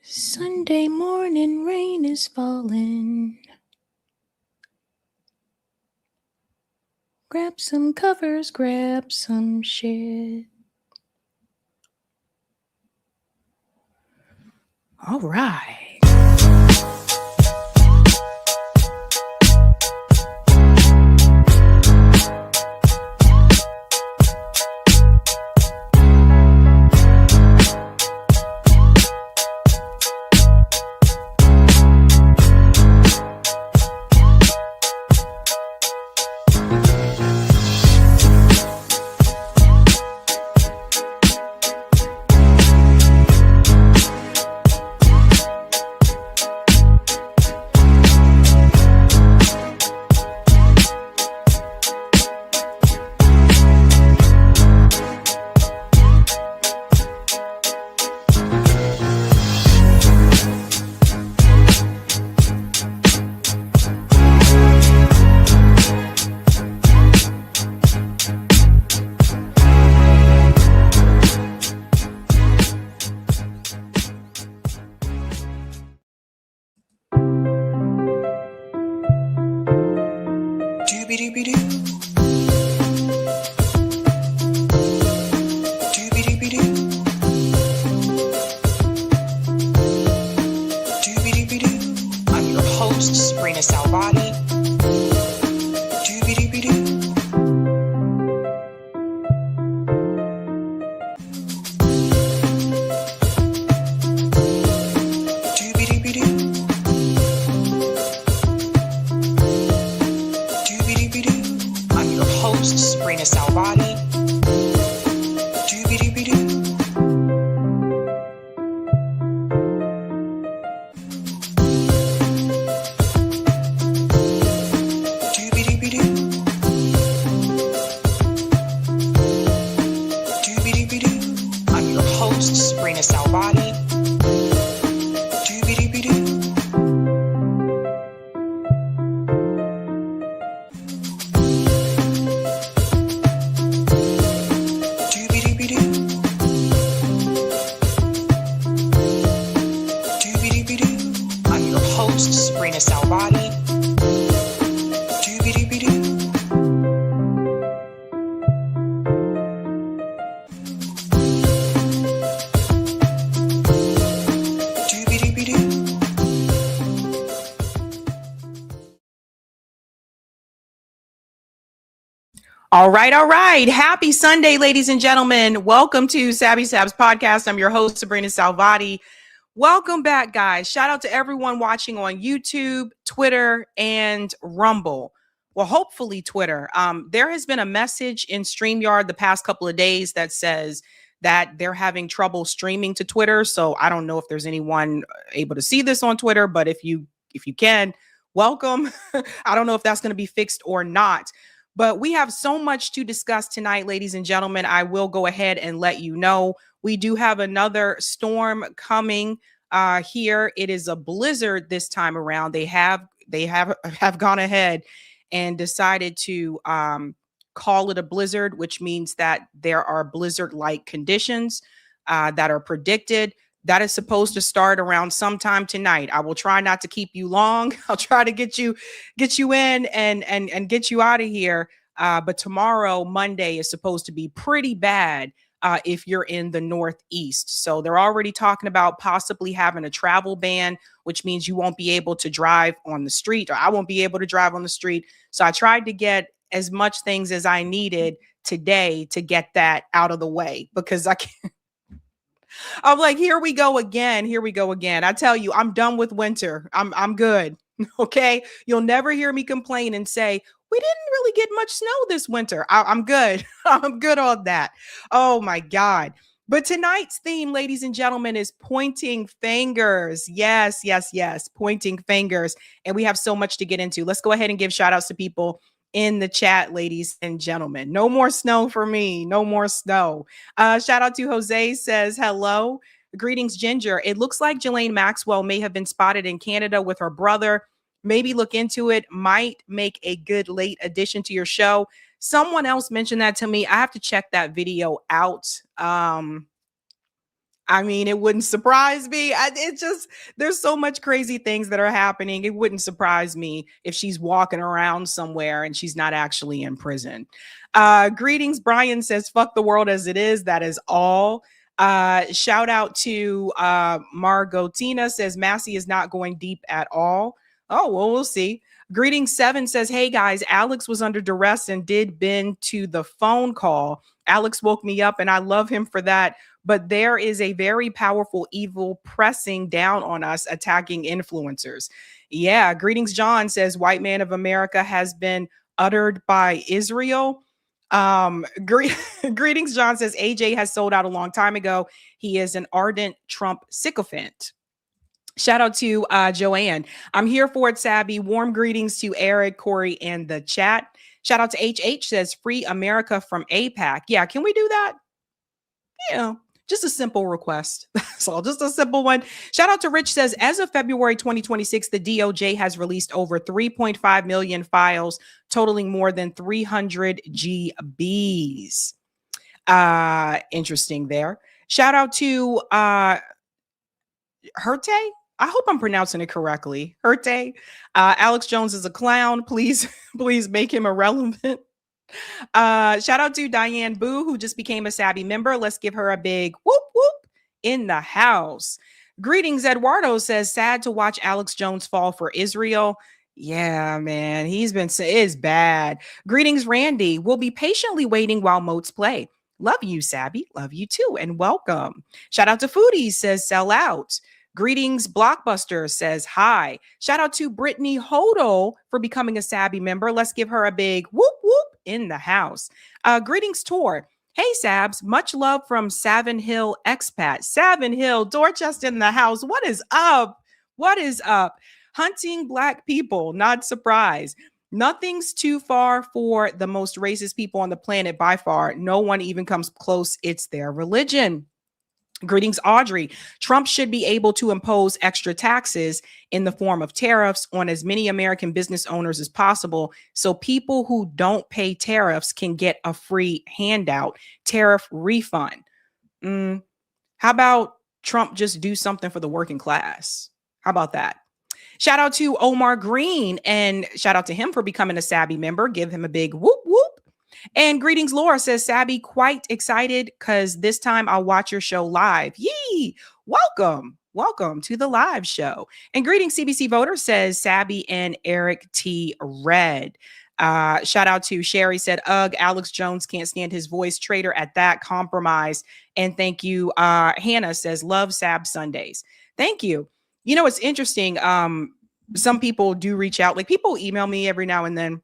Sunday morning rain is falling. Grab some covers, grab some shit. All right. I'm your host, sabrinasalvati. I'm your host, sabrinasalvati. I'm your host, sabrinasalvati. I'm your host, sabrinasalvati. All right. Happy Sunday, ladies and gentlemen. Welcome to Sabby Sabs podcast. I'm your host, Sabrina Salvati. Welcome back, guys. Shout out to everyone watching on YouTube, Twitter, and Rumble. Well, hopefully Twitter. There has been a message in StreamYard the past couple of days that says that they're having trouble streaming to Twitter. So I don't know if there's anyone able to see this on Twitter, but if you can, welcome. I don't know if that's going to be fixed or not. But we have so much to discuss tonight, ladies and gentlemen. I will go ahead and let you know. We do have another storm coming here. It is a blizzard this time around. They have gone ahead and decided to call it a blizzard, which means that there are blizzard-like conditions that are predicted. That is supposed to start around sometime tonight. I will try not to keep you long. I'll try to get you in and get you out of here. But tomorrow, Monday, is supposed to be pretty bad if you're in the Northeast. So they're already talking about possibly having a travel ban, which means you won't be able to drive on the street, or I won't be able to drive on the street. So I tried to get as much things as I needed today to get that out of the way, because I can't. I'm like, here we go again. I tell you, I'm done with winter. I'm good. Okay. You'll never hear me complain and say, we didn't really get much snow this winter. I'm good. I'm good on that. Oh my God. But tonight's theme, ladies and gentlemen, is pointing fingers. Yes. Pointing fingers. And we have so much to get into. Let's go ahead and give shout outs to people in the chat, ladies and gentlemen. No more snow for me. No more snow. Shout out to Jose, says hello. Greetings, Ginger. It looks like Ghislaine Maxwell may have been spotted in Canada with her brother. Maybe look into it. Might make a good late addition to your show. Someone else mentioned that to me. I have to check that video out. I mean, it wouldn't surprise me. It just, there's so much crazy things that are happening. It wouldn't surprise me if she's walking around somewhere and she's not actually in prison. Greetings. Brian says, fuck the world as it is. That is all. Shout out to Margotina says, Massie is not going deep at all. Oh, well, we'll see. Greetings 7 says, hey guys, Alex was under duress and did been to the phone call. Alex woke me up and I love him for that. But there is a very powerful evil pressing down on us, attacking influencers. Yeah. Greetings, John says, white man of America has been uttered by Israel. Greetings, John says, AJ has sold out a long time ago. He is an ardent Trump sycophant. Shout out to Joanne. I'm here for it, Sabby. Warm greetings to Eric, Corey, and the chat. Shout out to HH says, free America from APAC. Yeah, can we do that? Yeah. Just a simple request. So just a simple one. Shout out to Rich says, as of February 2026, the DOJ has released over 3.5 million files, totaling more than 300 GBs. Interesting there. Shout out to Herte. I hope I'm pronouncing it correctly. Herte. Alex Jones is a clown. Please, please make him irrelevant. Shout out to Diane Boo, who just became a Sabby member. Let's give her a big whoop whoop in the house. Greetings, Eduardo says, sad to watch Alex Jones fall for Israel. Yeah, man, it's bad. Greetings, Randy. We'll be patiently waiting while moats play. Love you, Sabby. Love you too, and welcome. Shout out to Foodies says, sell out. Greetings, Blockbuster says hi. Shout out to Brittany Hodel for becoming a Sabby member. Let's give her a big whoop whoop in the house. Greetings, Tor. Hey, Sabs. Much love from Savin Hill expat. Savin Hill, Dorchester in the house. What is up? What is up? Hunting Black people, not surprised. Nothing's too far for the most racist people on the planet by far. No one even comes close. It's their religion. Greetings, Audrey. Trump should be able to impose extra taxes in the form of tariffs on as many American business owners as possible, so people who don't pay tariffs can get a free handout, tariff refund. How about Trump just do something for the working class? How about that? Shout out to Omar Green, and shout out to him for becoming a Sabby member. Give him a big whoop whoop. And greetings, Laura says, Sabby, quite excited because this time I'll watch your show live. Yee! Welcome. Welcome to the live show. And greetings, CBC Voter says, Sabby and Eric T. Red. Shout out to Sherry said, ugh, Alex Jones can't stand his voice. Traitor at that, compromise. And thank you. Hannah says, love Sab Sundays. Thank you. You know, it's interesting. Some people do reach out. Like people email me every now and then.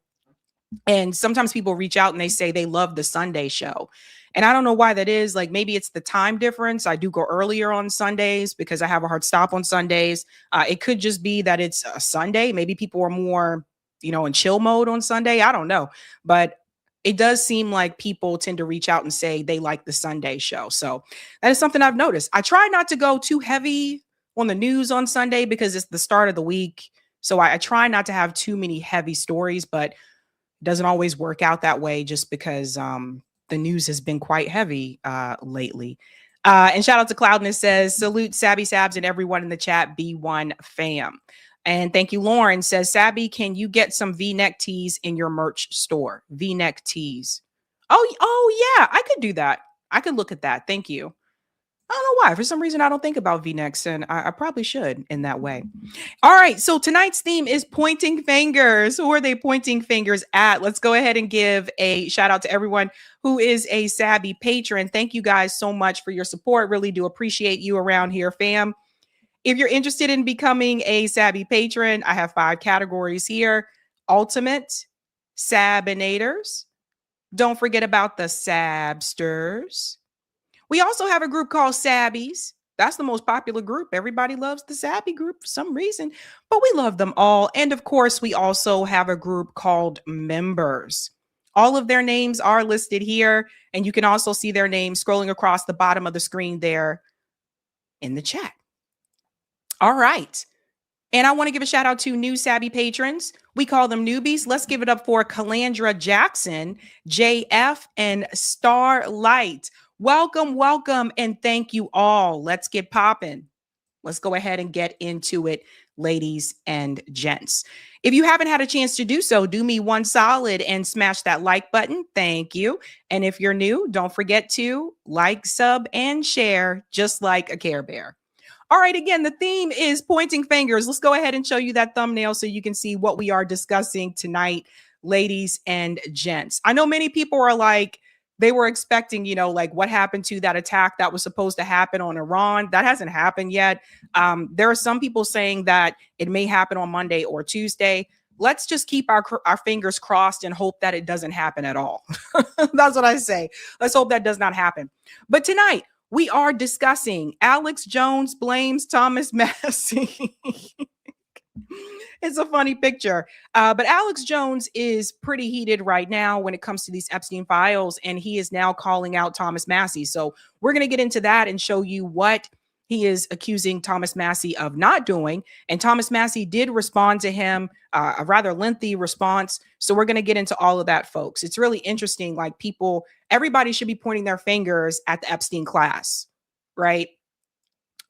And sometimes people reach out and they say they love the Sunday show. And I don't know why that is. Like maybe it's the time difference. I do go earlier on Sundays because I have a hard stop on Sundays. It could just be that it's a Sunday. Maybe people are more, in chill mode on Sunday. I don't know. But it does seem like people tend to reach out and say they like the Sunday show. So that is something I've noticed. I try not to go too heavy on the news on Sunday because it's the start of the week. So I try not to have too many heavy stories, but doesn't always work out that way just because the news has been quite heavy lately. And shout out to Cloudness says, salute Sabby Sabs and everyone in the chat, B1 fam. And thank you, Lauren says, Sabby, can you get some V-neck tees in your merch store? V-neck tees. Oh yeah, I could do that. I could look at that. Thank you. I don't know why. For some reason, I don't think about V-necks, and I probably should in that way. All right. So tonight's theme is pointing fingers. Who are they pointing fingers at? Let's go ahead and give a shout out to everyone who is a Sabby patron. Thank you guys so much for your support. Really do appreciate you around here, fam. If you're interested in becoming a Sabby patron, I have 5 categories here. Ultimate, Sabinators. Don't forget about the Sabsters. We also have a group called Sabbies. That's the most popular group. Everybody loves the Sabby group for some reason, but we love them all. And of course, we also have a group called Members. All of their names are listed here, and you can also see their names scrolling across the bottom of the screen there in the chat. All right. And I want to give a shout out to new Sabby patrons. We call them newbies. Let's give it up for Calandra Jackson, JF, and Starlight. Welcome, welcome, and thank you all. Let's get popping. Let's go ahead and get into it, ladies and gents. If you haven't had a chance to do so, do me one solid and smash that like button. Thank you. And if you're new, don't forget to like, sub, and share, just like a Care Bear. All right, again, the theme is pointing fingers. Let's go ahead and show you that thumbnail so you can see what we are discussing tonight, ladies and gents. I know many people are like, they were expecting, like what happened to that attack that was supposed to happen on Iran. That hasn't happened yet. There are some people saying that it may happen on Monday or Tuesday. Let's just keep our fingers crossed and hope that it doesn't happen at all. That's what I say. Let's hope that does not happen. But tonight, we are discussing Alex Jones blames Thomas Massie. It's a funny picture. But Alex Jones is pretty heated right now when it comes to these Epstein files, and he is now calling out Thomas Massie. So we're going to get into that and show you what he is accusing Thomas Massie of not doing. And Thomas Massie did respond to him, a rather lengthy response. So we're going to get into all of that, folks. It's really interesting. Like everybody should be pointing their fingers at the Epstein class, right?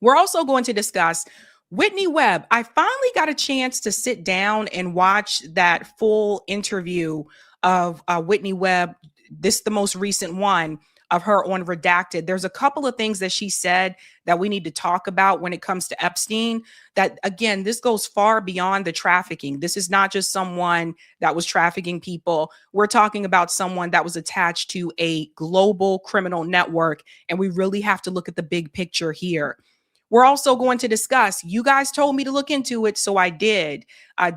We're also going to discuss Whitney Webb. I finally got a chance to sit down and watch that full interview of Whitney Webb. This is the most recent one of her on Redacted. There's a couple of things that she said that we need to talk about when it comes to Epstein. That, again, this goes far beyond the trafficking. This is not just someone that was trafficking people. We're talking about someone that was attached to a global criminal network. And we really have to look at the big picture here. We're also going to discuss, you guys told me to look into it, so I did,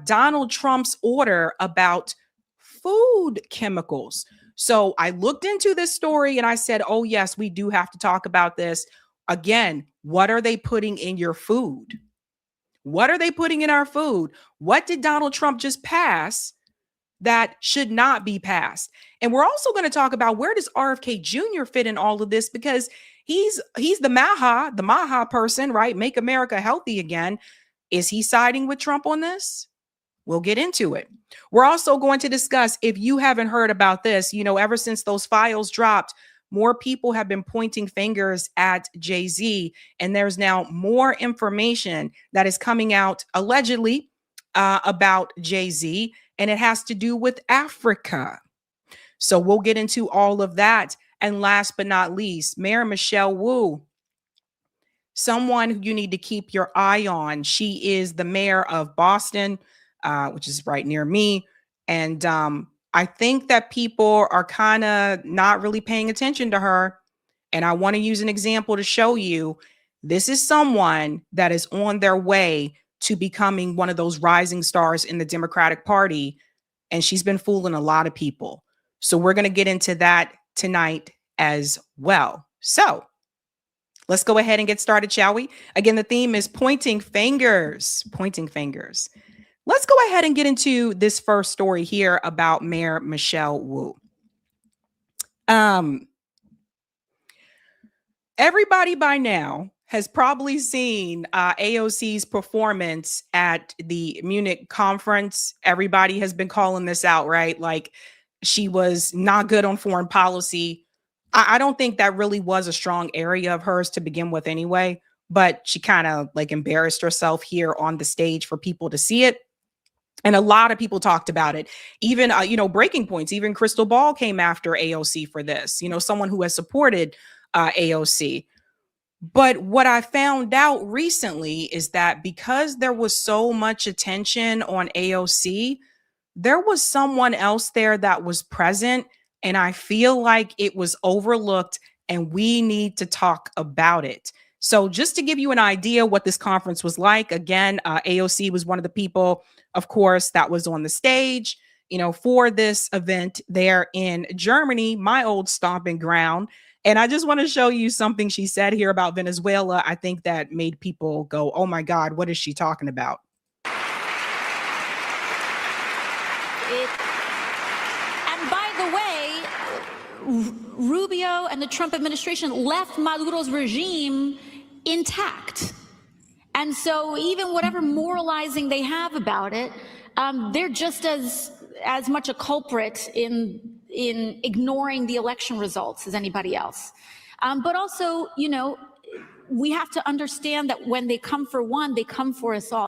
Donald Trump's order about food chemicals. So I looked into this story and I said, oh, yes, we do have to talk about this. Again, what are they putting in your food? What are they putting in our food? What did Donald Trump just pass that should not be passed? And we're also going to talk about, where does RFK Jr. fit in all of this? Because he's the Maha person, right? Make America healthy again. Is he siding with Trump on this? We'll get into it. We're also going to discuss, if you haven't heard about this, ever since those files dropped, more people have been pointing fingers at Jay-Z, and there's now more information that is coming out allegedly about Jay-Z, and it has to do with Africa. So we'll get into all of that. And last but not least, Mayor Michelle Wu, someone who you need to keep your eye on. She is the mayor of Boston, which is right near me. And I think that people are kind of not really paying attention to her. And I want to use an example to show you, this is someone that is on their way to becoming one of those rising stars in the Democratic Party. And she's been fooling a lot of people. So we're going to get into that tonight as well. So let's go ahead and get started, shall we? Again, the theme is pointing fingers, pointing fingers. Let's go ahead and get into this first story here about Mayor Michelle Wu. Everybody by now has probably seen AOC's performance at the Munich conference. Everybody has been calling this out, right? Like, she was not good on foreign policy. I don't think that really was a strong area of hers to begin with anyway, but she kind of like embarrassed herself here on the stage for people to see it. And a lot of people talked about it. Even, breaking points, even Crystal Ball came after AOC for this, someone who has supported AOC. But what I found out recently is that because there was so much attention on AOC, there was someone else there that was present. And I feel like it was overlooked, and we need to talk about it. So just to give you an idea what this conference was like, again, AOC was one of the people, of course, that was on the stage, for this event there in Germany, my old stomping ground. And I just want to show you something she said here about Venezuela. I think that made people go, oh my God, what is she talking about? And by the way, Rubio and the Trump administration left Maduro's regime intact. And so even whatever moralizing they have about it, they're just as much a culprit in ignoring the election results as anybody else. But also, you know, we have to understand that when they come for one, they come for us all.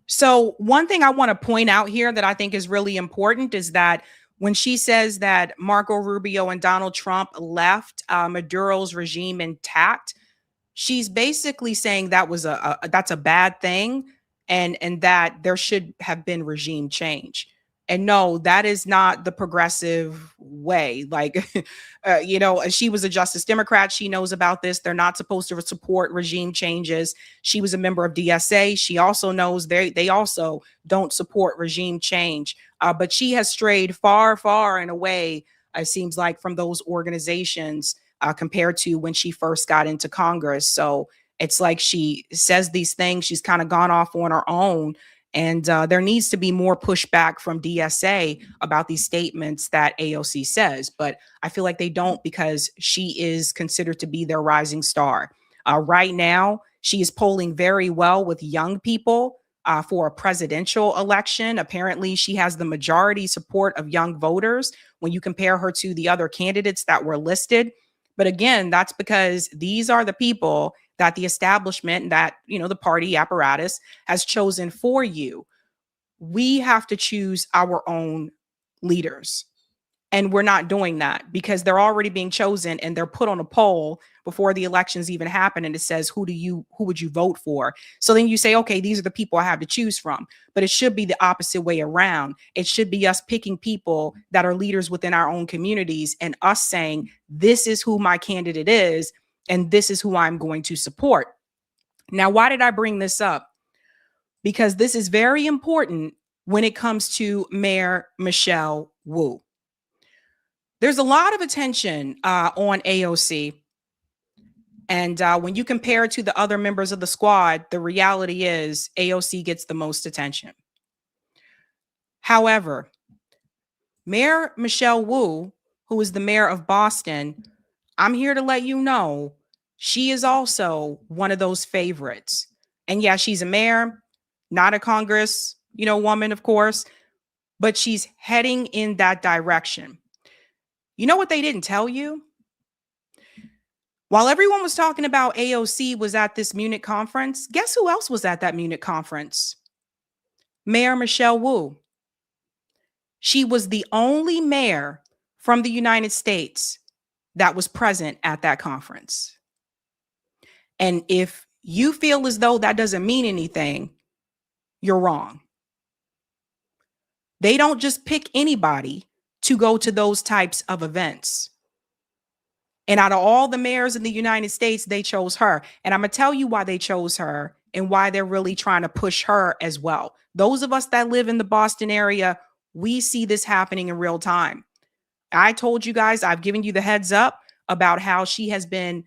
So one thing I want to point out here that I think is really important is that when she says that Marco Rubio and Donald Trump left Maduro's regime intact, she's basically saying that was that's a bad thing, and that there should have been regime change. And no, that is not the progressive way. Like, you know, she was a Justice Democrat. She knows about this. They're not supposed to support regime changes. She was a member of DSA. She also knows they also don't support regime change. But she has strayed far, far and away, it seems like, from those organizations compared to when she first got into Congress. So it's like she says these things. She's kind of gone off on her own. And there needs to be more pushback from DSA about these statements that AOC says. But I feel like they don't, because she is considered to be their rising star. Right now, she is polling very well with young people for a presidential election. Apparently, she has the majority support of young voters when you compare her to the other candidates that were listed. But again, that's because these are the people that the establishment, that, you know, the party apparatus has chosen for you. We have to choose our own leaders. And we're not doing that because they're already being chosen and they're put on a poll before the elections even happen. And it says, who would you vote for? So then you say, okay, these are the people I have to choose from. But it should be the opposite way around. It should be us picking people that are leaders within our own communities and us saying, this is who my candidate is, and this is who I'm going to support. Now, why did I bring this up? Because this is very important when it comes to Mayor Michelle Wu. There's a lot of attention on AOC. And when you compare it to the other members of the squad, the reality is AOC gets the most attention. However, Mayor Michelle Wu, who is the mayor of Boston, I'm here to let you know she is also one of those favorites. And yeah, she's a mayor, not a Congress, woman, of course, but she's heading in that direction. You know what they didn't tell you? While everyone was talking about AOC was at this Munich conference, guess who else was at that Munich conference? Mayor Michelle Wu. She was the only mayor from the United States that was present at that conference. And if you feel as though that doesn't mean anything, you're wrong. They don't just pick anybody to go to those types of events. And out of all the mayors in the United States, they chose her. And I'm going to tell you why they chose her and why they're really trying to push her as well. Those of us that live in the Boston area, we see this happening in real time. I told you guys, I've given you the heads up about how she has been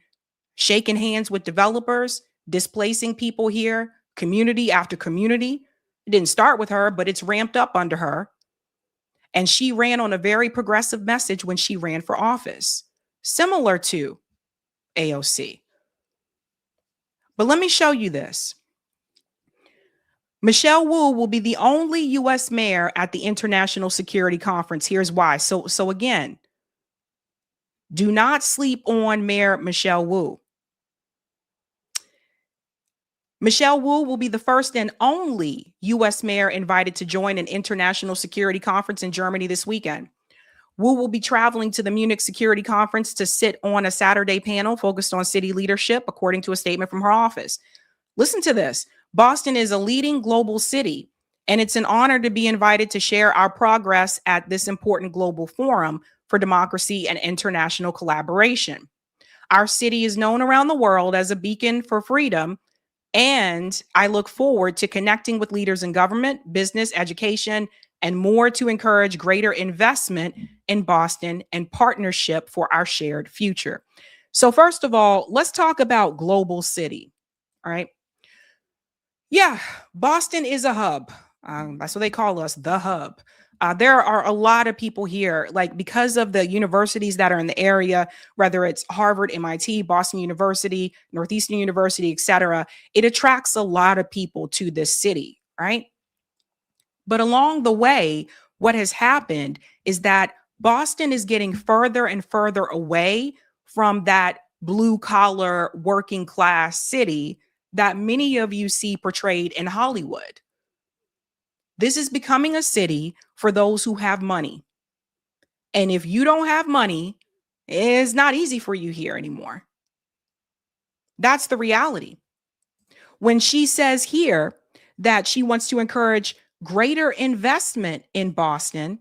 shaking hands with developers, displacing people here, community after community. It didn't start with her, but it's ramped up under her. And she ran on a very progressive message when she ran for office, similar to AOC. But let me show you this. Michelle Wu will be the only U.S. mayor at the International Security Conference. Here's why. So again, do not sleep on Mayor Michelle Wu. Michelle Wu will be the first and only U.S. mayor invited to join an international security conference in Germany this weekend. Wu will be traveling to the Munich Security Conference to sit on a Saturday panel focused on city leadership, according to a statement from her office. Listen to this. Boston is a leading global city, and it's an honor to be invited to share our progress at this important global forum for democracy and international collaboration. Our city is known around the world as a beacon for freedom, and I look forward to connecting with leaders in government, business, education, and more to encourage greater investment in Boston and partnership for our shared future. So first of all, let's talk about global city. All right. Yeah, Boston is a hub. That's what they call us, the hub. There are a lot of people here, like because of the universities that are in the area, whether it's Harvard, MIT, Boston University, Northeastern University, etc. It attracts a lot of people to this city, right? But along the way, what has happened is that Boston is getting further and further away from that blue collar working class city that many of you see portrayed in Hollywood. This is becoming a city for those who have money. And if you don't have money, it's not easy for you here anymore. That's the reality. When she says here that she wants to encourage greater investment in Boston,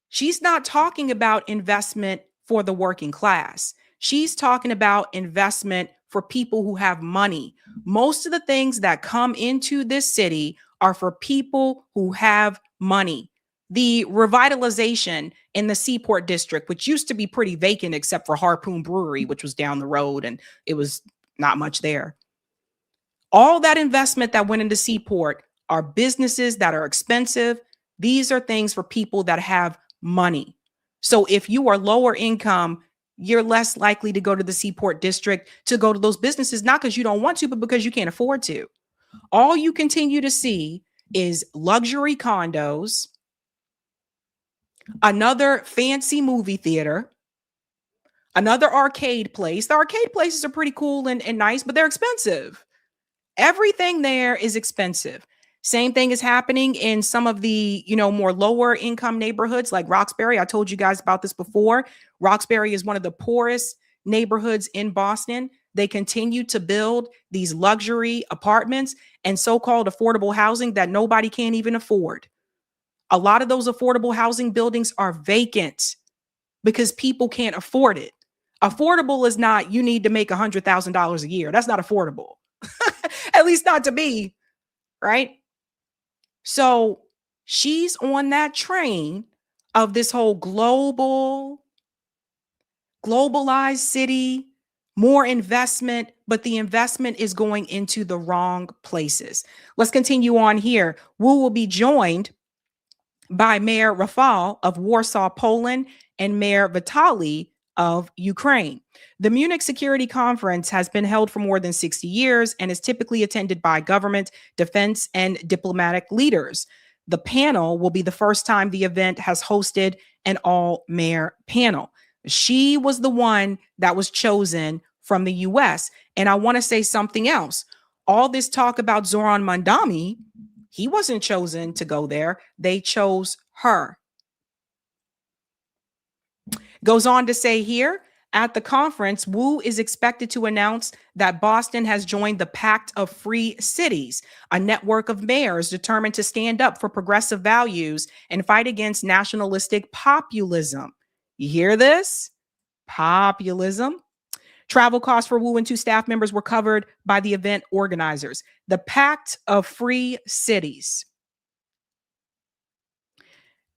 she's not talking about investment for the working class. She's talking about investment for people who have money. Most of the things that come into this city are for people who have money. The revitalization in the Seaport District, which used to be pretty vacant except for Harpoon Brewery, which was down the road and it was not much there. All that investment that went into Seaport are businesses that are expensive. These are things for people that have money. So if you are lower income, you're less likely to go to the Seaport District to go to those businesses, not because you don't want to, but because you can't afford to. All you continue to see is luxury condos, another fancy movie theater, another arcade place. The arcade places are pretty cool and nice, but they're expensive. Everything there is expensive. Same thing is happening in some of the, more lower income neighborhoods like Roxbury. I told you guys about this before. Roxbury is one of the poorest neighborhoods in Boston. They continue to build these luxury apartments and so-called affordable housing that nobody can even afford. A lot of those affordable housing buildings are vacant because people can't afford it. Affordable is not, you need to make $100,000 a year. That's not affordable. At least not to me, right? So she's on that train of this whole globalized city, more investment, but the investment is going into the wrong places. Let's continue on here. Wu will be joined by Mayor Rafal of Warsaw, Poland, and Mayor Vitali of Ukraine. The Munich Security Conference has been held for more than 60 years and is typically attended by government, defense, and diplomatic leaders. The panel will be the first time the event has hosted an all-mayor panel. She was the one that was chosen from the U.S. And I want to say something else. All this talk about Zoran Mandami, he wasn't chosen to go there. They chose her. Goes on to say here, at the conference, Wu is expected to announce that Boston has joined the Pact of Free Cities, a network of mayors determined to stand up for progressive values and fight against nationalistic populism. You hear this? Populism. Travel costs for Wu and 2 staff members were covered by the event organizers. The Pact of Free Cities.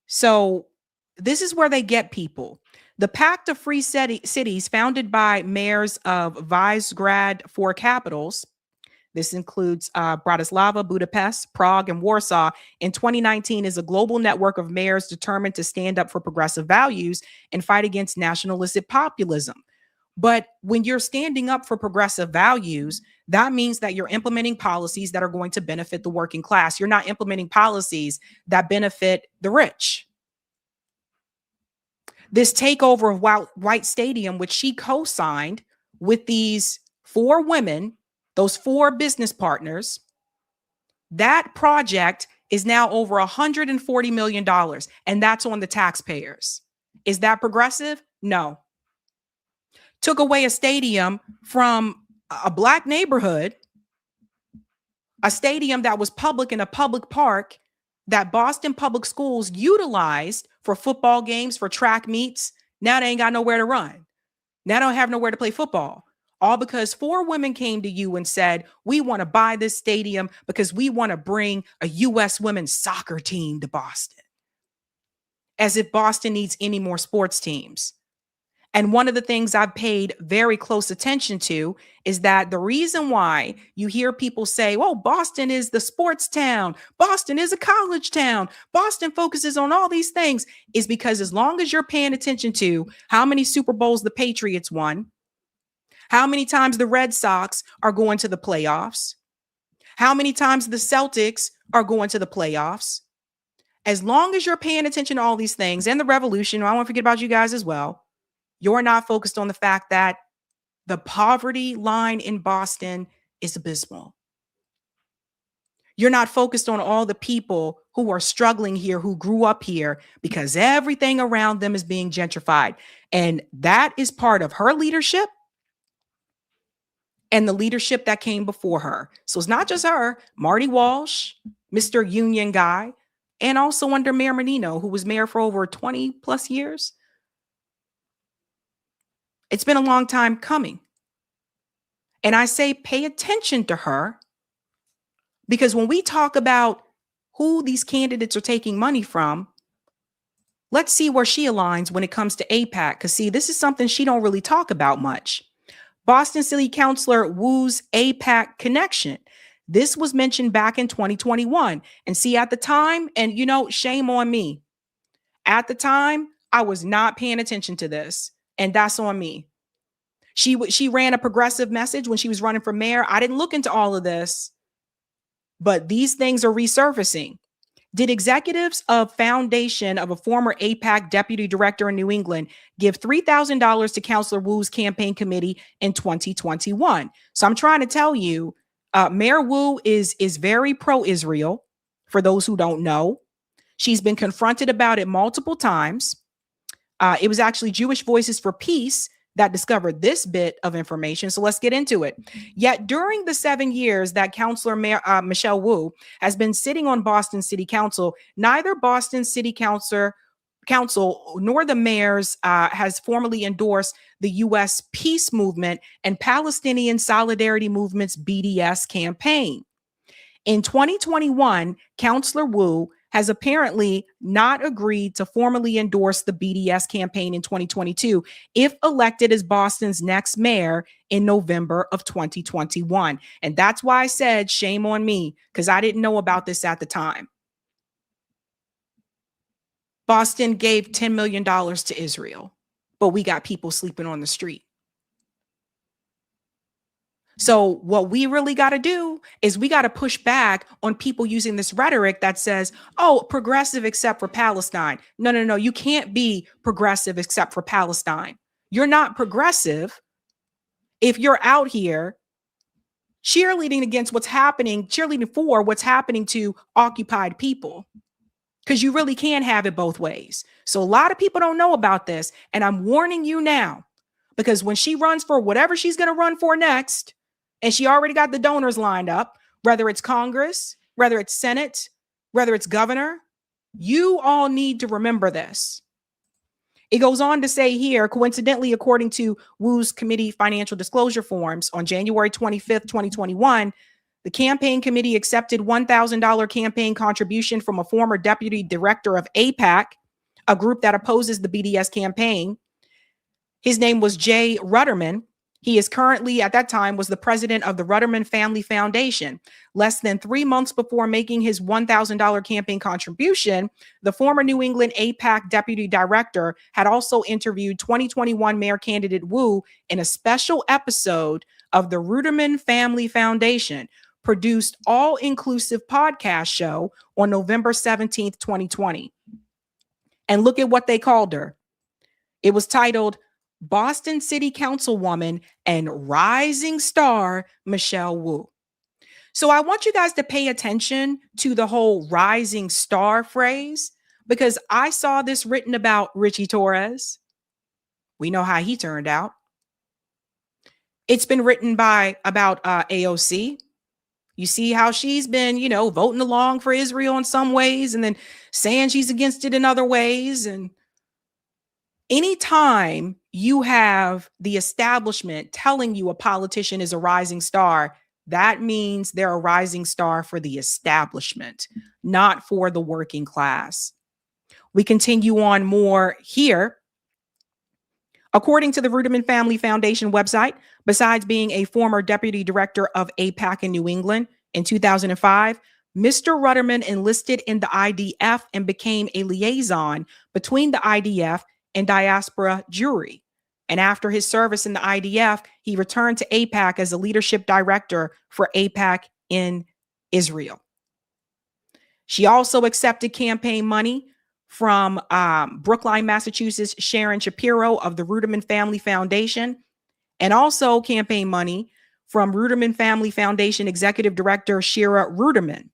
So this is where they get people. The Pact of Free Cities, founded by mayors of Visegrad 4 capitals, this includes Bratislava, Budapest, Prague, and Warsaw, in 2019 is a global network of mayors determined to stand up for progressive values and fight against nationalistic populism. But when you're standing up for progressive values, that means that you're implementing policies that are going to benefit the working class. You're not implementing policies that benefit the rich. This takeover of White Stadium, which she co-signed with these 4 women, those 4 business partners, that project is now over $140 million, and that's on the taxpayers. Is that progressive? No. Took away a stadium from a Black neighborhood, a stadium that was public in a public park that Boston Public Schools utilized for football games, for track meets. Now they ain't got nowhere to run. Now they don't have nowhere to play football. All because 4 women came to you and said, we want to buy this stadium because we want to bring a U.S. women's soccer team to Boston. As if Boston needs any more sports teams. And one of the things I've paid very close attention to is that the reason why you hear people say, well, Boston is the sports town, Boston is a college town, Boston focuses on all these things, is because as long as you're paying attention to how many Super Bowls the Patriots won, how many times the Red Sox are going to the playoffs, how many times the Celtics are going to the playoffs, as long as you're paying attention to all these things and the revolution, I won't forget about you guys as well. You're not focused on the fact that the poverty line in Boston is abysmal. You're not focused on all the people who are struggling here, who grew up here, because everything around them is being gentrified. And that is part of her leadership and the leadership that came before her. So it's not just her, Marty Walsh, Mr. Union guy, and also under Mayor Menino, who was mayor for over 20 plus years. It's been a long time coming. And I say pay attention to her, because when we talk about who these candidates are taking money from, let's see where she aligns when it comes to AIPAC. Because see, this is something she don't really talk about much. Boston City Councilor Wu's AIPAC connection. This was mentioned back in 2021. And see, at the time, and you know, shame on me. At the time, I was not paying attention to this. And that's on me. She ran a progressive message when she was running for mayor. I didn't look into all of this, but these things are resurfacing. Did executives of foundation of a former AIPAC deputy director in New England give $3,000 to Councilor Wu's campaign committee in 2021? So I'm trying to tell you, Mayor Wu is very pro-Israel, for those who don't know. She's been confronted about it multiple times. It was actually Jewish Voices for Peace that discovered this bit of information. So let's get into it. Yet during the 7 years that Councilor Michelle Wu has been sitting on Boston City Council, neither Boston City Council nor the mayors has formally endorsed the U.S. peace movement and Palestinian Solidarity Movement's BDS campaign. In 2021, Councilor Wu has apparently not agreed to formally endorse the BDS campaign in 2022 if elected as Boston's next mayor in November of 2021. And that's why I said shame on me, because I didn't know about this at the time. Boston gave $10 million to Israel, but we got people sleeping on the street. So what we really got to do is we got to push back on people using this rhetoric that says, oh, progressive except for Palestine. No. You can't be progressive except for Palestine. You're not progressive if you're out here cheerleading for what's happening to occupied people, because you really can have it both ways. So a lot of people don't know about this. And I'm warning you now, because when she runs for whatever she's going to run for next, and she already got the donors lined up, whether it's Congress, whether it's Senate, whether it's governor, you all need to remember this. It goes on to say here, coincidentally, according to Wu's committee financial disclosure forms, on January 25th, 2021, the campaign committee accepted $1,000 campaign contribution from a former deputy director of AIPAC, a group that opposes the BDS campaign. His name was Jay Rutterman. He is currently, at that time, was the president of the Rutterman Family Foundation. Less than 3 months before making his $1,000 campaign contribution, the former New England AIPAC deputy director had also interviewed 2021 mayor candidate Wu in a special episode of the Rutterman Family Foundation produced all-inclusive podcast show on November 17th, 2020. And look at what they called her. It was titled Boston City Councilwoman and Rising Star Michelle Wu. So I want you guys to pay attention to the whole rising star phrase, because I saw this written about Richie Torres. We know how he turned out. It's been written about AOC. You see how she's been, voting along for Israel in some ways and then saying she's against it in other ways. And anytime you have the establishment telling you a politician is a rising star, that means they're a rising star for the establishment, not for the working class. We continue on more here. According to the Ruderman Family Foundation website, besides being a former deputy director of APAC in New England in 2005, Mr. Ruderman enlisted in the IDF and became a liaison between the IDF and diaspora Jewry. And after his service in the IDF, he returned to APAC as a leadership director for APAC in Israel. She also accepted campaign money from Brookline, Massachusetts, Sharon Shapiro of the Ruderman Family Foundation, and also campaign money from Ruderman Family Foundation Executive Director Shira Ruderman.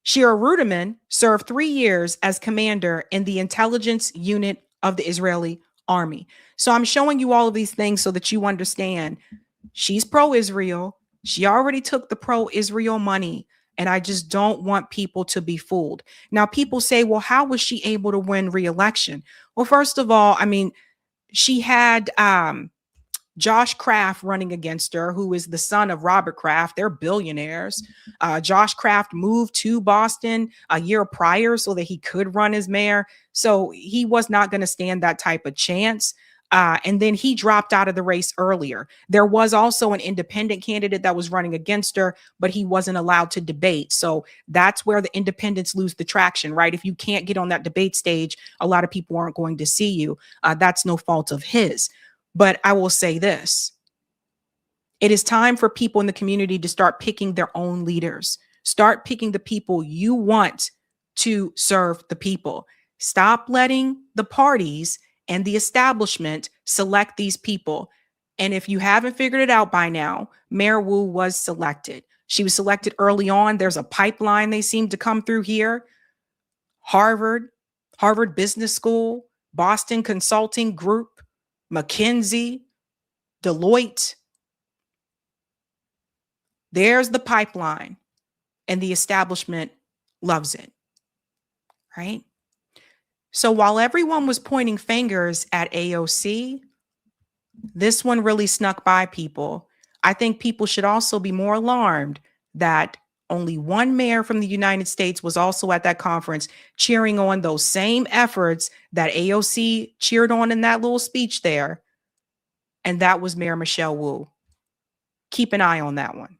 Shira Ruderman served 3 years as commander in the intelligence unit of the Israeli army. So I'm showing you all of these things so that you understand she's pro-Israel. She already took the pro-Israel money. And I just don't want people to be fooled. Now, people say, well, how was she able to win re-election? Well, first of all, I mean, she had Josh Kraft running against her, who is the son of Robert Kraft. They're billionaires. Josh Kraft moved to Boston a year prior so that he could run as mayor. So he was not going to stand that type of chance. And then he dropped out of the race earlier. There was also an independent candidate that was running against her, but he wasn't allowed to debate. So that's where the independents lose the traction, right? If you can't get on that debate stage, a lot of people aren't going to see you. That's no fault of his. But I will say this. It is time for people in the community to start picking their own leaders. Start picking the people you want to serve the people. Stop letting the parties and the establishment select these people. And if you haven't figured it out by now, Mayor Wu was selected. She was selected early on. There's a pipeline they seem to come through here. Harvard Business School, Boston Consulting Group, McKinsey, Deloitte. There's the pipeline, and the establishment loves it, right? So while everyone was pointing fingers at AOC, this one really snuck by people. I think people should also be more alarmed that only one mayor from the United States was also at that conference cheering on those same efforts that AOC cheered on in that little speech there. And that was Mayor Michelle Wu. Keep an eye on that one.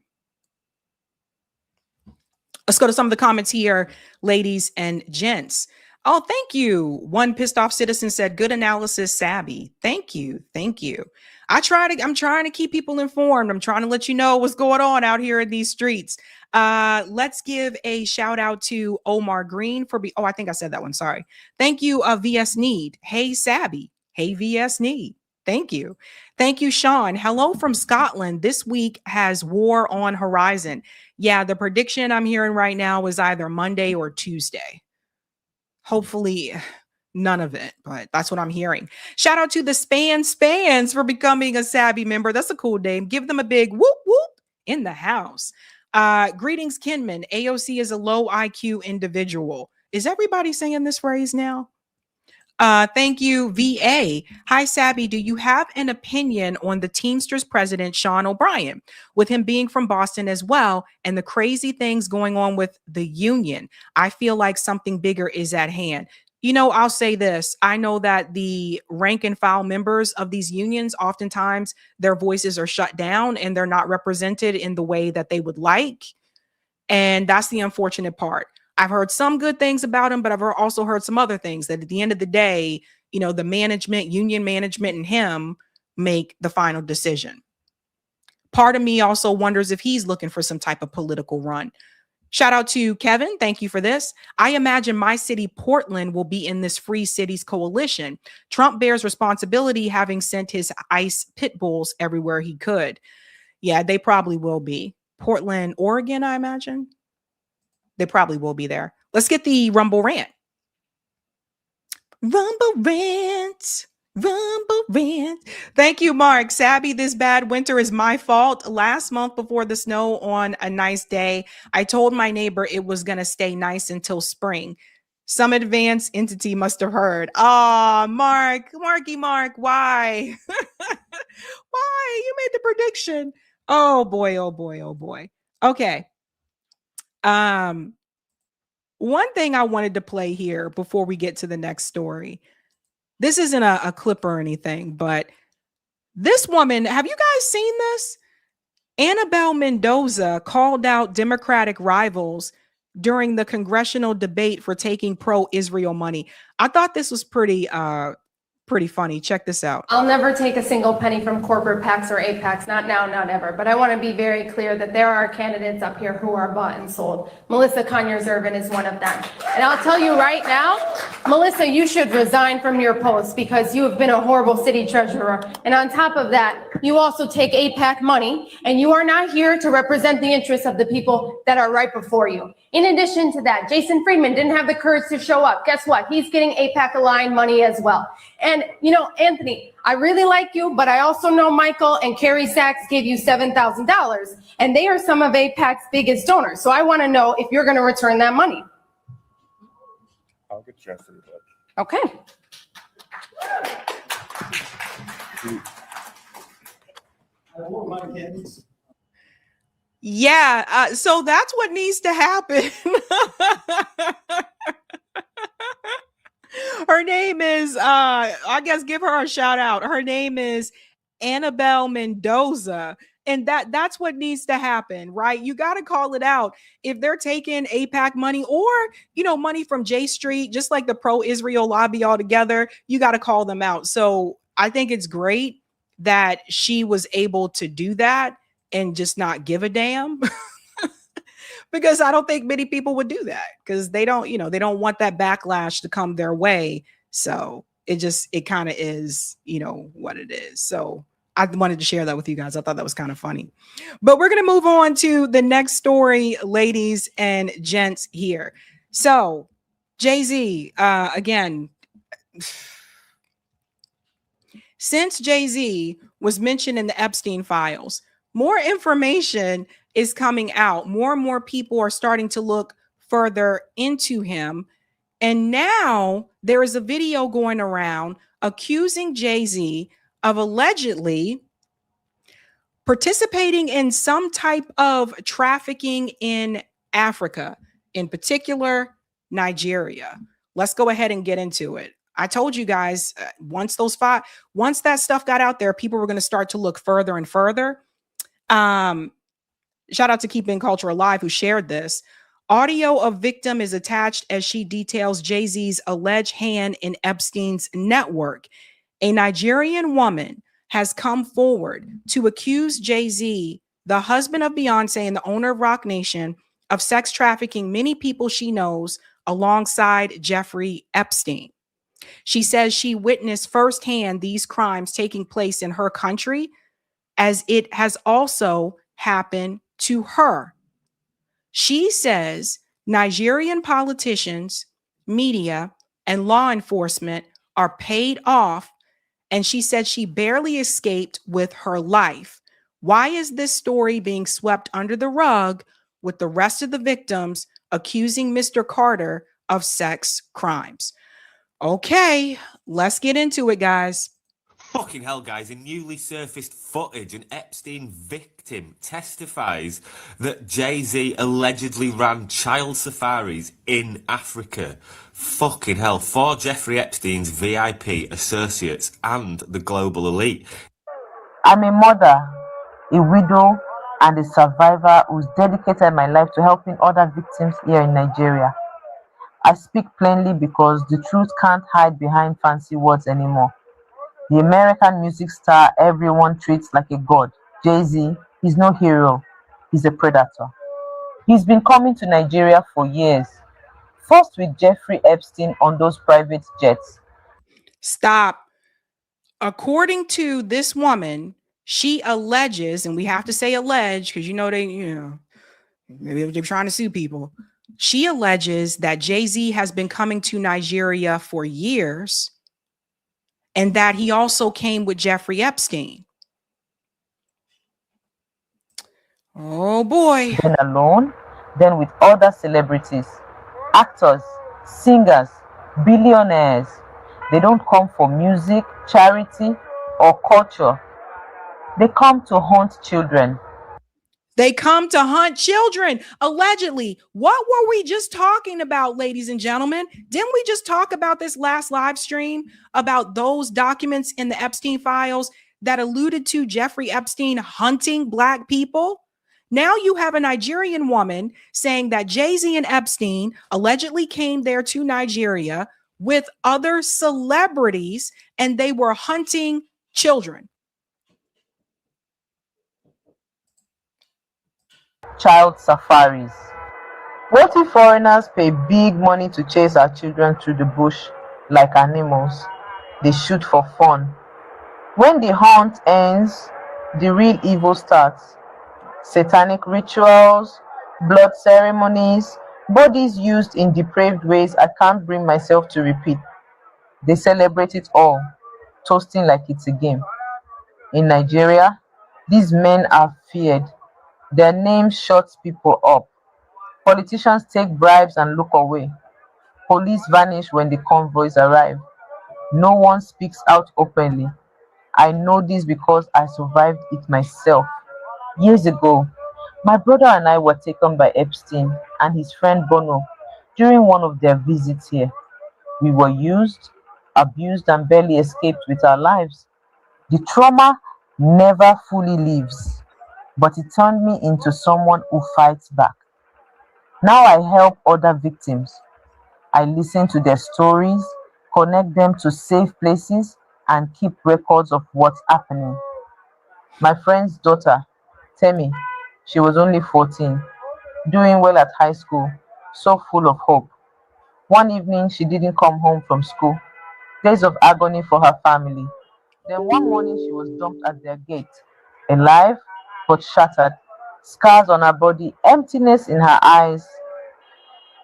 Let's go to some of the comments here, ladies and gents. Oh, thank you. One pissed off citizen said, good analysis, Sabby. Thank you. Thank you. I'm trying to keep people informed. I'm trying to let you know what's going on out here in these streets. Let's give a shout out to Omar Green for I think I said that one. Sorry. Thank you, VS Need. Hey, Sabby. Hey, VS Need. Thank you. Thank you, Sean. Hello from Scotland. This week has war on horizon. Yeah, the prediction I'm hearing right now is either Monday or Tuesday. Hopefully none of it, but that's what I'm hearing. Shout out to the Spans for becoming a Sabby member. That's a cool name. Give them a big whoop whoop in the house. Greetings, Kinman. AOC is a low IQ individual. Is everybody saying this phrase now? Thank you, VA. Hi, Sabby. Do you have an opinion on the Teamsters president, Sean O'Brien, with him being from Boston as well, and the crazy things going on with the union? I feel like something bigger is at hand. You know, I'll say this. I know that the rank and file members of these unions, oftentimes their voices are shut down and they're not represented in the way that they would like. And that's the unfortunate part. I've heard some good things about him, but I've also heard some other things that at the end of the day, you know, the management, union management and him make the final decision. Part of me also wonders if he's looking for some type of political run. Shout out to Kevin. Thank you for this. I imagine my city, Portland, will be in this Free Cities coalition. Trump bears responsibility having sent his ICE pit bulls everywhere he could. Yeah, they probably will be. Portland, Oregon, I imagine. They probably will be there. Let's get the Rumble Rant. Rumble Rant. Rumble Rant. Thank you, Mark. Sabby, this bad winter is my fault. Last month before the snow on a nice day, I told my neighbor it was going to stay nice until spring. Some advanced entity must have heard. Ah, Mark, why? Why? You made the prediction. Oh boy, oh boy, oh boy. Okay. One thing I wanted to play here before we get to the next story. this isn't a clip or anything, but this woman, have you guys seen this? Annabelle Mendoza called out Democratic rivals during the congressional debate for taking pro-Israel money. I thought this was pretty funny. Check this out. I'll never take a single penny from corporate PACs or APACs, not now, not ever. But I want to be very clear that there are candidates up here who are bought and sold. Melissa Conyers-Ervin is one of them. And I'll tell you right now, Melissa, you should resign from your post because you have been a horrible city treasurer. And on top of that, you also take APAC money, and you are not here to represent the interests of the people that are right before you. In addition to that, Jason Friedman didn't have the courage to show up. Guess what? He's getting APAC aligned money as well. And, you know, Anthony, I really like you, but I also know Michael and Kerry Sachs gave you $7,000, and they are some of APAC's biggest donors. So I want to know if you're going to return that money. I'll get Jeffrey. Okay. Yeah, so that's what needs to happen. Her name is, I guess give her a shout out. Her name is Annabelle Mendoza. And that's what needs to happen, right? You got to call it out. If they're taking APAC money or, you know, money from J Street, just like the pro-Israel lobby altogether, you got to call them out. So I think it's great that she was able to do that and just not give a damn. Because I don't think many people would do that because they don't, you know, they don't want that backlash to come their way. So it kind of is, you know, what it is. So I wanted to share that with you guys. I thought that was kind of funny. But we're going to move on to the next story, ladies and gents here. So Jay-Z, again, since Jay-Z was mentioned in the Epstein files, more information is coming out. More and more people are starting to look further into him. And now there is a video going around accusing Jay-Z of allegedly participating in some type of trafficking in Africa, in particular, Nigeria. Let's go ahead and get into it. I told you guys, once that stuff got out there, people were going to start to look further and further. Shout out to Keeping Culture Alive, who shared this. Audio of victim is attached as she details Jay-Z's alleged hand in Epstein's network. A Nigerian woman has come forward to accuse Jay-Z, the husband of Beyonce and the owner of Roc Nation, of sex trafficking many people she knows alongside Jeffrey Epstein. She says she witnessed firsthand these crimes taking place in her country, as it has also happened to her. She says Nigerian politicians, media, and law enforcement are paid off, and she said she barely escaped with her life. Why is this story being swept under the rug with the rest of the victims accusing Mr. Carter of sex crimes? Okay, let's get into it, guys. Fucking hell, guys. In newly surfaced footage, an Epstein victim testifies that Jay-Z allegedly ran child safaris in Africa. Fucking hell. For Jeffrey Epstein's VIP associates and the global elite. I'm a mother, a widow, and a survivor who's dedicated my life to helping other victims here in Nigeria. I speak plainly because the truth can't hide behind fancy words anymore. The American music star everyone treats like a god, Jay-Z, is no hero. He's a predator. He's been coming to Nigeria for years. First with Jeffrey Epstein on those private jets. Stop. According to this woman, she alleges, and we have to say allege because maybe they're trying to sue people. She alleges that Jay-Z has been coming to Nigeria for years, and that he also came with Jeffrey Epstein. Oh boy. Then alone, then with other celebrities, actors, singers, billionaires. They don't come for music, charity, or culture. They come to haunt children. They come to hunt children, allegedly. What were we just talking about, ladies and gentlemen? Didn't we just talk about this last live stream about those documents in the Epstein files that alluded to Jeffrey Epstein hunting Black people? Now you have a Nigerian woman saying that Jay-Z and Epstein allegedly came there to Nigeria with other celebrities and they were hunting children. Child safaris. What if foreigners pay big money to chase our children through the bush like animals? They shoot for fun. When the hunt ends, the real evil starts. Satanic rituals, blood ceremonies, bodies used in depraved ways I can't bring myself to repeat. They celebrate it all, toasting like it's a game. In Nigeria, these men are feared. Their names shuts people up. Politicians take bribes and look away. Police vanish when the convoys arrive. No one speaks out openly. I know this because I survived it myself. Years ago, my brother and I were taken by Epstein and his friend Bono during one of their visits here. We were used, abused, and barely escaped with our lives. The trauma never fully leaves, but it turned me into someone who fights back. Now I help other victims. I listen to their stories, connect them to safe places, and keep records of what's happening. My friend's daughter, Temi, she was only 14, doing well at high school, so full of hope. One evening, she didn't come home from school. Days of agony for her family. Then one morning, she was dumped at their gate, alive but shattered, scars on her body, emptiness in her eyes.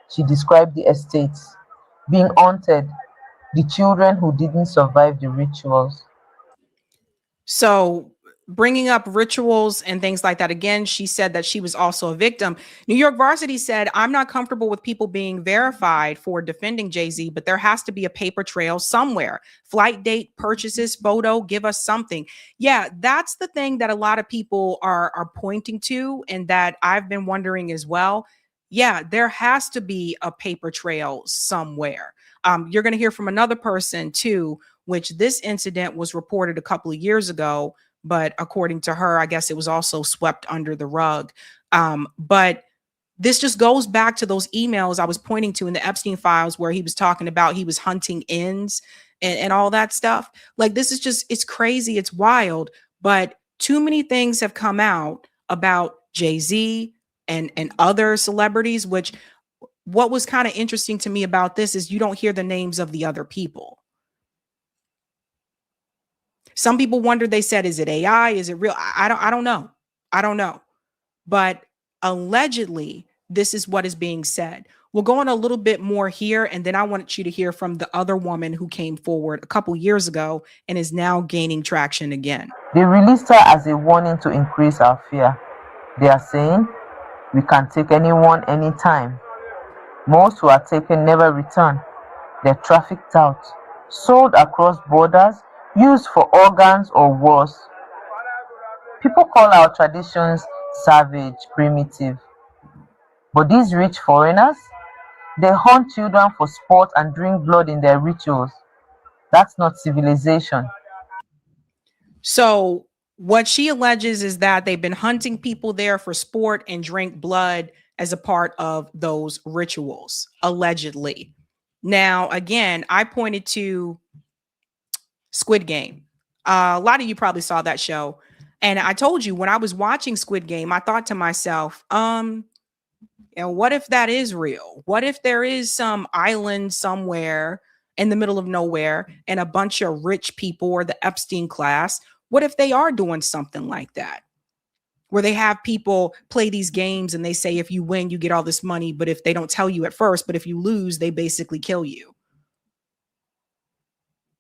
She described the estates being haunted, the children who didn't survive the rituals. So, bringing up rituals and things like that again, she said that she was also a victim. New York Varsity said, I'm not comfortable with people being verified for defending Jay-Z, but there has to be a paper trail somewhere. Flight date, purchases, photo, give us something. Yeah, that's the thing that a lot of people are pointing to, and that I've been wondering as well. Yeah, there has to be a paper trail somewhere. You're going to hear from another person too, which this incident was reported a couple of years ago, but according to her, I guess it was also swept under the rug. But this just goes back to those emails I was pointing to in the Epstein files where he was talking about he was hunting ends and all that stuff. Like, this is just, it's crazy. It's wild. But too many things have come out about Jay-Z and other celebrities, which what was kind of interesting to me about this is you don't hear the names of the other people. Some people wonder, they said, is it AI? Is it real? I don't know. I don't know. But allegedly, this is what is being said. We'll go on a little bit more here, and then I want you to hear from the other woman who came forward a couple years ago and is now gaining traction again. They released her as a warning to increase our fear. They are saying, we can take anyone anytime. Most who are taken never return. They're trafficked out, sold across borders, used for organs or worse. People call our traditions savage, primitive. But these rich foreigners, they hunt children for sport and drink blood in their rituals. That's not civilization. So what she alleges is that they've been hunting people there for sport and drink blood as a part of those rituals, allegedly. Now, again, I pointed to Squid Game. A lot of you probably saw that show. And I told you when I was watching Squid Game, I thought to myself, what if that is real? What if there is some island somewhere in the middle of nowhere and a bunch of rich people or the Epstein class? What if they are doing something like that, where they have people play these games and they say, if you win, you get all this money. But if they don't tell you at first, but if you lose, they basically kill you.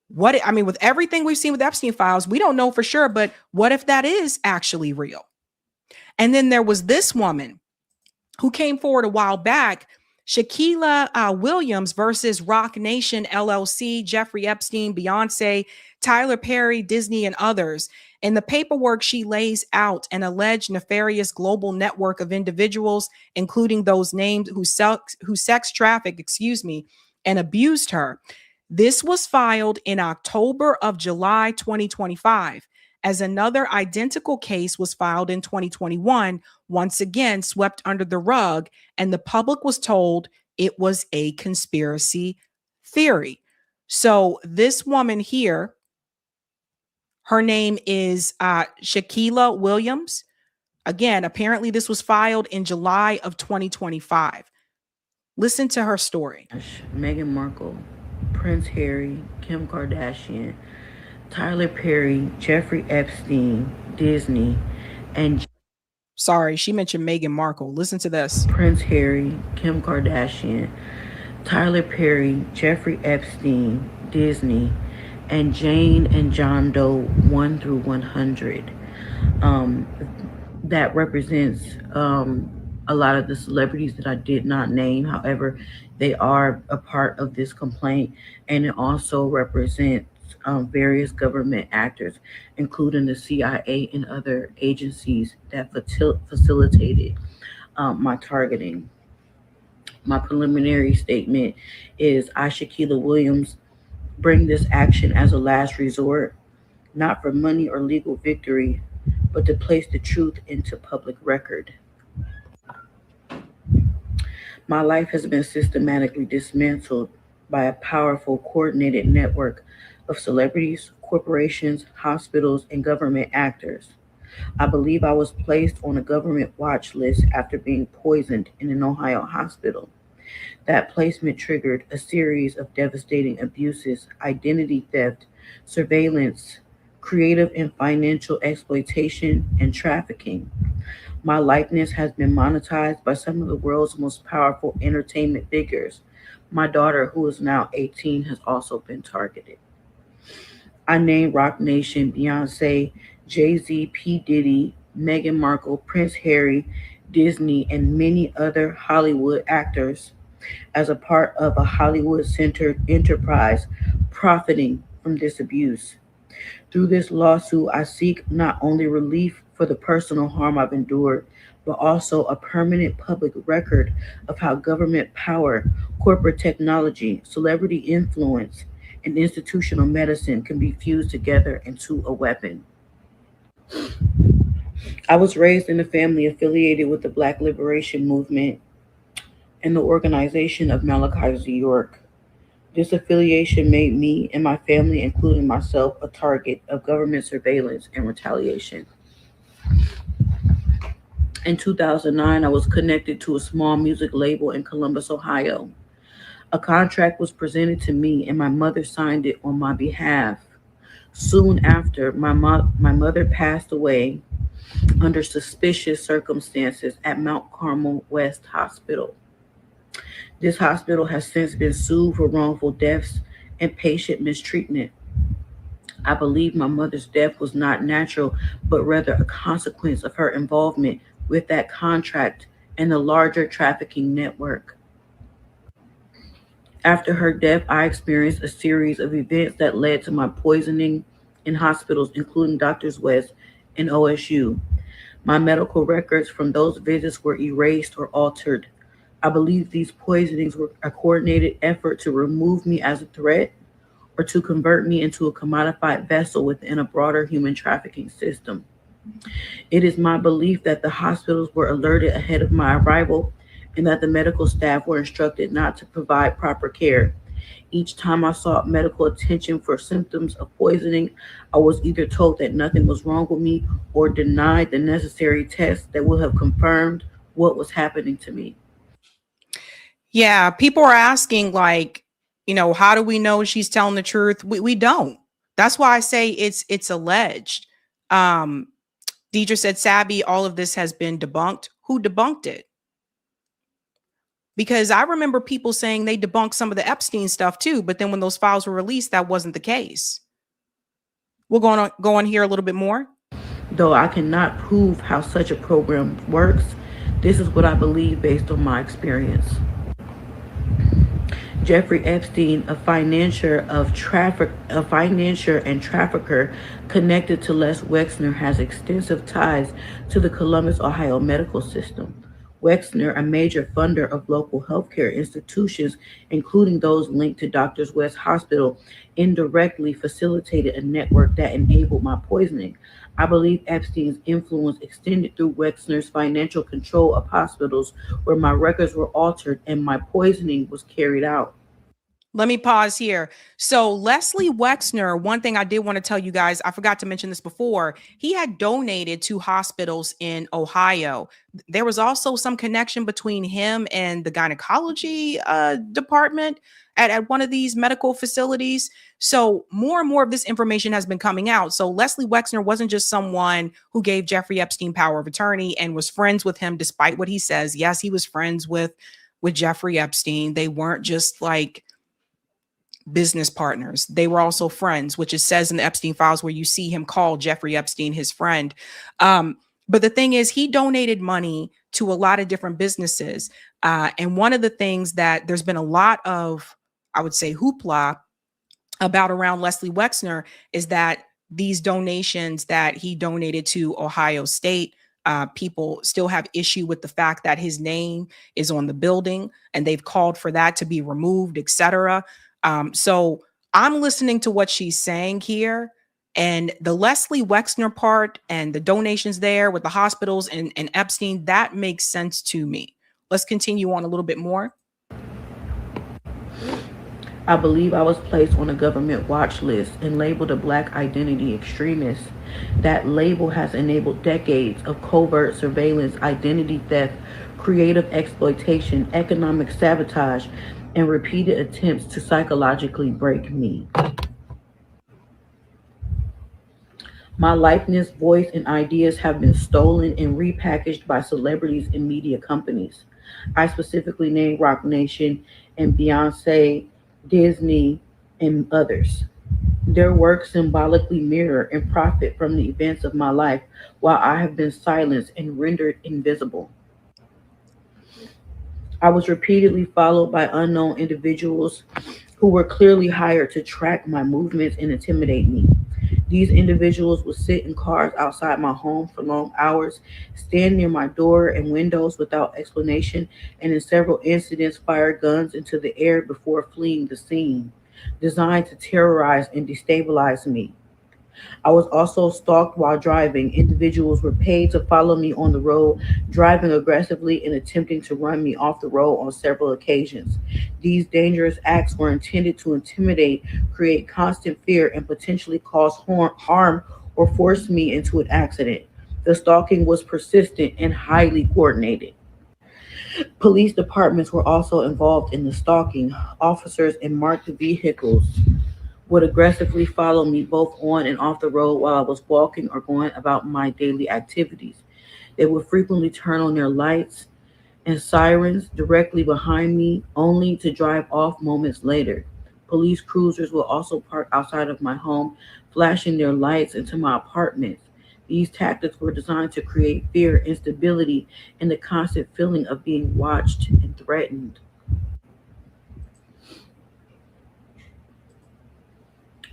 With everything we've seen with Epstein files, we don't know for sure, but what if that is actually real? And then there was this woman who came forward a while back Shaquilla Williams versus Rock Nation LLC, Jeffrey Epstein, Beyonce, Tyler Perry, Disney, and others. In the paperwork, she lays out an alleged nefarious global network of individuals, including those named who sex trafficked, and abused her. This was filed in October of July 2025, as another identical case was filed in 2021, once again swept under the rug, and the public was told it was a conspiracy theory. So this woman here, her name is Shaquilla Williams. Again, apparently this was filed in July of 2025. Listen to her story. Meghan Markle, Prince Harry, Kim Kardashian, Tyler Perry, Jeffrey Epstein, Disney, and... Sorry, she mentioned Meghan Markle. Listen to this. Prince Harry, Kim Kardashian, Tyler Perry, Jeffrey Epstein, Disney, and Jane and John Doe 1 through 100. That represents a lot of the celebrities that I did not name. However, they are a part of this complaint, and it also represents various government actors, including the CIA and other agencies that facilitated my targeting. My preliminary statement is I, Shaquilla Williams, bring this action as a last resort, not for money or legal victory, but to place the truth into public record. My life has been systematically dismantled by a powerful, coordinated network of celebrities, corporations, hospitals, and government actors. I believe I was placed on a government watch list after being poisoned in an Ohio hospital. That placement triggered a series of devastating abuses, identity theft, surveillance, creative and financial exploitation, and trafficking. My likeness has been monetized by some of the world's most powerful entertainment figures. My daughter, who is now 18, has also been targeted. I named Rock Nation, Beyonce, Jay-Z, P. Diddy, Meghan Markle, Prince Harry, Disney, and many other Hollywood actors as a part of a Hollywood-centered enterprise profiting from this abuse. Through this lawsuit, I seek not only relief for the personal harm I've endured, but also a permanent public record of how government power, corporate technology, celebrity influence, and institutional medicine can be fused together into a weapon. I was raised in a family affiliated with the Black Liberation Movement and the organization of Malachi's New York. This affiliation made me and my family, including myself, a target of government surveillance and retaliation. In 2009, I was connected to a small music label in Columbus, Ohio. A contract was presented to me and my mother signed it on my behalf. Soon after, my mother passed away under suspicious circumstances at Mount Carmel West Hospital. This hospital has since been sued for wrongful deaths and patient mistreatment. I believe my mother's death was not natural, but rather a consequence of her involvement with that contract and the larger trafficking network. After her death, I experienced a series of events that led to my poisoning in hospitals, including Doctors West and OSU. My medical records from those visits were erased or altered. I believe these poisonings were a coordinated effort to remove me as a threat or to convert me into a commodified vessel within a broader human trafficking system. It is my belief that the hospitals were alerted ahead of my arrival and that the medical staff were instructed not to provide proper care. Each time I sought medical attention for symptoms of poisoning, I was either told that nothing was wrong with me or denied the necessary tests that would have confirmed what was happening to me. Yeah, people are asking, like, how do we know she's telling the truth? We don't. That's why I say it's alleged. Deidre said, Sabby, all of this has been debunked. Who debunked it? Because I remember people saying they debunked some of the Epstein stuff too, but then when those files were released, that wasn't the case. We're going to go on here a little bit more. Though I cannot prove how such a program works, this is what I believe based on my experience. Jeffrey Epstein, a financier and trafficker connected to Les Wexner, has extensive ties to the Columbus, Ohio medical system. Wexner, a major funder of local healthcare institutions, including those linked to Doctors West Hospital, indirectly facilitated a network that enabled my poisoning. I believe Epstein's influence extended through Wexner's financial control of hospitals where my records were altered and my poisoning was carried out. Let me pause here. So Leslie Wexner, one thing I did want to tell you guys, I forgot to mention this before, he had donated to hospitals in Ohio. There was also some connection between him and the gynecology department at one of these medical facilities. So more and more of this information has been coming out. So Leslie Wexner wasn't just someone who gave Jeffrey Epstein power of attorney and was friends with him, despite what he says. Yes, he was friends with Jeffrey Epstein. They weren't just like business partners. They were also friends, which it says in the Epstein files where you see him call Jeffrey Epstein his friend. But the thing is, he donated money to a lot of different businesses. And one of the things that there's been a lot of, I would say, hoopla about around Leslie Wexner is that these donations that he donated to Ohio State, people still have issue with the fact that his name is on the building and they've called for that to be removed, etc. So I'm listening to what she's saying here, and the Leslie Wexner part and the donations there with the hospitals and Epstein, that makes sense to me. Let's continue on a little bit more. I believe I was placed on a government watch list and labeled a Black identity extremist. That label has enabled decades of covert surveillance, identity theft, creative exploitation, economic sabotage, and repeated attempts to psychologically break me. My likeness, voice, and ideas have been stolen and repackaged by celebrities and media companies. I specifically named Rock Nation and Beyonce, Disney, and others. Their works symbolically mirror and profit from the events of my life, while I have been silenced and rendered invisible. I was repeatedly followed by unknown individuals who were clearly hired to track my movements and intimidate me. These individuals would sit in cars outside my home for long hours, stand near my door and windows without explanation, and in several incidents fire guns into the air before fleeing the scene, designed to terrorize and destabilize me. I was also stalked while driving. Individuals were paid to follow me on the road, driving aggressively and attempting to run me off the road on several occasions. These dangerous acts were intended to intimidate, create constant fear, and potentially cause harm or force me into an accident. The stalking was persistent and highly coordinated. Police departments were also involved in the stalking. Officers in marked vehicles would aggressively follow me both on and off the road while I was walking or going about my daily activities. They would frequently turn on their lights and sirens directly behind me, only to drive off moments later. Police cruisers will also park outside of my home, flashing their lights into my apartments. These tactics were designed to create fear, instability, and the constant feeling of being watched and threatened.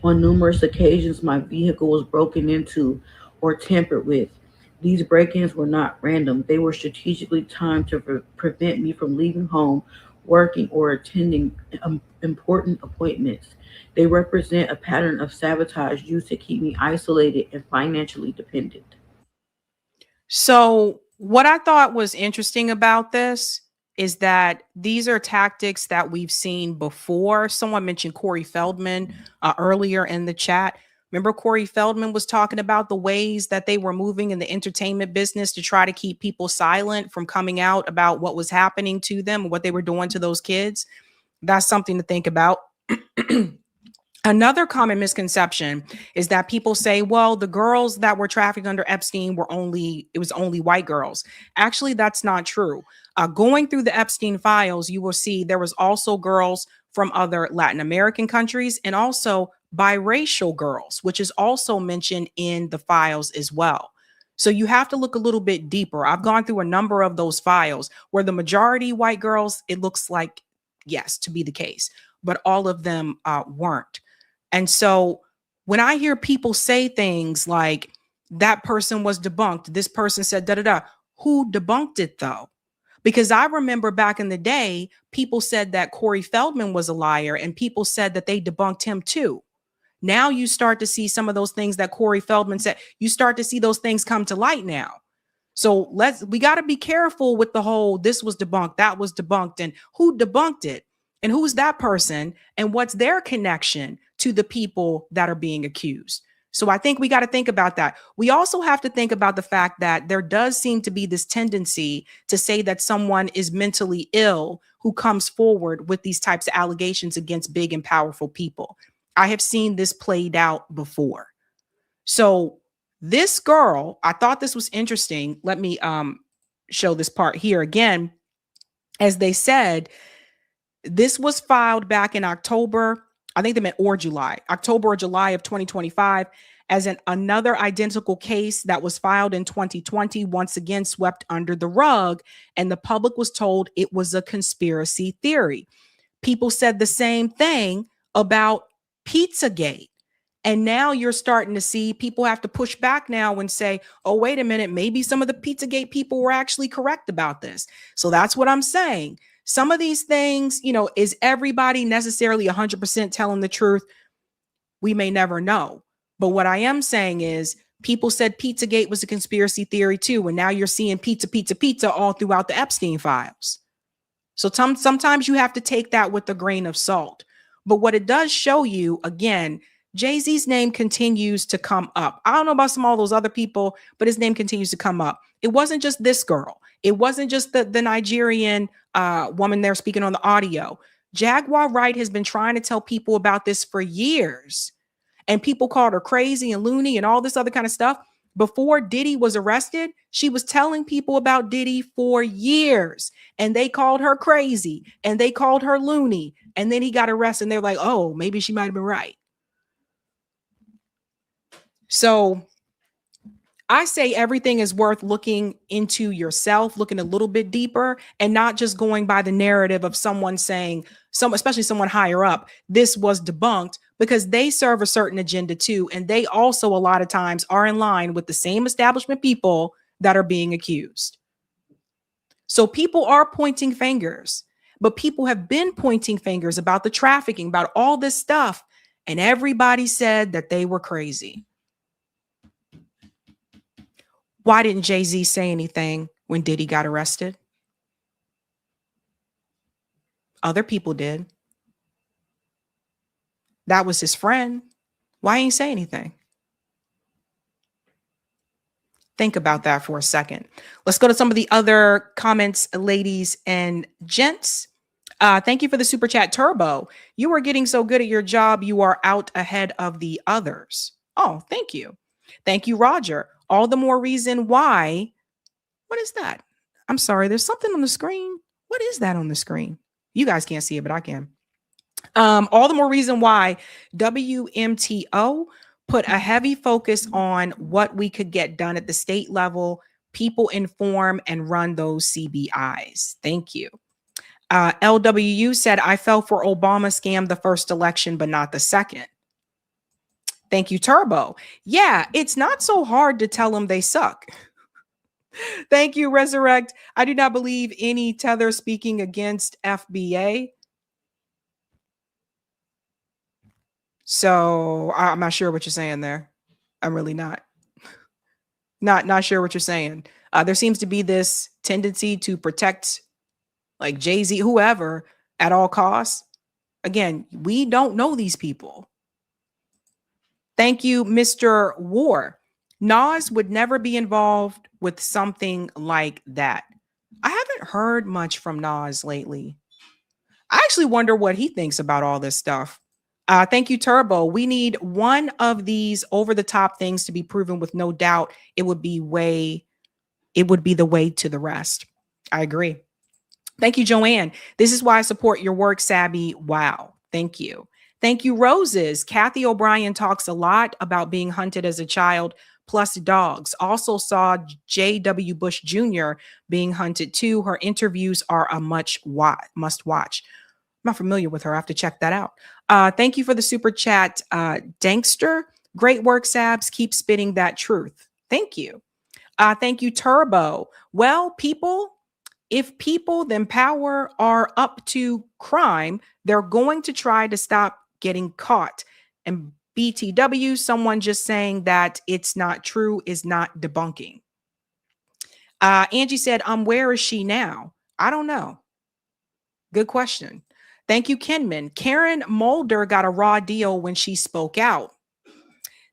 On numerous occasions, my vehicle was broken into or tampered with. These break-ins were not random. They were strategically timed to prevent me from leaving home, working, or attending important appointments. They represent a pattern of sabotage used to keep me isolated and financially dependent. So what I thought was interesting about this is that these are tactics that we've seen before. Someone mentioned Corey Feldman earlier in the chat. Remember, Corey Feldman was talking about the ways that they were moving in the entertainment business to try to keep people silent from coming out about what was happening to them and what they were doing to those kids. That's something to think about. Another common misconception is that people say, well, the girls that were trafficked under Epstein it was only white girls. Actually, that's not true. Going through the Epstein files, you will see there was also girls from other Latin American countries and also biracial girls, which is also mentioned in the files as well. So you have to look a little bit deeper. I've gone through a number of those files where the majority white girls, it looks like yes, to be the case, but all of them weren't. And so when I hear people say things like that person was debunked, this person said da da da, who debunked it though? Because I remember back in the day, people said that Corey Feldman was a liar, and people said that they debunked him too. Now you start to see some of those things that Corey Feldman said, you start to see those things come to light now. So we got to be careful with the whole, this was debunked, that was debunked, and who debunked it, and who's that person, and what's their connection to the people that are being accused. So I think we got to think about that. We also have to think about the fact that there does seem to be this tendency to say that someone is mentally ill who comes forward with these types of allegations against big and powerful people. I have seen this played out before. So this girl, I thought this was interesting. Let me show this part here again. As they said, this was filed back in October. I think they meant October or July of 2025, as another identical case that was filed in 2020, once again swept under the rug, and the public was told it was a conspiracy theory. People said the same thing about Pizzagate. And now you're starting to see people have to push back now and say, oh, wait a minute, maybe some of the Pizzagate people were actually correct about this. So that's what I'm saying. Some of these things, is everybody necessarily 100% telling the truth? We may never know. But what I am saying is people said Pizzagate was a conspiracy theory too. And now you're seeing pizza all throughout the Epstein files. So sometimes you have to take that with a grain of salt. But what it does show you, again, Jay-Z's name continues to come up. I don't know about some of those other people, but his name continues to come up. It wasn't just this girl. It wasn't just the Nigerian woman there speaking on the audio. Jaguar Wright has been trying to tell people about this for years. And people called her crazy and loony and all this other kind of stuff. Before Diddy was arrested, she was telling people about Diddy for years. And they called her crazy and they called her loony. And then he got arrested and they're like, oh, maybe she might have been right. So I say everything is worth looking into yourself, looking a little bit deeper, and not just going by the narrative of someone saying, especially someone higher up, this was debunked, because they serve a certain agenda too. And they also a lot of times are in line with the same establishment people that are being accused. So people are pointing fingers, but people have been pointing fingers about the trafficking, about all this stuff. And everybody said that they were crazy. Why didn't Jay-Z say anything when Diddy got arrested? Other people did. That was his friend. Why ain't say anything? Think about that for a second. Let's go to some of the other comments, ladies and gents. Thank you for the super chat, Turbo. You are getting so good at your job, you are out ahead of the others. Oh, thank you. Thank you, Roger. All the more reason why. What is that? I'm sorry. There's something on the screen. What is that on the screen? You guys can't see it, but I can. All the more reason why WMTO put a heavy focus on what we could get done at the state level. People inform and run those CBIs. Thank you. LWU said, I fell for Obama scam the first election, but not the second. Thank you, Turbo. Yeah, it's not so hard to tell them they suck. Thank you, Resurrect. I do not believe any tether speaking against FBA. So I'm not sure what you're saying there. I'm really not sure what you're saying. There seems to be this tendency to protect like Jay-Z, whoever, at all costs. Again, we don't know these people. Thank you, Mr. War. Nas would never be involved with something like that. I haven't heard much from Nas lately. I actually wonder what he thinks about all this stuff. Thank you, Turbo. We need one of these over-the-top things to be proven with no doubt. It would be the way to the rest. I agree. Thank you, Joanne. This is why I support your work, Sabby. Wow. Thank you. Thank you, Roses. Kathy O'Brien talks a lot about being hunted as a child, plus dogs. Also saw J.W. Bush Jr. being hunted too. Her interviews are a must watch. not familiar with her. I have to check that out. Thank you for the super chat, Dankster. Great work, Sabs. Keep spitting that truth. Thank you. Thank you, Turbo. Well, people, if people then power are up to crime, they're going to try to stop getting caught. And BTW, someone just saying that it's not true is not debunking. Angie said, where is she now? I don't know. Good question. Thank you, Kenman. Karen Mulder got a raw deal when she spoke out.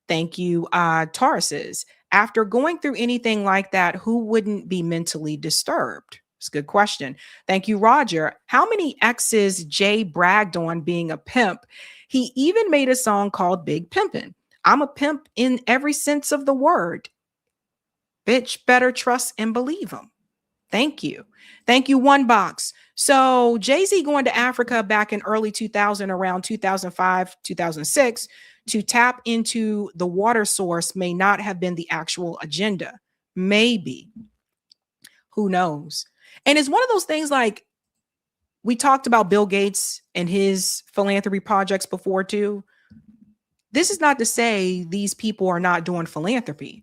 Thank you, Tarsus. After going through anything like that, who wouldn't be mentally disturbed? It's a good question. Thank you, Roger. How many exes Jay bragged on being a pimp? He even made a song called Big Pimpin'. I'm a pimp in every sense of the word. Bitch, better trust and believe him. Thank you. Thank you, One Box. So Jay-Z going to Africa back in early 2000, around 2005, 2006, to tap into the water source may not have been the actual agenda. Maybe. Who knows? And it's one of those things like we talked about Bill Gates and his philanthropy projects before too. This is not to say these people are not doing philanthropy.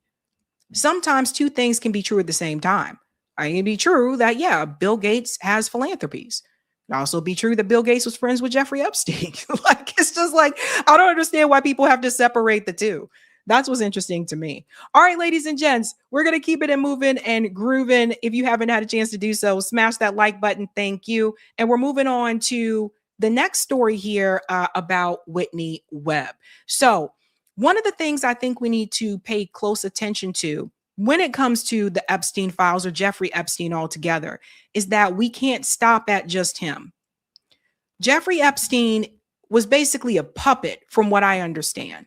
Sometimes two things can be true at the same time. It can be true that, yeah, Bill Gates has philanthropies. It can also be true that Bill Gates was friends with Jeffrey Epstein. Like, it's just like, I don't understand why people have to separate the two. That's what's interesting to me. All right, ladies and gents, we're going to keep it and moving and grooving. If you haven't had a chance to do so, smash that like button. Thank you. And we're moving on to the next story here about Whitney Webb. So one of the things I think we need to pay close attention to when it comes to the Epstein files or Jeffrey Epstein altogether is that we can't stop at just him. Jeffrey Epstein was basically a puppet from what I understand.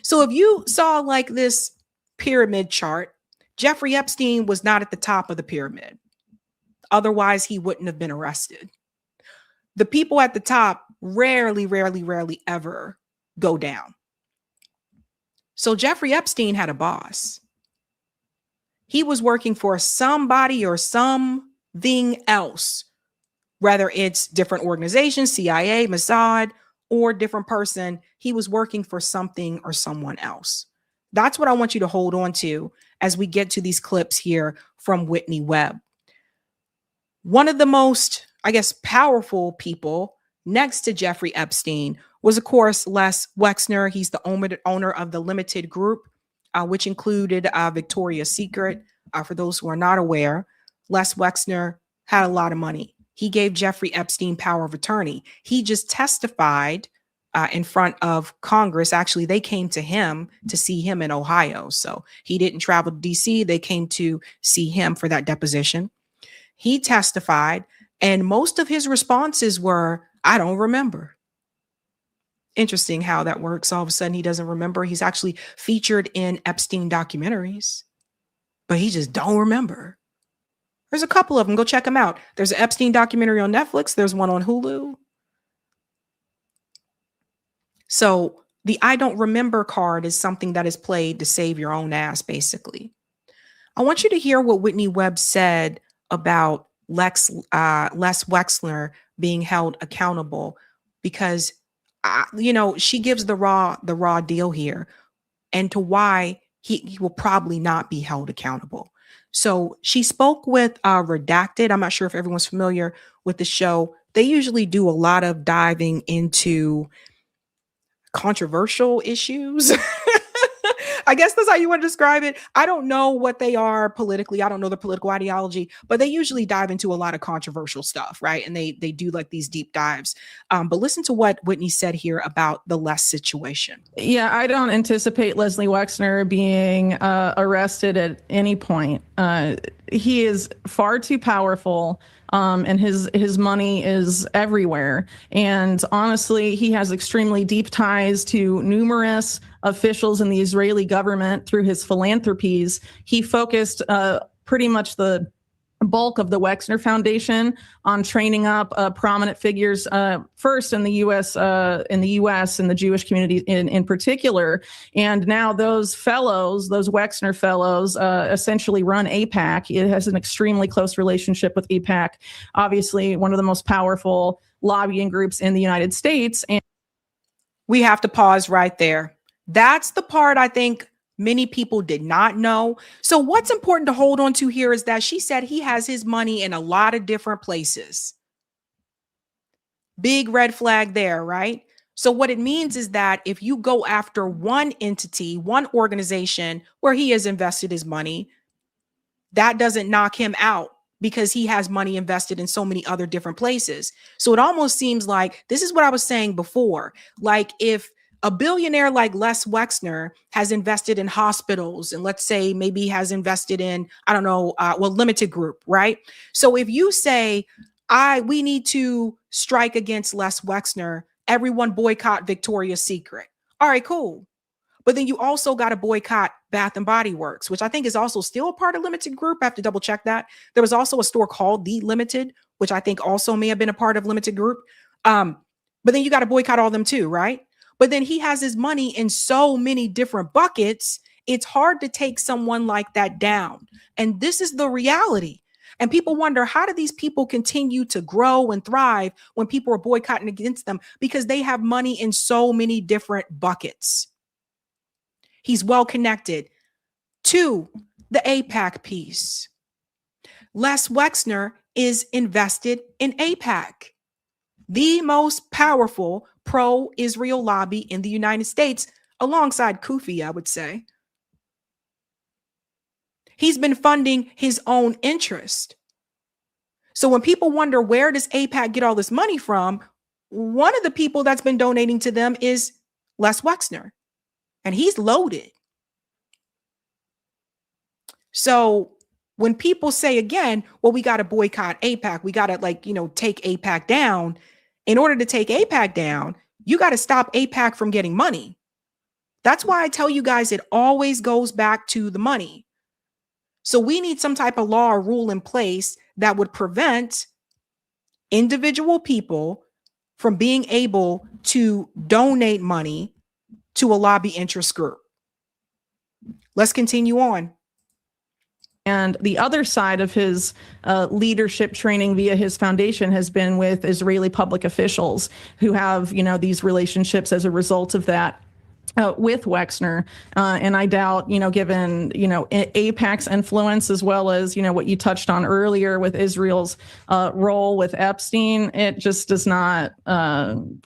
So if you saw like this pyramid chart, Jeffrey Epstein was not at the top of the pyramid. Otherwise, he wouldn't have been arrested. The people at the top rarely ever go down. So Jeffrey Epstein had a boss. He was working for somebody or something else, whether it's different organizations, CIA, Mossad, or different person. He was working for something or someone else. That's what I want you to hold on to as we get to these clips here from Whitney Webb. One of the most, I guess, powerful people next to Jeffrey Epstein was, of course, Les Wexner. He's the owner of the Limited Group, which included Victoria's Secret. For those who are not aware, Les Wexner had a lot of money. He gave Jeffrey Epstein power of attorney. He just testified in front of Congress. Actually, they came to him to see him in Ohio. So he didn't travel to DC. They came to see him for that deposition. He testified, and most of his responses were, I don't remember. Interesting how that works. All of a sudden, he doesn't remember. He's actually featured in Epstein documentaries, but he just don't remember. There's a couple of them. Go check them out. There's an Epstein documentary on Netflix. There's one on Hulu. So the I don't remember card is something that is played to save your own ass, basically. I want you to hear what Whitney Webb said about Les Wexner being held accountable, because she gives the raw deal here, and to why he will probably not be held accountable. So she spoke with Redacted. I'm not sure if everyone's familiar with the show. They usually do a lot of diving into controversial issues. I guess that's how you want to describe it. I don't know what they are politically. I don't know the political ideology, but they usually dive into a lot of controversial stuff, right? And they do like these deep dives. But listen to what Whitney said here about the Les situation. Yeah, I don't anticipate Leslie Wexner being arrested at any point. He is far too powerful. And his money is everywhere. And honestly, he has extremely deep ties to numerous officials in the Israeli government through his philanthropies. He focused pretty much the bulk of the Wexner Foundation on training up prominent figures, first in the U.S. And the Jewish community in particular. And now those Wexner fellows, essentially run AIPAC. It has an extremely close relationship with AIPAC. Obviously, one of the most powerful lobbying groups in the United States. And we have to pause right there. That's the part I think many people did not know. So what's important to hold on to here is that she said he has his money in a lot of different places. Big red flag there, right? So what it means is that if you go after one entity, one organization where he has invested his money, that doesn't knock him out because he has money invested in so many other different places. So it almost seems like this is what I was saying before. Like if a billionaire like Les Wexner has invested in hospitals and let's say maybe has invested in, I don't know, Limited Group, right? So if you say, we need to strike against Les Wexner, everyone boycott Victoria's Secret. All right, cool. But then you also got to boycott Bath and Body Works, which I think is also still a part of Limited Group. I have to double check that. There was also a store called The Limited, which I think also may have been a part of Limited Group. But then you got to boycott all of them too, right? But then he has his money in so many different buckets. It's hard to take someone like that down. And this is the reality. And people wonder, how do these people continue to grow and thrive when people are boycotting against them? Because they have money in so many different buckets. He's well connected to the AIPAC piece. Les Wexner is invested in AIPAC, the most powerful pro-Israel lobby in the United States, alongside Kufi, I would say. He's been funding his own interest. So when people wonder, where does AIPAC get all this money from? One of the people that's been donating to them is Les Wexner. And he's loaded. So when people say again, well, we got to boycott AIPAC, we got to take AIPAC down. In order to take AIPAC down, you got to stop AIPAC from getting money. That's why I tell you guys, it always goes back to the money. So we need some type of law or rule in place that would prevent individual people from being able to donate money to a lobby interest group. Let's continue on. And the other side of his leadership training via his foundation has been with Israeli public officials who have, these relationships as a result of that with Wexner. And I doubt, given, AIPAC's influence, as well as, what you touched on earlier with Israel's role with Epstein, it just does not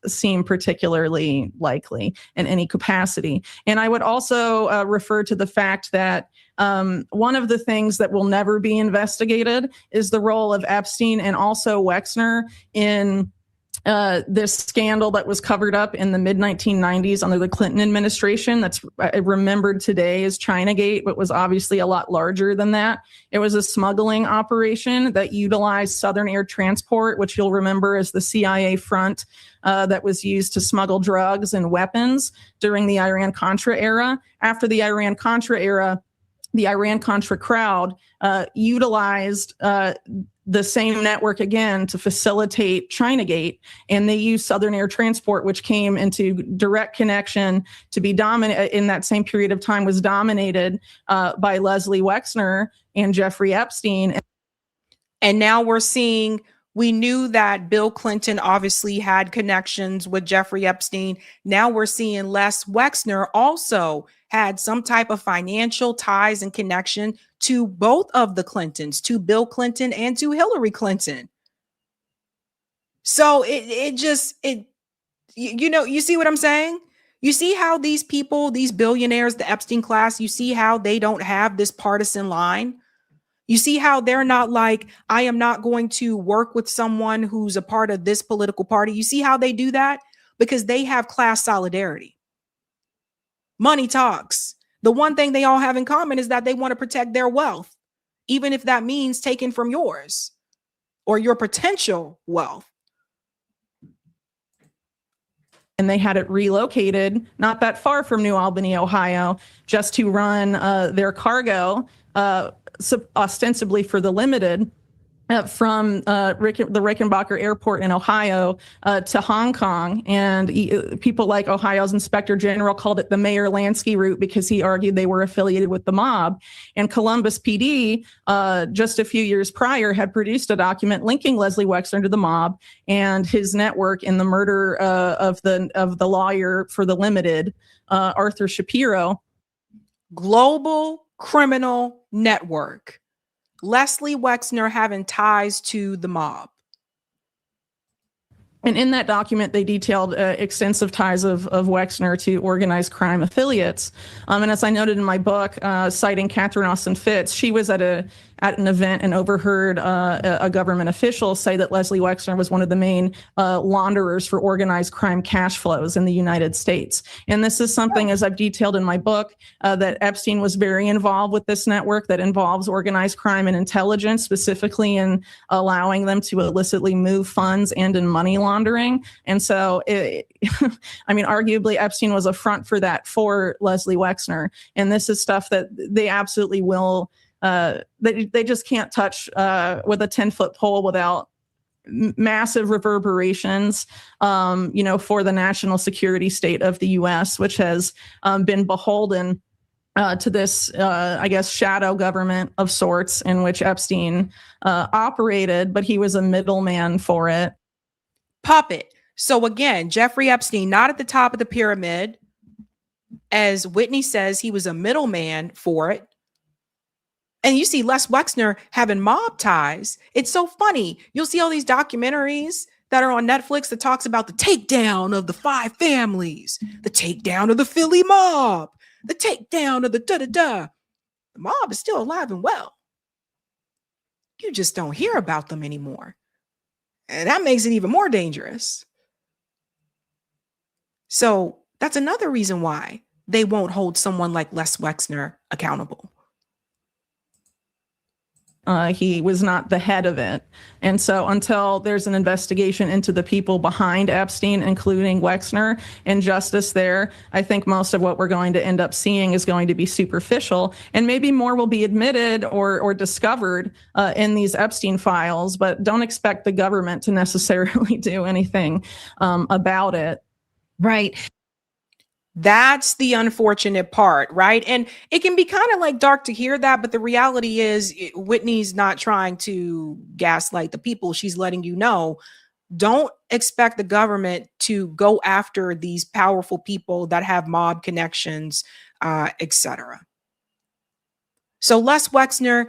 seem particularly likely in any capacity. And I would also refer to the fact that one of the things that will never be investigated is the role of Epstein and also Wexner in this scandal that was covered up in the mid-1990s under the Clinton administration. That's remembered today as Chinagate, but was obviously a lot larger than that. It was a smuggling operation that utilized Southern Air Transport, which you'll remember as the CIA front that was used to smuggle drugs and weapons during the Iran-Contra era. After the Iran-Contra era, the Iran-Contra crowd utilized the same network again to facilitate Chinagate, and they used Southern Air Transport, which came into direct connection to be dominant in that same period of time, was dominated by Leslie Wexner and Jeffrey Epstein. And now we're seeing, we knew that Bill Clinton obviously had connections with Jeffrey Epstein. Now we're seeing Les Wexner also had some type of financial ties and connection to both of the Clintons, to Bill Clinton and to Hillary Clinton. So you see what I'm saying? You see how these people, these billionaires, the Epstein class, you see how they don't have this partisan line? You see how they're not like, I am not going to work with someone who's a part of this political party. You see how they do that? Because they have class solidarity. Money talks. The one thing they all have in common is that they want to protect their wealth, even if that means taking from yours or your potential wealth. And they had it relocated not that far from New Albany, Ohio, just to run their cargo, ostensibly for the Limited. from the Rickenbacker Airport in Ohio to Hong Kong. And people like Ohio's Inspector General called it the Mayor Lansky route because he argued they were affiliated with the mob. And Columbus PD, just a few years prior, had produced a document linking Leslie Wexner to the mob and his network in the murder of the lawyer for the Limited, Arthur Shapiro. Global criminal network. Leslie Wexner having ties to the mob. And in that document, they detailed extensive ties of Wexner to organized crime affiliates. And as I noted in my book, citing Catherine Austin Fitts, she was at an event and overheard a government official say that Leslie Wexner was one of the main launderers for organized crime cash flows in the United States. And this is something, as I've detailed in my book, that Epstein was very involved with this network that involves organized crime and intelligence, specifically in allowing them to illicitly move funds and in money laundering. And so, arguably Epstein was a front for that for Leslie Wexner. And this is stuff that they absolutely will they just can't touch with a 10-foot pole without massive reverberations, for the national security state of the U.S., which has been beholden to this, shadow government of sorts in which Epstein operated, but he was a middleman for it. Puppet. So again, Jeffrey Epstein, not at the top of the pyramid. As Whitney says, he was a middleman for it. And you see Les Wexner having mob ties. It's so funny. You'll see all these documentaries that are on Netflix that talks about the takedown of the 5 families, the takedown of the Philly mob, the takedown of the da-da-da. The mob is still alive and well. You just don't hear about them anymore. And that makes it even more dangerous. So that's another reason why they won't hold someone like Les Wexner accountable. He was not the head of it. And so until there's an investigation into the people behind Epstein, including Wexner, and justice there, I think most of what we're going to end up seeing is going to be superficial, and maybe more will be admitted or discovered in these Epstein files, but don't expect the government to necessarily do anything about it. Right. That's the unfortunate part, right? And it can be kind of like dark to hear that, but the reality is Whitney's not trying to gaslight the people. She's letting you know, don't expect the government to go after these powerful people that have mob connections, etc. So Les Wexner,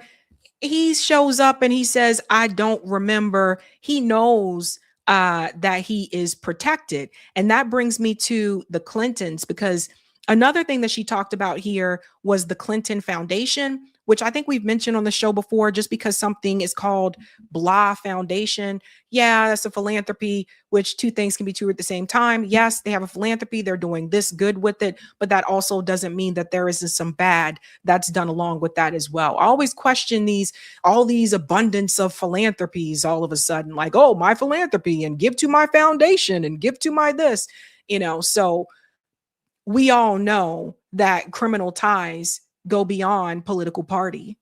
he shows up and he says, I don't remember. He knows that he is protected. And that brings me to the Clintons, because another thing that she talked about here was the Clinton Foundation, which I think we've mentioned on the show before. Just because something is called blah foundation, yeah, that's a philanthropy, which two things can be true at the same time. Yes, they have a philanthropy, they're doing this good with it, but that also doesn't mean that there isn't some bad that's done along with that as well. I always question all these abundance of philanthropies all of a sudden, like, oh, my philanthropy and give to my foundation and give to my this, so we all know that criminal ties go beyond political party.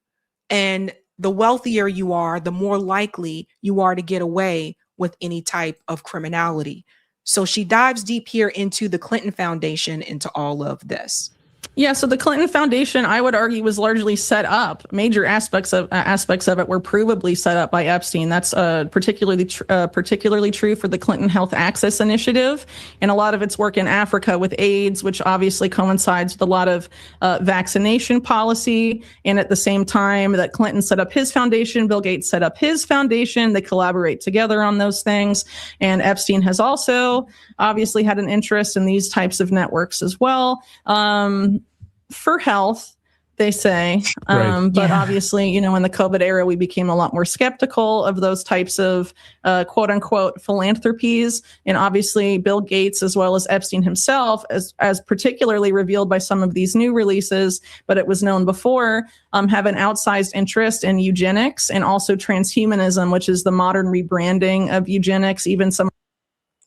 And the wealthier you are, the more likely you are to get away with any type of criminality. So she dives deep here into the Clinton Foundation, into all of this. Yeah, so the Clinton Foundation, I would argue, was largely set up. Major aspects of it were provably set up by Epstein. That's particularly true for the Clinton Health Access Initiative and a lot of its work in Africa with AIDS, which obviously coincides with a lot of vaccination policy. And at the same time that Clinton set up his foundation, Bill Gates set up his foundation. They collaborate together on those things. And Epstein has also obviously had an interest in these types of networks as well. For health, they say. Right. But obviously, in the COVID era, we became a lot more skeptical of those types of quote unquote philanthropies. And obviously, Bill Gates, as well as Epstein himself, as particularly revealed by some of these new releases, but it was known before, have an outsized interest in eugenics and also transhumanism, which is the modern rebranding of eugenics. Even some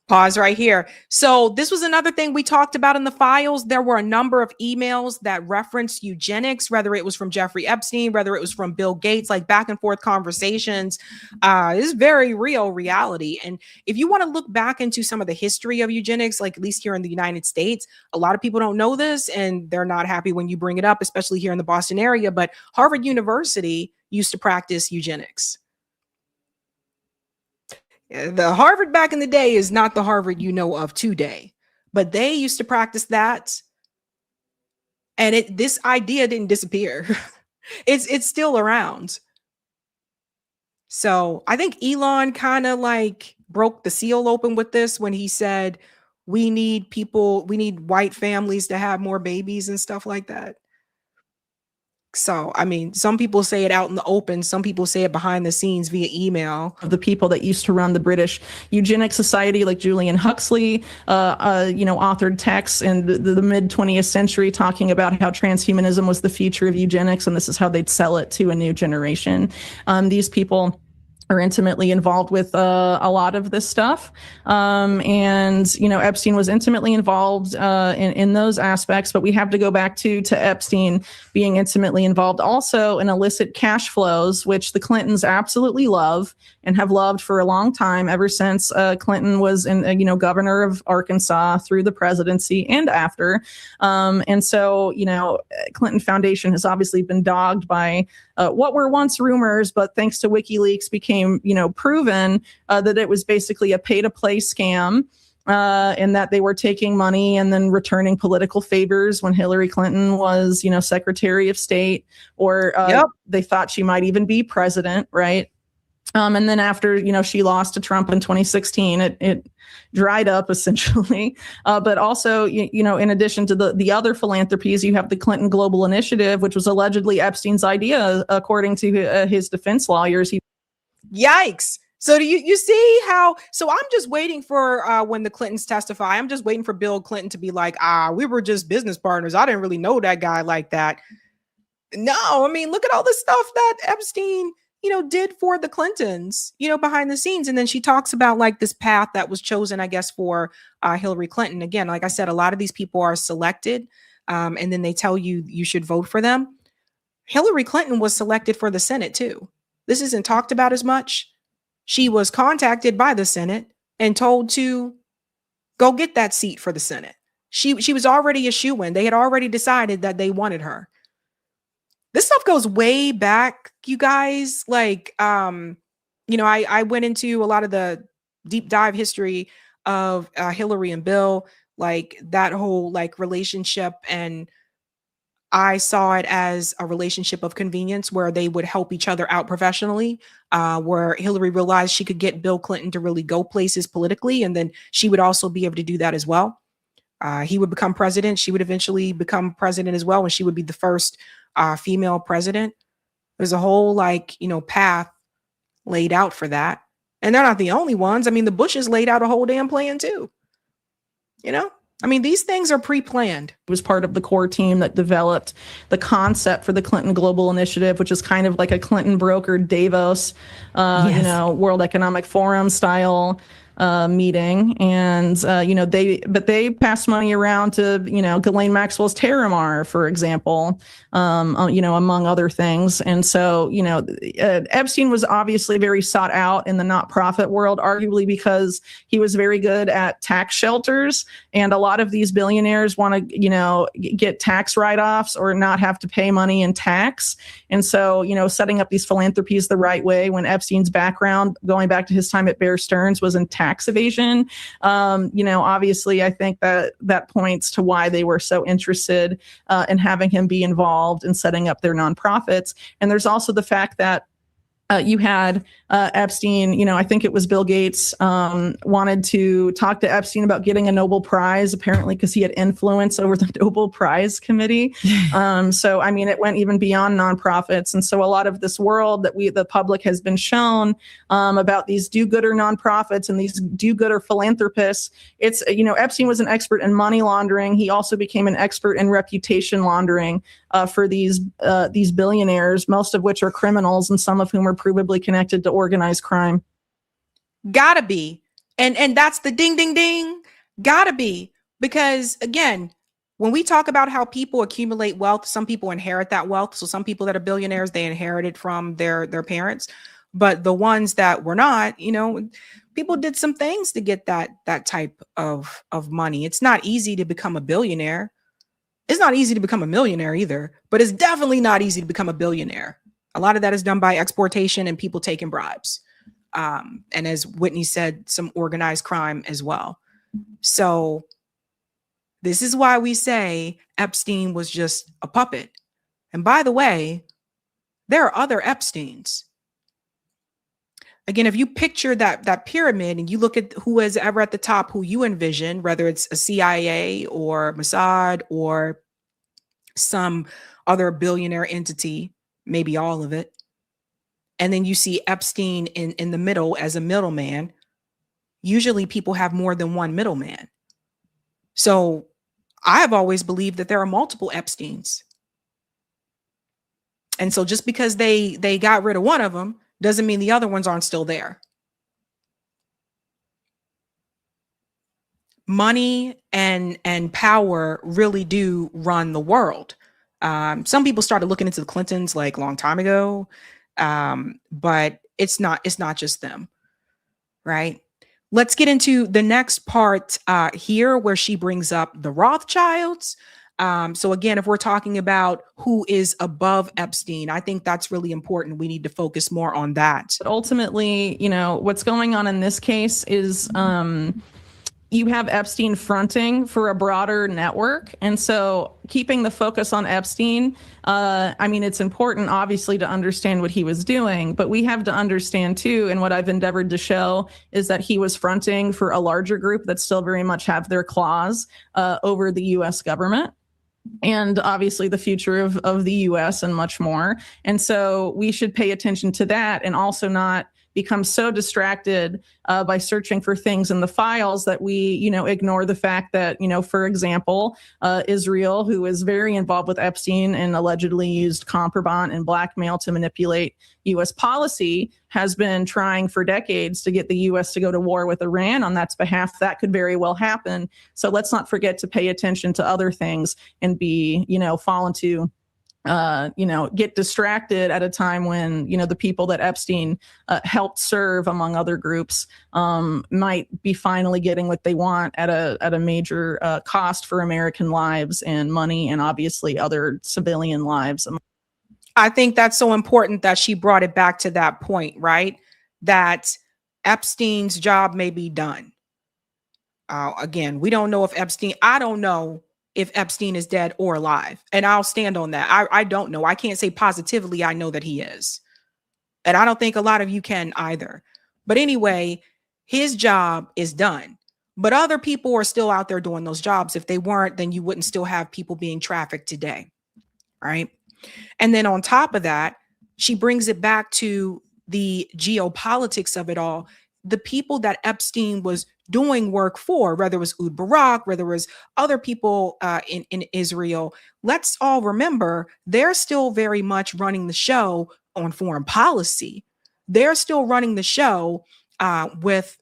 Pause right here. So this was another thing we talked about in the files. There were a number of emails that referenced eugenics, whether it was from Jeffrey Epstein, whether it was from Bill Gates, like back and forth conversations. Is very real reality. And if you want to look back into some of the history of eugenics, like at least here in the United States, a lot of people don't know this and they're not happy when you bring it up, especially here in the Boston area. But Harvard University used to practice eugenics. The Harvard back in the day is not the Harvard you know of today, but they used to practice that. And this idea didn't disappear. It's still around. So I think Elon kind of like broke the seal open with this when he said, we need white families to have more babies and stuff like that. So, I mean, some people say it out in the open. Some people say it behind the scenes via email. Of the people that used to run the British Eugenics Society, like Julian Huxley, authored texts in the mid 20th century talking about how transhumanism was the future of eugenics, and this is how they'd sell it to a new generation. These people are intimately involved with a lot of this stuff. And, Epstein was intimately involved in those aspects, but we have to go back to Epstein being intimately involved also in illicit cash flows, which the Clintons absolutely love and have loved for a long time, ever since Clinton was governor of Arkansas through the presidency and after. And so, Clinton Foundation has obviously been dogged by what were once rumors, but thanks to WikiLeaks became, proven that it was basically a pay-to-play scam, and that they were taking money and then returning political favors when Hillary Clinton was, Secretary of State, or they thought she might even be president, right? And then after, she lost to Trump in 2016, it dried up essentially. But also, in addition to the other philanthropies, you have the Clinton Global Initiative, which was allegedly Epstein's idea, according to his defense lawyers. Yikes. So do you see how, so I'm just waiting for when the Clintons testify, I'm just waiting for Bill Clinton to be like, we were just business partners. I didn't really know that guy like that. No, I mean, look at all the stuff that Epstein, did for the Clintons, behind the scenes. And then she talks about like this path that was chosen, I guess, for Hillary Clinton. Again, like I said, a lot of these people are selected, and then they tell you should vote for them. Hillary Clinton was selected for the Senate too. This isn't talked about as much. She was contacted by the Senate and told to go get that seat for the Senate. She was already a shoo-in. They had already decided that they wanted her. This stuff goes way back, you guys. Like, I went into a lot of the deep dive history of Hillary and Bill, like that whole like relationship, and I saw it as a relationship of convenience where they would help each other out professionally, where Hillary realized she could get Bill Clinton to really go places politically, and then she would also be able to do that as well. He would become president. She would eventually become president as well, and she would be the first female president. There's a whole path laid out for that. And they're not the only ones. I mean, the Bushes laid out a whole damn plan too. I mean, these things are pre-planned. It was part of the core team that developed the concept for the Clinton Global Initiative, which is kind of like a Clinton brokered Davos, World Economic Forum style meeting. And, they passed money around to, Ghislaine Maxwell's Terramar, for example, among other things. And so, Epstein was obviously very sought out in the not-profit world, arguably because he was very good at tax shelters. And a lot of these billionaires want to, get tax write-offs or not have to pay money in tax. And so, setting up these philanthropies the right way, when Epstein's background, going back to his time at Bear Stearns, was in tax evasion, obviously, I think that points to why they were so interested in having him be involved in setting up their nonprofits. And there's also the fact that you had Epstein, I think it was Bill Gates, wanted to talk to Epstein about getting a Nobel Prize, apparently because he had influence over the Nobel Prize Committee. So, I mean, it went even beyond nonprofits. And so a lot of this world that the public has been shown about these do-gooder nonprofits and these do-gooder philanthropists, it's, Epstein was an expert in money laundering. He also became an expert in reputation laundering for these billionaires, most of which are criminals and some of whom are provably connected to organized crime. Gotta be. And that's the ding, ding, ding. Gotta be. Because again, when we talk about how people accumulate wealth, some people inherit that wealth. So some people that are billionaires, they inherit it from their parents. But the ones that were not, you know, people did some things to get that type of money. It's not easy to become a billionaire. It's not easy to become a millionaire either, but it's definitely not easy to become a billionaire. A lot of that is done by exportation and people taking bribes. And as Whitney said, some organized crime as well. So this is why we say Epstein was just a puppet. And by the way, there are other Epsteins. Again, if you picture that pyramid and you look at who is ever at the top, who you envision, whether it's a CIA or Mossad or some other billionaire entity, maybe all of it, and then you see Epstein in the middle as a middleman, usually people have more than one middleman. So I've always believed that there are multiple Epsteins. And so just because they got rid of one of them doesn't mean the other ones aren't still there. Money and power really do run the world. Some people started looking into the Clintons like a long time ago, but it's not just them, right? Let's get into the next part here where she brings up the Rothschilds. So again, if we're talking about who is above Epstein, I think that's really important. We need to focus more on that. But ultimately, you know, what's going on in this case is you have Epstein fronting for a broader network. And so keeping the focus on Epstein, I mean, it's important, obviously, to understand what he was doing, but we have to understand too, and what I've endeavored to show is that he was fronting for a larger group that still very much have their claws over the U.S. government. And obviously the future of the U.S. and much more. And so we should pay attention to that and also not become so distracted by searching for things in the files that we, you know, ignore the fact that, you know, for example, Israel, who is very involved with Epstein and allegedly used contraband and blackmail to manipulate U.S. policy, has been trying for decades to get the U.S. to go to war with Iran on that behalf. That could very well happen. So let's not forget to pay attention to other things and be, you know, fall into get distracted at a time when, you know, the people that Epstein helped serve, among other groups, might be finally getting what they want at a major cost for American lives and money and obviously other civilian lives. I think that's so important that she brought it back to that point, right? That Epstein's job may be done. Again, we don't know if I don't know if Epstein is dead or alive. And I'll stand on that. I don't know. I can't say positively I know that he is. And I don't think a lot of you can either. But anyway, his job is done. But other people are still out there doing those jobs. If they weren't, then you wouldn't still have people being trafficked today. Right. And then on top of that, she brings it back to the geopolitics of it all. The people that Epstein was doing work for, whether it was Ud Barak, whether it was other people in Israel, let's all remember they're still very much running the show on foreign policy. They're still running the show with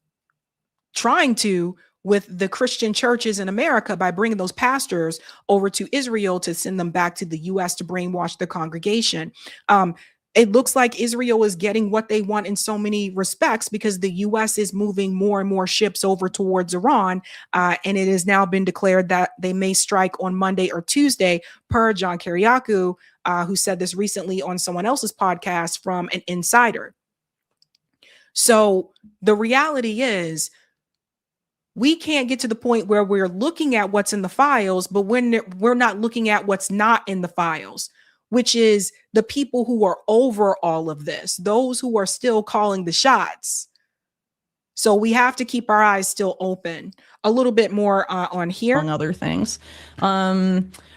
the Christian churches in America by bringing those pastors over to Israel to send them back to the U.S. to brainwash the congregation. It looks like Israel is getting what they want in so many respects because the U.S. is moving more and more ships over towards Iran. And it has now been declared that they may strike on Monday or Tuesday, per John Kiriakou, who said this recently on someone else's podcast from an insider. So the reality is, we can't get to the point where we're looking at what's in the files, but when we're not looking at what's not in the files, which is the people who are over all of this, those who are still calling the shots. So we have to keep our eyes still open. a little bit more on here. Among other things.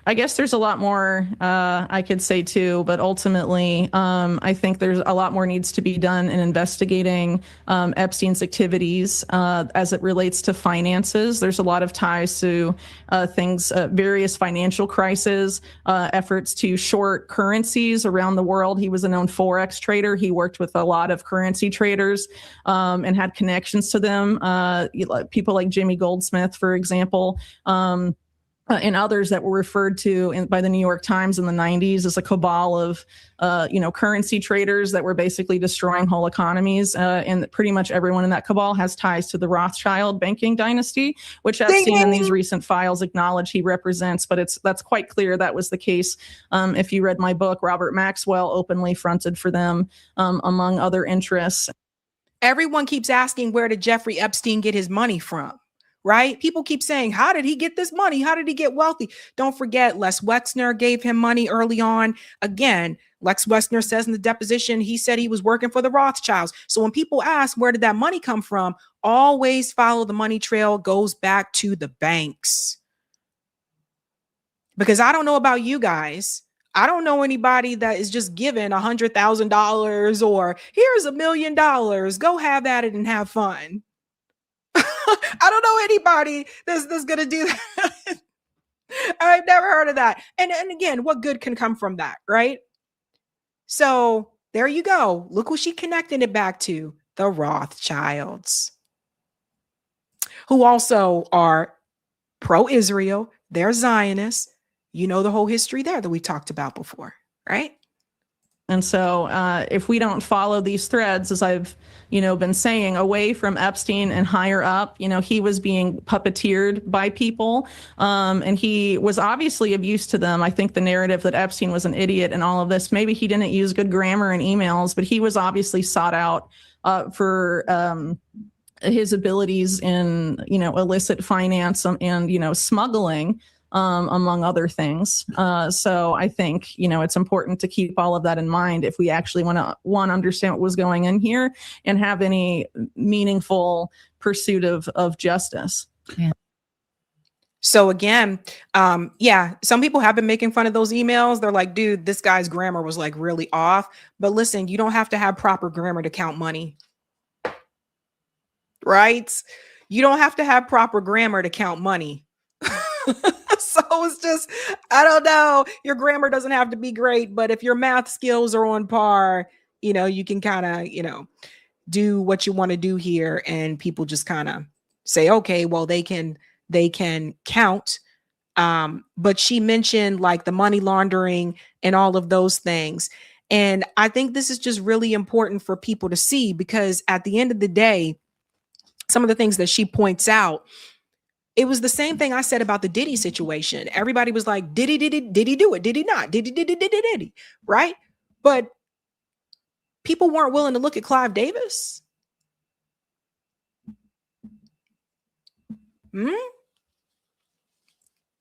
I guess there's a lot more I could say too, but ultimately, I think there's a lot more needs to be done in investigating Epstein's activities as it relates to finances. There's a lot of ties to things, various financial crises, efforts to short currencies around the world. He was a known Forex trader. He worked with a lot of currency traders and had connections to them. People like Jimmy Goldsmith, for example. And others that were referred to by the New York Times in the 90s as a cabal of, currency traders that were basically destroying whole economies. And pretty much everyone in that cabal has ties to the Rothschild banking dynasty, which Epstein in these recent files acknowledge he represents. But that's quite clear that was the case. If you read my book, Robert Maxwell openly fronted for them, among other interests. Everyone keeps asking, where did Jeffrey Epstein get his money from? Right? People keep saying, how did he get this money? How did he get wealthy? Don't forget, Les Wexner gave him money early on. Again, Lex Wexner says in the deposition, he said he was working for the Rothschilds. So when people ask, where did that money come from? Always follow the money trail, goes back to the banks. Because I don't know about you guys. I don't know anybody that is just given $100,000 or here's $1 million. Go have at it and have fun. I don't know anybody that's going to do that. I've never heard of that. And again, what good can come from that, right? So there you go. Look what she connected it back to, the Rothschilds, who also are pro-Israel. They're Zionists. You know the whole history there that we talked about before, right? And so if we don't follow these threads, as I've, been saying, away from Epstein and higher up, he was being puppeteered by people and he was obviously of use to them. I think the narrative that Epstein was an idiot and all of this, maybe he didn't use good grammar in emails, but he was obviously sought out for his abilities in, illicit finance and, smuggling. Among other things. So I think, it's important to keep all of that in mind if we actually want to understand what was going in here and have any meaningful pursuit of justice. Yeah. So again, some people have been making fun of those emails. They're like, dude, this guy's grammar was like really off. But listen, you don't have to have proper grammar to count money. Right? You don't have to have proper grammar to count money. So it's just, I don't know. Your grammar doesn't have to be great, but if your math skills are on par, you can kind of, do what you want to do here. And people just kind of say, okay, well, they can count. But she mentioned like the money laundering and all of those things. And I think this is just really important for people to see, because at the end of the day, some of the things that she points out, it was the same thing I said about the Diddy situation. Everybody was like, did he do it? Did he not? Did he? Right? But people weren't willing to look at Clive Davis.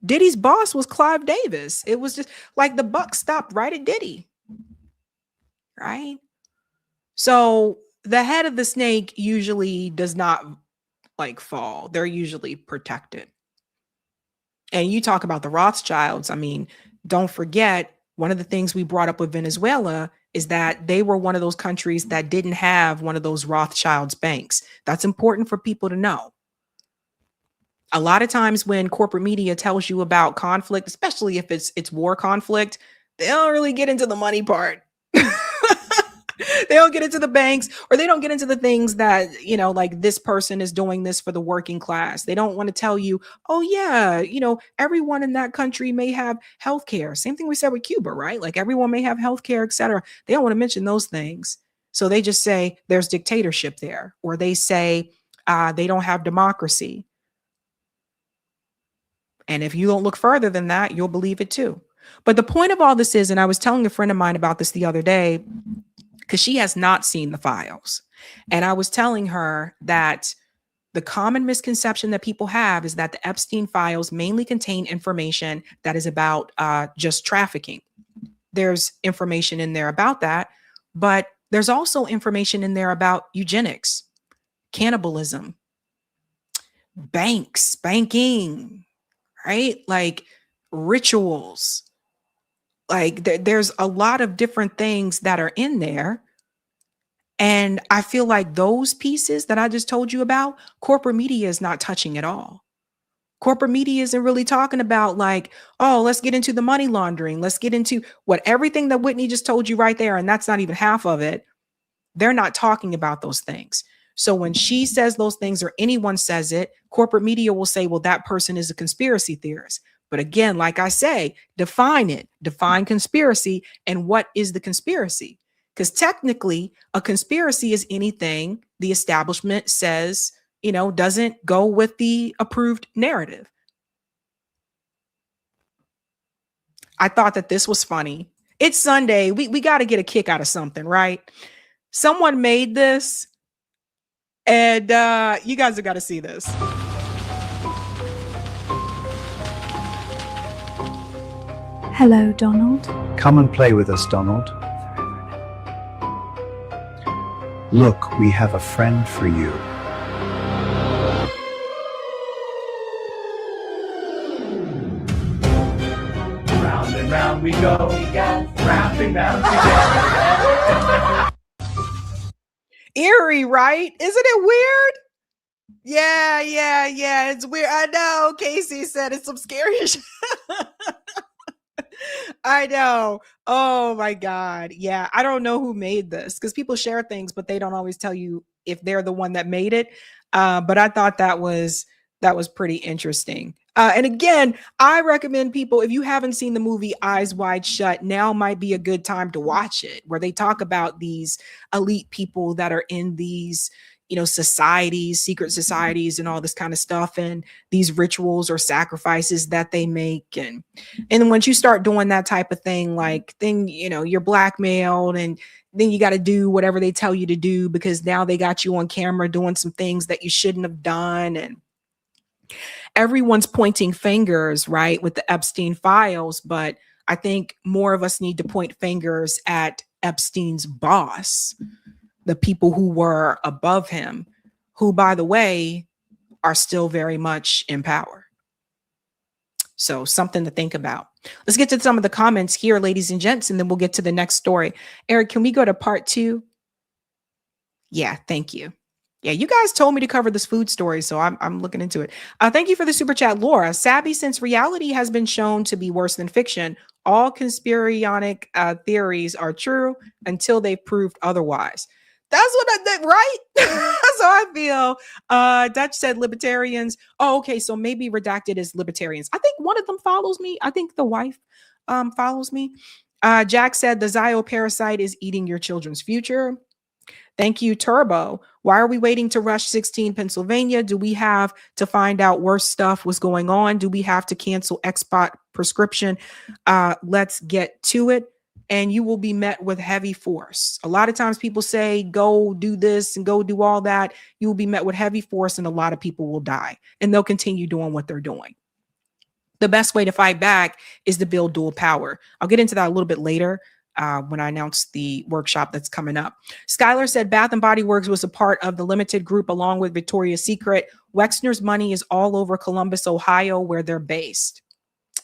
Diddy's boss was Clive Davis. It was just like the buck stopped right at Diddy. Right? So the head of the snake usually does not fall. They're usually protected. And you talk about the Rothschilds. I mean, don't forget, one of the things we brought up with Venezuela is that they were one of those countries that didn't have one of those Rothschilds banks. That's important for people to know. A lot of times when corporate media tells you about conflict, especially if it's war conflict, they don't really get into the money part. They don't get into the banks, or they don't get into the things that, like this person is doing this for the working class. They don't want to tell you, oh yeah, everyone in that country may have healthcare. Same thing we said with Cuba, right? Like everyone may have healthcare, etc. They don't want to mention those things. So they just say there's dictatorship there, or they say they don't have democracy. And if you don't look further than that, you'll believe it too. But the point of all this is, and I was telling a friend of mine about this the other day, because she has not seen the files. And I was telling her that the common misconception that people have is that the Epstein files mainly contain information that is about just trafficking. There's information in there about that, but there's also information in there about eugenics, cannibalism, banks, banking, right? Like rituals. Like there's a lot of different things that are in there. And I feel like those pieces that I just told you about, corporate media is not touching at all. Corporate media isn't really talking about like, oh, let's get into the money laundering. Let's get into what everything that Whitney just told you right there. And that's not even half of it. They're not talking about those things. So when she says those things or anyone says it, corporate media will say, well, that person is a conspiracy theorist. But again, like I say, define it, define conspiracy. And what is the conspiracy? Because technically, a conspiracy is anything the establishment says, doesn't go with the approved narrative. I thought that this was funny. It's Sunday. We got to get a kick out of something, right? Someone made this, and you guys have got to see this. Hello, Donald. Come and play with us, Donald. Look, we have a friend for you. Round and round we go, round and round we go. Eerie, right? Isn't it weird? Yeah. It's weird. I know. Casey said it's some scary shit. I know. Oh my God. Yeah. I don't know who made this because people share things, but they don't always tell you if they're the one that made it. But I thought that was pretty interesting. And again, I recommend people, if you haven't seen the movie Eyes Wide Shut, now might be a good time to watch it, where they talk about these elite people that are in these, societies, secret societies and all this kind of stuff, and these rituals or sacrifices that they make. And then once you start doing that type of thing, then you're blackmailed, and then you got to do whatever they tell you to do because now they got you on camera doing some things that you shouldn't have done. And everyone's pointing fingers, right, with the Epstein files. But I think more of us need to point fingers at Epstein's boss, the people who were above him, who, by the way, are still very much in power. So something to think about. Let's get to some of the comments here, ladies and gents, and then we'll get to the next story. Eric, can we go to part 2? Yeah, thank you. Yeah, you guys told me to cover this food story, so I'm looking into it. Thank you for the super chat, Laura. Sabby, since reality has been shown to be worse than fiction, all conspironic theories are true until they've proved otherwise. That's what I did, right? That's how I feel. Dutch said libertarians. Oh, okay. So maybe redacted as libertarians. I think one of them follows me. I think the wife follows me. Jack said the zooparasite is eating your children's future. Thank you, Turbo. Why are we waiting to rush 16 Pennsylvania? Do we have to find out worse stuff was going on? Do we have to cancel expot prescription? Let's get to it. And you will be met with heavy force. A lot of times people say, go do this and go do all that. You will be met with heavy force and a lot of people will die and they'll continue doing what they're doing. The best way to fight back is to build dual power. I'll get into that a little bit later when I announce the workshop that's coming up. Skylar said Bath & Body Works was a part of the limited group along with Victoria's Secret. Wexner's money is all over Columbus, Ohio, where they're based.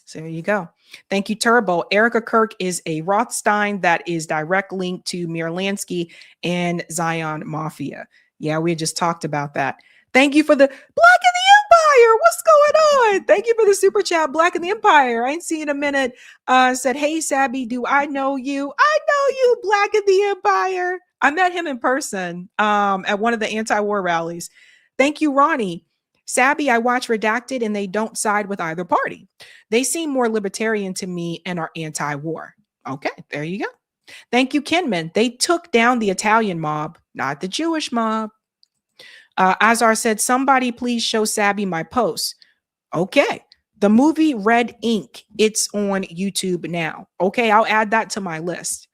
So there you go. Thank you, Turbo. Erica Kirk is a Rothstein that is direct link to Mir Lansky and Zion Mafia. Yeah, we just talked about that. Thank you for the Black in the Empire. What's going on? Thank you for the super chat, Black in the Empire. I ain't seen a minute. Said, hey, Sabby, do I know you? I know you, Black in the Empire. I met him in person at one of the anti-war rallies. Thank you, Ronnie. Sabby, I watch Redacted and they don't side with either party. They seem more libertarian to me and are anti-war. Okay, there you go. Thank you, Kinman. They took down the Italian mob, not the Jewish mob. Azar said, somebody please show Sabby my post. Okay. The movie Red Ink, it's on YouTube now. Okay, I'll add that to my list.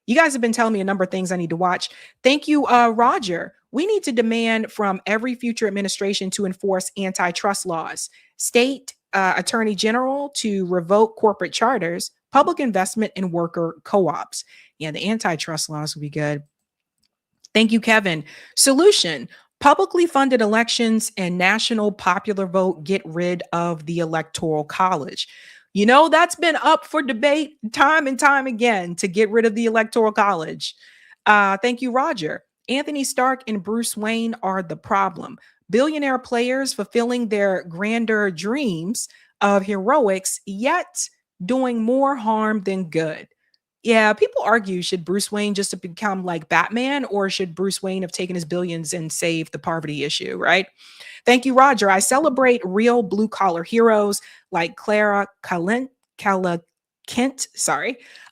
You guys have been telling me a number of things I need to watch. Thank you, Roger. We need to demand from every future administration to enforce antitrust laws, state attorney general to revoke corporate charters, public investment in worker co-ops. Yeah, the antitrust laws will be good. Thank you, Kevin. Solution. Publicly funded elections and national popular vote get rid of the Electoral College. You know, that's been up for debate time and time again to get rid of the Electoral College. Thank you, Roger. Anthony Stark and Bruce Wayne are the problem. Billionaire players fulfilling their grander dreams of heroics, yet doing more harm than good. Yeah, people argue, should Bruce Wayne just have become like Batman, or should Bruce Wayne have taken his billions and saved the poverty issue, right? Thank you, Roger. I celebrate real blue collar heroes like Clara Kent,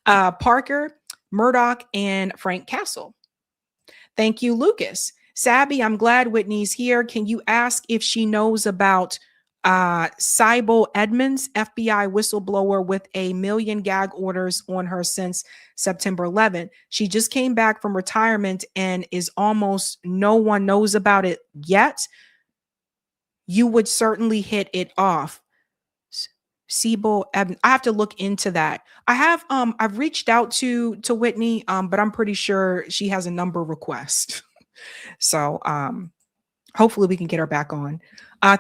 Parker, Murdoch, and Frank Castle. Thank you, Lucas. Sabby, I'm glad Whitney's here. Can you ask if she knows about Sybil Edmonds, FBI whistleblower with 1 million gag orders on her since September 11th? She just came back from retirement and is almost no one knows about it yet. You would certainly hit it off. Sybil Edmonds. I have to look into that. I've reached out to Whitney, but I'm pretty sure she has a number request. So hopefully we can get her back on.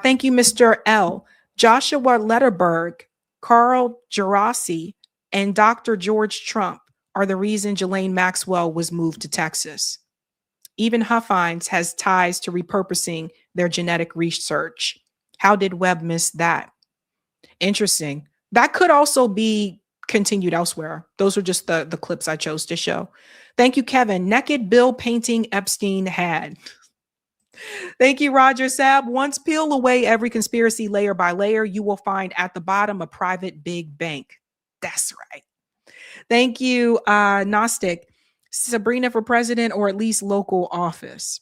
Thank you, Mr. L. Joshua Letterberg, Carl Gerasi, and Dr. George Trump are the reason Ghislaine Maxwell was moved to Texas. Even Huffines has ties to repurposing their genetic research. How did Webb miss that? Interesting. That could also be continued elsewhere. Those are just the clips I chose to show. Thank you, Kevin. Naked Bill painting Epstein had. Thank you, Roger. Sab. Once peel away every conspiracy layer by layer, you will find at the bottom a private big bank. That's right. Thank you, Gnostic. Sabrina for president, or at least local office.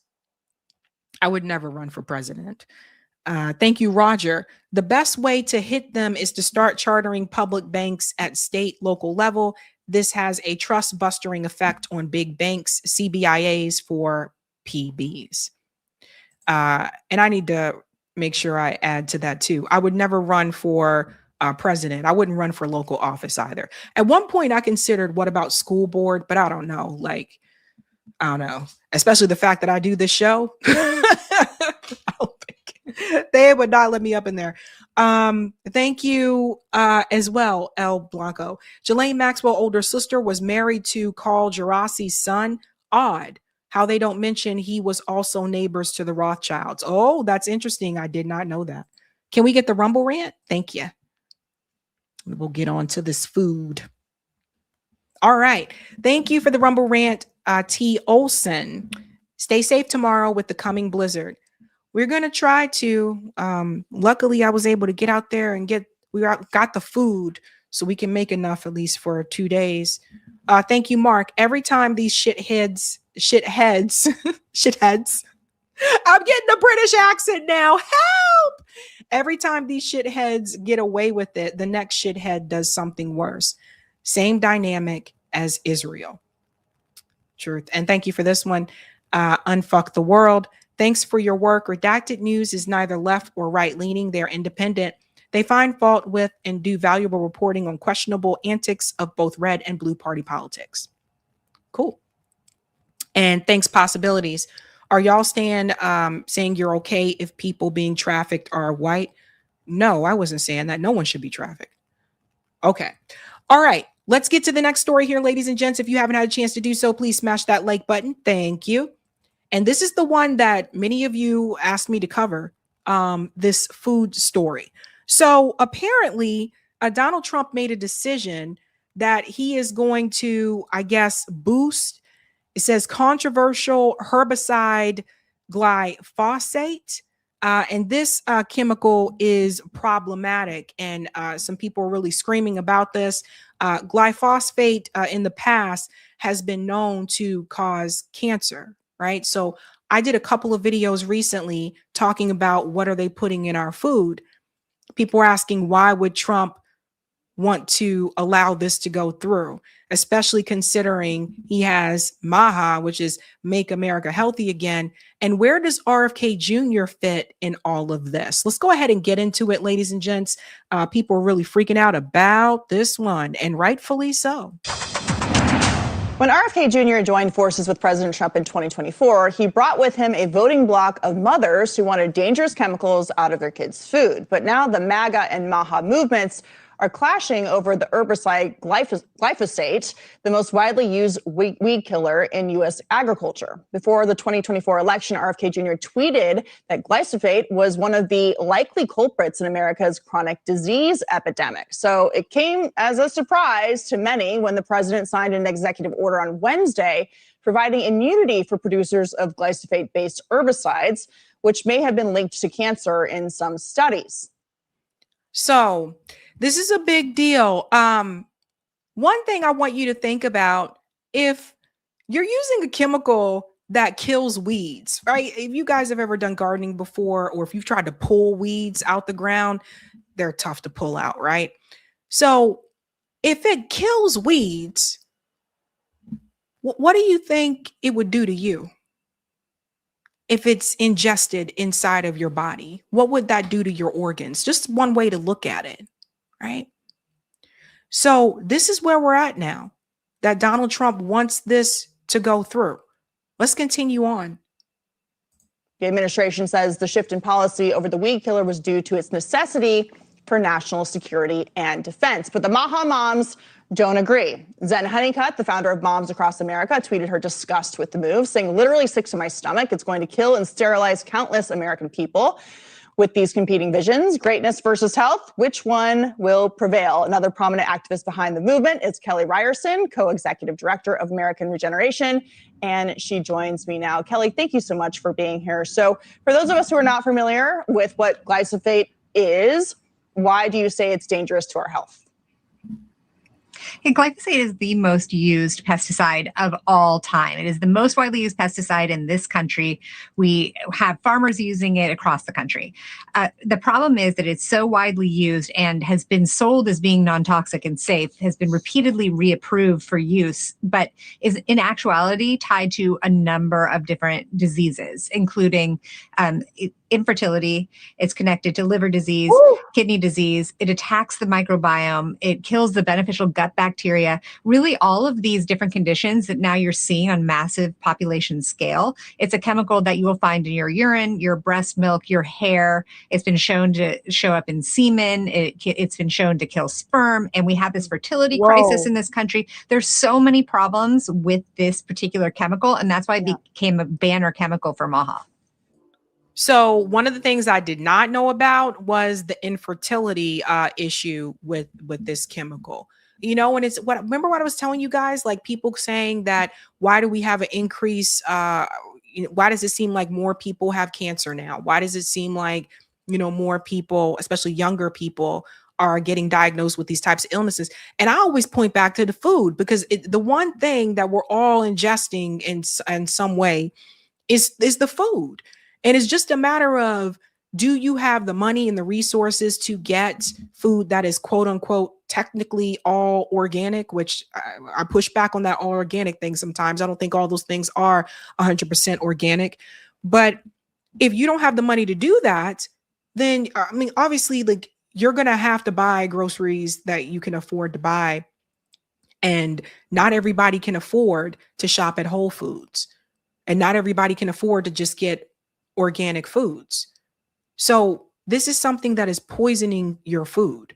I would never run for president. Thank you, Roger. The best way to hit them is to start chartering public banks at state, local level. This has a trust bustering effect on big banks, CBIAs for PBs. And I need to make sure I add to that too. I would never run for president. I wouldn't run for local office either. At one point I considered, what about school board? But I don't know. Like, I don't know, especially the fact that I do this show. I don't think they would not let me up in there. Thank you as well, El Blanco. Ghislaine Maxwell's older sister was married to Carl Gerasi's son. Odd how they don't mention he was also neighbors to the Rothschilds. Oh, that's interesting. I did not know that. Can we get the Rumble rant? Thank you. We'll get on to this food. All right. Thank you for the Rumble rant, T. Olson. Stay safe tomorrow with the coming blizzard. We're going to try to. Luckily, I was able to get out there and got the food so we can make enough at least for 2 days. Thank you, Mark. Every time these shitheads, I'm getting a British accent now. Help! Every time these shitheads get away with it, the next shithead does something worse. Same dynamic as Israel. Truth. And thank you for this one. Unfuck the world. Thanks for your work. Redacted News is neither left or right leaning. They're independent. They find fault with and do valuable reporting on questionable antics of both red and blue party politics. Cool. And thanks, Possibilities. Are y'all saying you're okay if people being trafficked are white? No, I wasn't saying that. No one should be trafficked. Okay. All right. Let's get to the next story here, ladies and gents. If you haven't had a chance to do so, please smash that like button. Thank you. And this is the one that many of you asked me to cover, this food story. So apparently, Donald Trump made a decision that he is going to, I guess, boost. It says controversial herbicide glyphosate. And this chemical is problematic. And some people are really screaming about this. Glyphosate in the past has been known to cause cancer, right? So I did a couple of videos recently talking about what are they putting in our food. People are asking, why would Trump want to allow this to go through, especially considering he has MAHA, which is Make America Healthy Again. And where does RFK Jr. fit in all of this? Let's go ahead and get into it, ladies and gents. People are really freaking out about this one, and rightfully so. When RFK Jr. joined forces with President Trump in 2024, he brought with him a voting bloc of mothers who wanted dangerous chemicals out of their kids' food. But now the MAGA and MAHA movements are clashing over the herbicide glyphosate, the most widely used weed killer in U.S. agriculture. Before the 2024 election, RFK Jr. tweeted that glyphosate was one of the likely culprits in America's chronic disease epidemic. So it came as a surprise to many when the president signed an executive order on Wednesday providing immunity for producers of glyphosate-based herbicides, which may have been linked to cancer in some studies. So this is a big deal. One thing I want you to think about, if you're using a chemical that kills weeds, right? If you guys have ever done gardening before, or if you've tried to pull weeds out the ground, they're tough to pull out, right? So if it kills weeds, what do you think it would do to you? If it's ingested inside of your body, what would that do to your organs? Just one way to look at it, right? So this is where we're at now, that Donald Trump wants this to go through. Let's continue on. The administration says the shift in policy over the weed killer was due to its necessity for national security and defense. But the Maha moms don't agree. Zen Honeycutt, the founder of Moms Across America, tweeted her disgust with the move, saying, "Literally sick to my stomach. It's going to kill and sterilize countless American people." With these competing visions, greatness versus health, which one will prevail? Another prominent activist behind the movement is Kelly Ryerson, co-executive director of American Regeneration, and she joins me now. Kelly, thank you so much for being here. So for those of us who are not familiar with what glyphosate is, why do you say it's dangerous to our health? Glyphosate is the most used pesticide of all time. It is the most widely used pesticide in this country. We have farmers using it across the country. The problem is that it's so widely used and has been sold as being non-toxic and safe, has been repeatedly reapproved for use, but is in actuality tied to a number of different diseases, including infertility. It's connected to liver disease, kidney disease. It attacks the microbiome. It kills the beneficial gut bacteria. Really, all of these different conditions that now you're seeing on massive population scale. It's a chemical that you will find in your urine, your breast milk, your hair. It's been shown to show up in semen. It's been shown to kill sperm. And we have this fertility crisis in this country. There's so many problems with this particular chemical, and that's why it became a banner chemical for Maha. So one of the things I did not know about was the infertility issue with this chemical. You know, and it's remember what I was telling you guys, like people saying that, why do we have an increase? Why does it seem like more people have cancer now? Why does it seem like, more people, especially younger people, are getting diagnosed with these types of illnesses? And I always point back to the food, because the one thing that we're all ingesting in some way is the food. And it's just a matter of, do you have the money and the resources to get food that is quote unquote technically all organic, which I push back on that all organic thing sometimes. I don't think all those things are 100% organic. But if you don't have the money to do that, then obviously, like, you're going to have to buy groceries that you can afford to buy. And not everybody can afford to shop at Whole Foods. And not everybody can afford to just get organic foods. So this is something that is poisoning your food.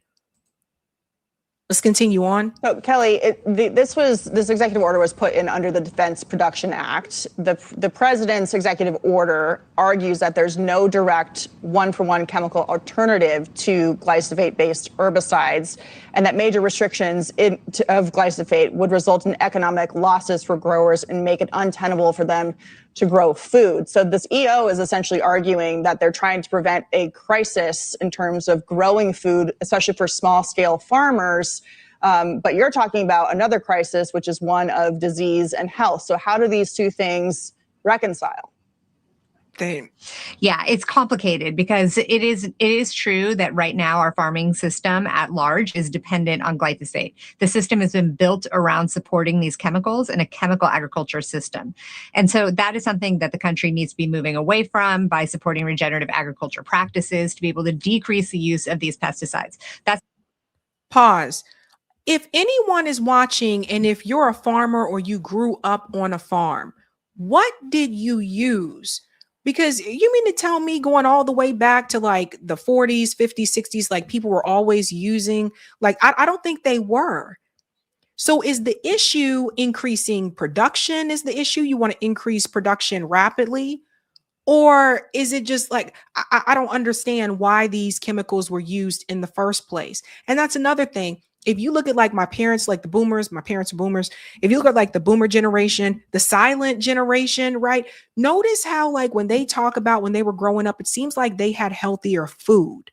Let's continue on. So Kelly, this executive order was put in under the Defense Production Act. The president's executive order argues that there's no direct one-for-one chemical alternative to glyphosate-based herbicides, and that major restrictions of glyphosate would result in economic losses for growers and make it untenable for them to grow food. So this EO is essentially arguing that they're trying to prevent a crisis in terms of growing food, especially for small-scale farmers. But you're talking about another crisis, which is one of disease and health. So how do these two things reconcile? Yeah, it's complicated because it is true that right now our farming system at large is dependent on glyphosate. The system has been built around supporting these chemicals in a chemical agriculture system. And so that is something that the country needs to be moving away from by supporting regenerative agriculture practices to be able to decrease the use of these pesticides. That's pause. If anyone is watching, and if you're a farmer or you grew up on a farm, what did you use? Because you mean to tell me going all the way back to like the 40s, 50s, 60s, like people were always using, like, I don't think they were. So is the issue increasing production? Is the issue you want to increase production rapidly? Or is it just like, I don't understand why these chemicals were used in the first place. And that's another thing. If you look at like my parents, like the boomers, my parents are boomers. If you look at like the boomer generation, the silent generation, right? Notice how like when they talk about when they were growing up, it seems like they had healthier food.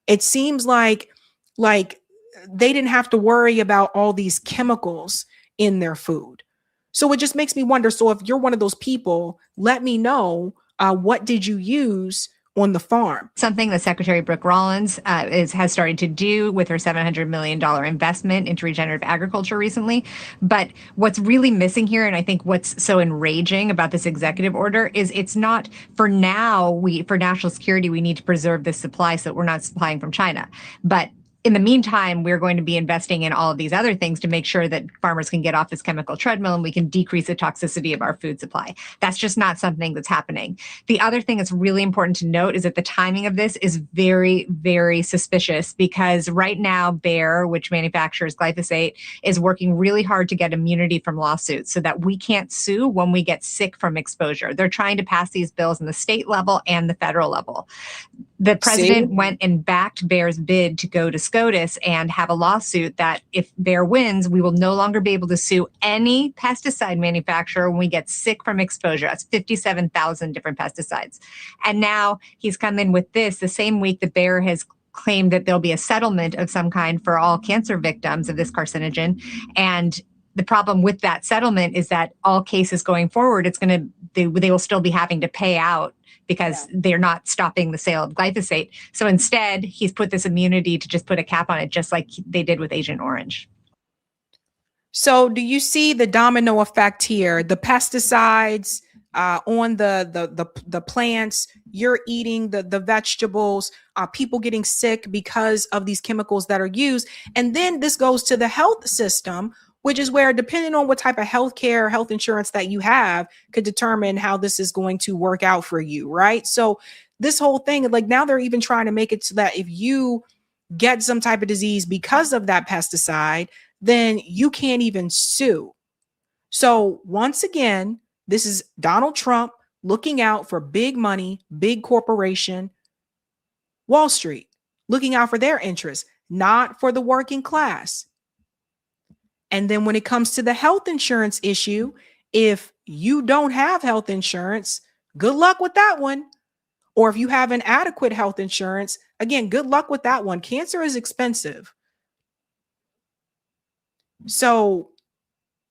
It seems like they didn't have to worry about all these chemicals in their food. So it just makes me wonder. So if you're one of those people, let me know, what did you use on the farm? Something that Secretary Brooke Rollins has started to do with her $700 million investment into regenerative agriculture recently. But what's really missing here, and I think what's so enraging about this executive order, is it's not for now, for national security, we need to preserve this supply so that we're not supplying from China. But in the meantime, we're going to be investing in all of these other things to make sure that farmers can get off this chemical treadmill and we can decrease the toxicity of our food supply. That's just not something that's happening. The other thing that's really important to note is that the timing of this is very, very suspicious, because right now Bayer, which manufactures glyphosate, is working really hard to get immunity from lawsuits so that we can't sue when we get sick from exposure. They're trying to pass these bills on the state level and the federal level. The president went and backed Bayer's bid to go to SCOTUS and have a lawsuit that if Bayer wins, we will no longer be able to sue any pesticide manufacturer when we get sick from exposure. That's 57,000 different pesticides. And now he's come in with this the same week that Bayer has claimed that there'll be a settlement of some kind for all cancer victims of this carcinogen. And the problem with that settlement is that all cases going forward, they will still be having to pay out because they're not stopping the sale of glyphosate. So instead, he's put this immunity to just put a cap on it, just like they did with Agent Orange. So do you see the domino effect here? The pesticides on the plants, you're eating the vegetables, people getting sick because of these chemicals that are used. And then this goes to the health system, which is where, depending on what type of health insurance that you have, could determine how this is going to work out for you, right? So this whole thing, like now they're even trying to make it so that if you get some type of disease because of that pesticide, then you can't even sue. So once again, this is Donald Trump looking out for big money, big corporation, Wall Street, looking out for their interests, not for the working class. And then when it comes to the health insurance issue, if you don't have health insurance, good luck with that one. Or if you have an adequate health insurance, again, good luck with that one. Cancer is expensive. So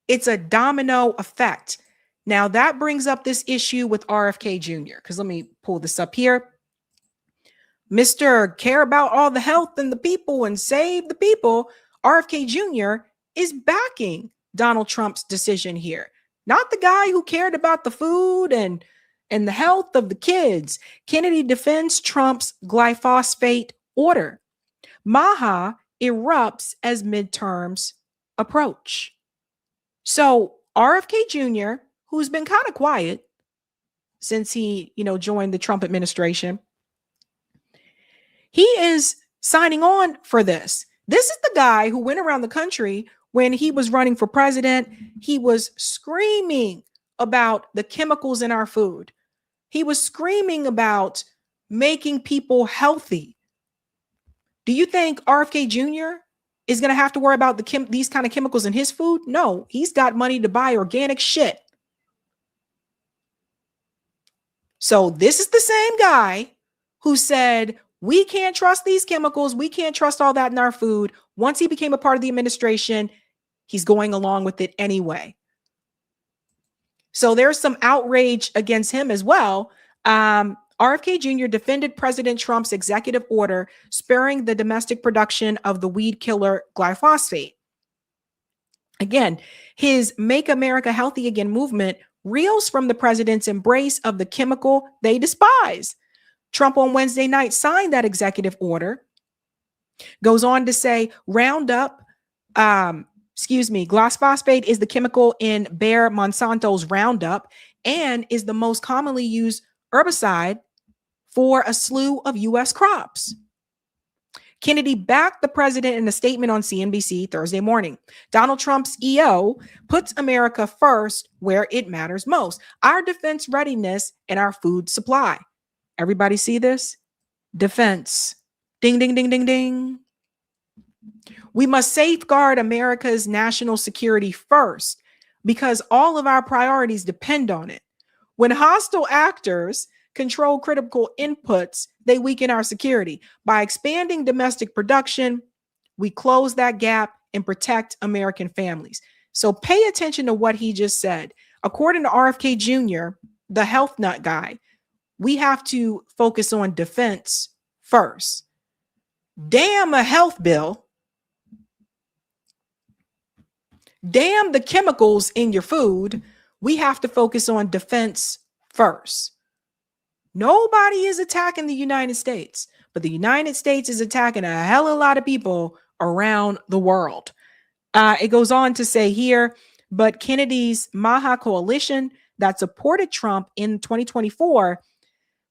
it's a domino effect. Now that brings up this issue with RFK Jr., because let me pull this up here. Mr. Care about all the health and the people and save the people, RFK Jr. is backing Donald Trump's decision here. Not the guy who cared about the food and the health of the kids. Kennedy defends Trump's glyphosate order. Maha erupts as midterms approach. So RFK Jr., who's been kind of quiet since he, joined the Trump administration, he is signing on for this. This is the guy who went around the country when he was running for president. He was screaming about the chemicals in our food. He was screaming about making people healthy. Do you think RFK Jr. is going to have to worry about these kind of chemicals in his food? No, he's got money to buy organic shit. So this is the same guy who said, we can't trust these chemicals. We can't trust all that in our food. Once he became a part of the administration, he's going along with it anyway. So there's some outrage against him as well. RFK Jr. defended President Trump's executive order sparing the domestic production of the weed killer glyphosate. Again, his Make America Healthy Again movement reels from the president's embrace of the chemical they despise. Trump on Wednesday night signed that executive order, goes on to say Roundup Glyphosate is the chemical in Bayer Monsanto's Roundup and is the most commonly used herbicide for a slew of U.S. crops. Kennedy backed the president in a statement on CNBC Thursday morning. Donald Trump's EO puts America first where it matters most: our defense readiness and our food supply. Everybody see this? Defense. Ding, ding, ding, ding, ding. We must safeguard America's national security first because all of our priorities depend on it. When hostile actors control critical inputs, they weaken our security. By expanding domestic production, we close that gap and protect American families. So pay attention to what he just said. According to RFK Jr., the health nut guy, we have to focus on defense first. Damn a health bill. Damn the chemicals in your food. We have to focus on defense first. Nobody is attacking the United States, but the United States is attacking a hell of a lot of people around the world. It goes on to say here, but Kennedy's Maha coalition that supported Trump in 2024,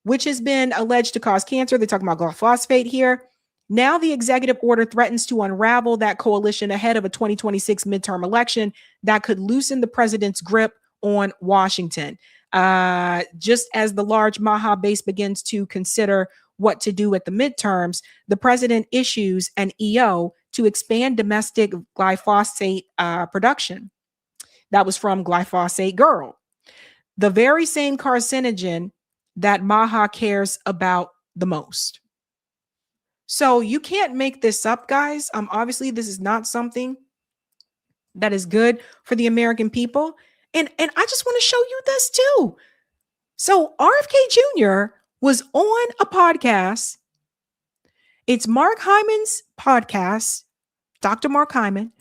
which has been alleged to cause cancer. They're talking about glyphosate here. Now the executive order threatens to unravel that coalition ahead of a 2026 midterm election that could loosen the president's grip on Washington. Just as the large Maha base begins to consider what to do at the midterms, the president issues an EO to expand domestic glyphosate production. That was from Glyphosate Girl, the very same carcinogen that Maha cares about the most. So you can't make this up, guys. Obviously, this is not something that is good for the American people. And I just want to show you this too. So RFK Jr. was on a podcast. It's Mark Hyman's podcast, Dr. Mark Hyman.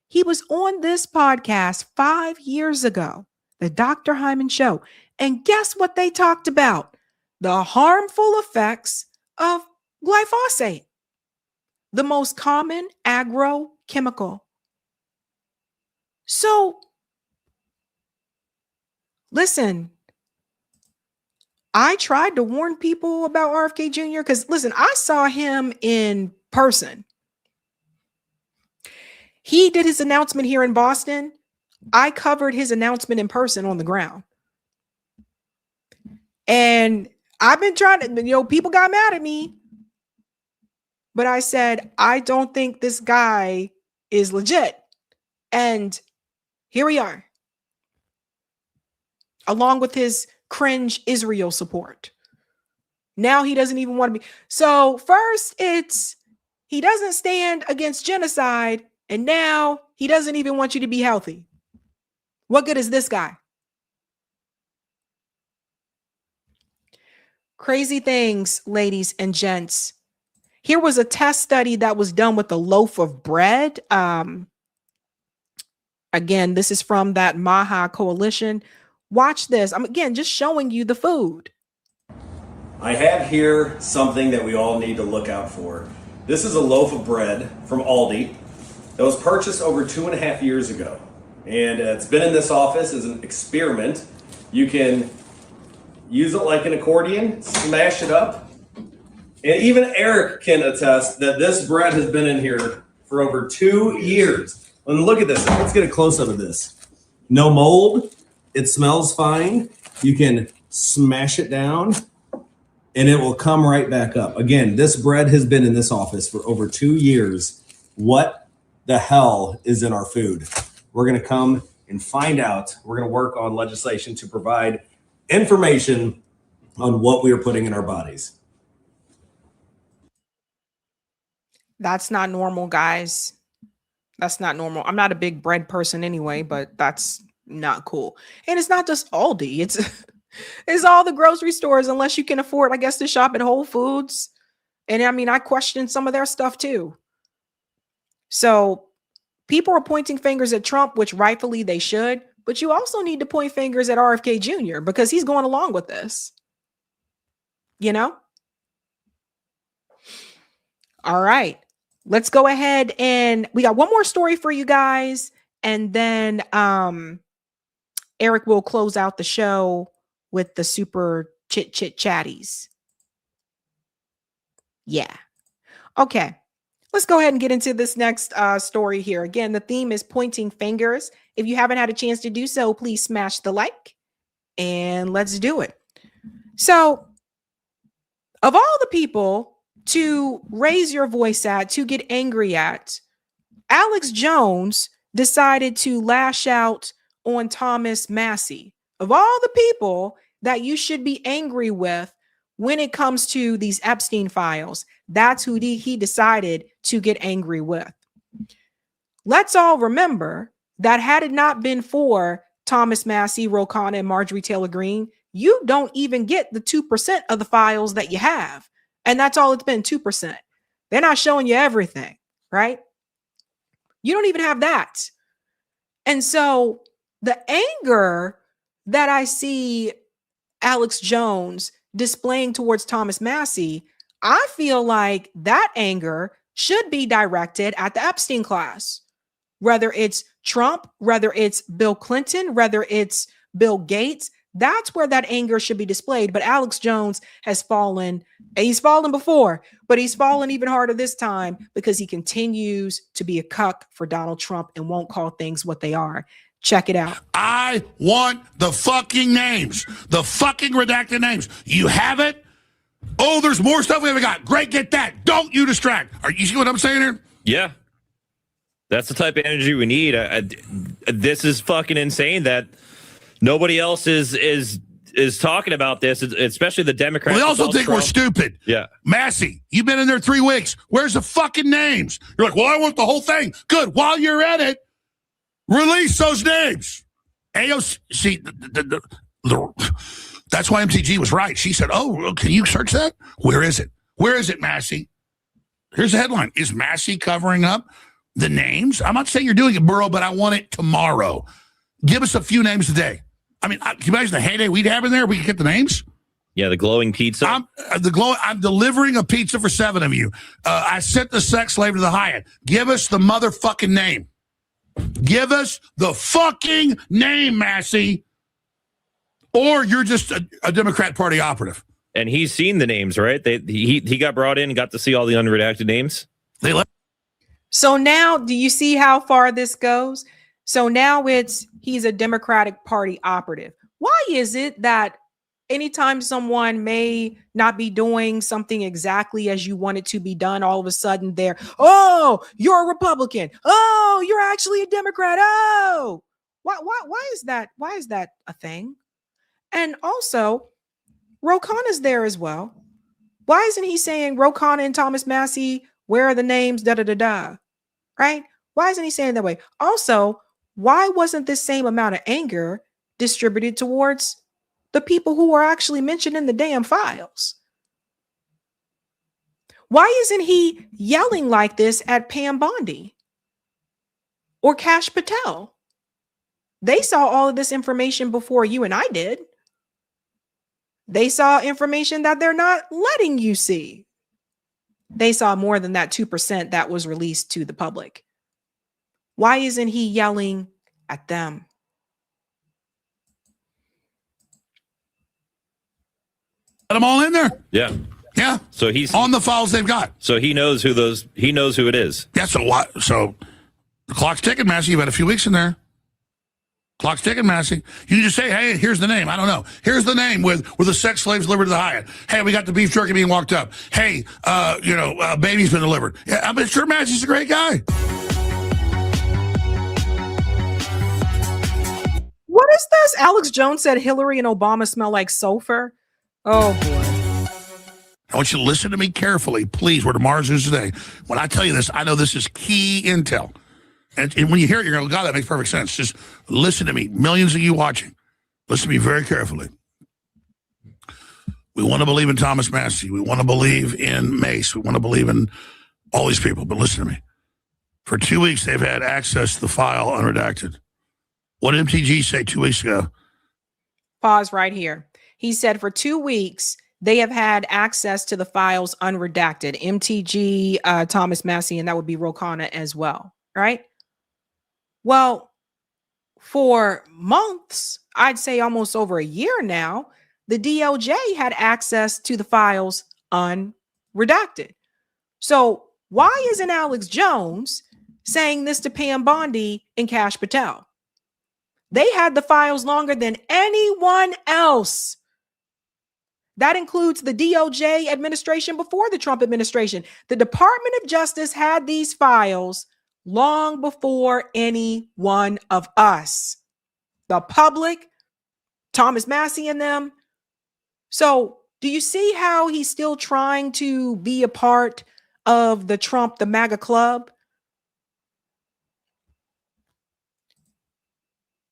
He was on this podcast 5 years ago, the Dr. Hyman Show. And guess what they talked about? The harmful effects of glyphosate, the most common agrochemical. So, listen, I tried to warn people about RFK Jr. because, listen, I saw him in person. He did his announcement here in Boston. I covered his announcement in person on the ground. And I've been trying to, people got mad at me. But I said, I don't think this guy is legit. And here we are, along with his cringe Israel support. Now he doesn't even want to be. So first it's he doesn't stand against genocide, and now he doesn't even want you to be healthy. What good is this guy? Crazy things, ladies and gents. Here was a test study that was done with a loaf of bread. Again, this is from that Maha coalition. Watch this. I'm again just showing you the food. I have here something that we all need to look out for. This is a loaf of bread from Aldi that was purchased over 2.5 years ago. And it's been in this office as an experiment. You can use it like an accordion, smash it up. And even Eric can attest that this bread has been in here for over 2 years. And look at this. Let's get a close-up of this. No mold. It smells fine. You can smash it down, and it will come right back up. Again, this bread has been in this office for over 2 years. What the hell is in our food? We're going to come and find out. We're going to work on legislation to provide information on what we are putting in our bodies. That's not normal, guys. That's not normal. I'm not a big bread person anyway, but that's not cool. And it's not just Aldi. It's all the grocery stores, unless you can afford, I guess, to shop at Whole Foods. And I mean, I question some of their stuff too. So people are pointing fingers at Trump, which rightfully they should, but you also need to point fingers at RFK Jr. because he's going along with this. You know? All right. let's go ahead and we got one more story for you guys. And then Eric will close out the show with the super chit chatties. Yeah. Okay. Let's go ahead and get into this next story here. Again, the theme is pointing fingers. If you haven't had a chance to do so, please smash the like and let's do it. So, of all the people to raise your voice at, to get angry at, Alex Jones decided to lash out on Thomas Massie. Of all the people that you should be angry with when it comes to these Epstein files, that's who he decided to get angry with. Let's all remember that had it not been for Thomas Massie, Ro Khanna, and Marjorie Taylor Greene, you don't even get the 2% of the files that you have. And that's all it's been, 2%. They're not showing you everything, right? You don't even have that. And so the anger that I see Alex Jones displaying towards Thomas Massie, I feel like that anger should be directed at the Epstein class, whether it's Trump, whether it's Bill Clinton, whether it's Bill Gates. That's where that anger should be displayed. But Alex Jones has fallen. He's fallen before, but he's fallen even harder this time because he continues to be a cuck for Donald Trump and won't call things what they are. Check it out. I want the fucking names, the fucking redacted names. You have it? Oh, there's more stuff we haven't got. Great, get that. Don't you distract. Are you see what I'm saying here? Yeah. That's the type of energy we need. This is fucking insane that nobody else is talking about this, especially the Democrats. Well, they also think Trump. we're stupid. Yeah. Massie, you've been in there 3 weeks. Where's the fucking names? You're like, well, I want the whole thing. Good. While you're at it, release those names. AOC, that's why MTG was right. She said, oh, can you search that? Where is it? Where is it, Massie? Here's the headline. Is Massie covering up the names? I'm not saying you're doing it, Burrow, but I want it tomorrow. Give us a few names today. I mean, can you imagine the heyday we'd have in there? We could get the names. Yeah, the glowing pizza. I'm delivering a pizza for 7 of you. I sent the sex slave to the Hyatt. Give us the motherfucking name. Give us the fucking name, Massie. Or you're just a Democrat Party operative. And he's seen the names, right? He got brought in and got to see all the unredacted names. So now, do you see how far this goes? So now he's a Democratic Party operative. Why is it that anytime someone may not be doing something exactly as you want it to be done, all of a sudden they're, oh, you're a Republican. Oh, you're actually a Democrat. Oh, why is that? Why is that a thing? And also, Ro Khanna's there as well. Why isn't he saying Ro Khanna and Thomas Massie, where are the names, da-da-da-da, right? Why isn't he saying that way? Also, why wasn't this same amount of anger distributed towards the people who are actually mentioned in the damn files? Why isn't he yelling like this at Pam Bondi or Kash Patel? They saw all of this information before you and I did. They saw information that they're not letting you see. They saw more than that 2% that was released to the public. Why isn't he yelling at them? Let them all in there. Yeah. Yeah. So he's on the files they've got. So he knows who it is. Yeah. So what? So the clock's ticking, Massie. You've had a few weeks in there. Clock's ticking, Massie. You just say, hey, here's the name. I don't know. Here's the name with the sex slaves delivered to the Hyatt. Hey, we got the beef jerky being walked up. Hey, baby's been delivered. Yeah, I'm sure Massie's a great guy. What is this? Alex Jones said Hillary and Obama smell like sulfur. Oh, boy. I want you to listen to me carefully, please. We're tomorrow's news today. When I tell you this, I know this is key intel. And when you hear it, you're going, God, that makes perfect sense. Just listen to me. Millions of you watching. Listen to me very carefully. We want to believe in Thomas Massie. We want to believe in Mace. We want to believe in all these people. But listen to me. For 2 weeks, they've had access to the file unredacted. What did MTG say 2 weeks ago? Pause right here. He said for 2 weeks, they have had access to the files unredacted. MTG, Thomas Massie, and that would be Rokana as well, right? Well, for months, I'd say almost over a year now, the DOJ had access to the files unredacted. So why isn't Alex Jones saying this to Pam Bondi and Kash Patel? They had the files longer than anyone else. That includes the DOJ administration before the Trump administration. The Department of Justice had these files long before any one of us. The public, Thomas Massie and them. So do you see how he's still trying to be a part of the Trump, the MAGA club?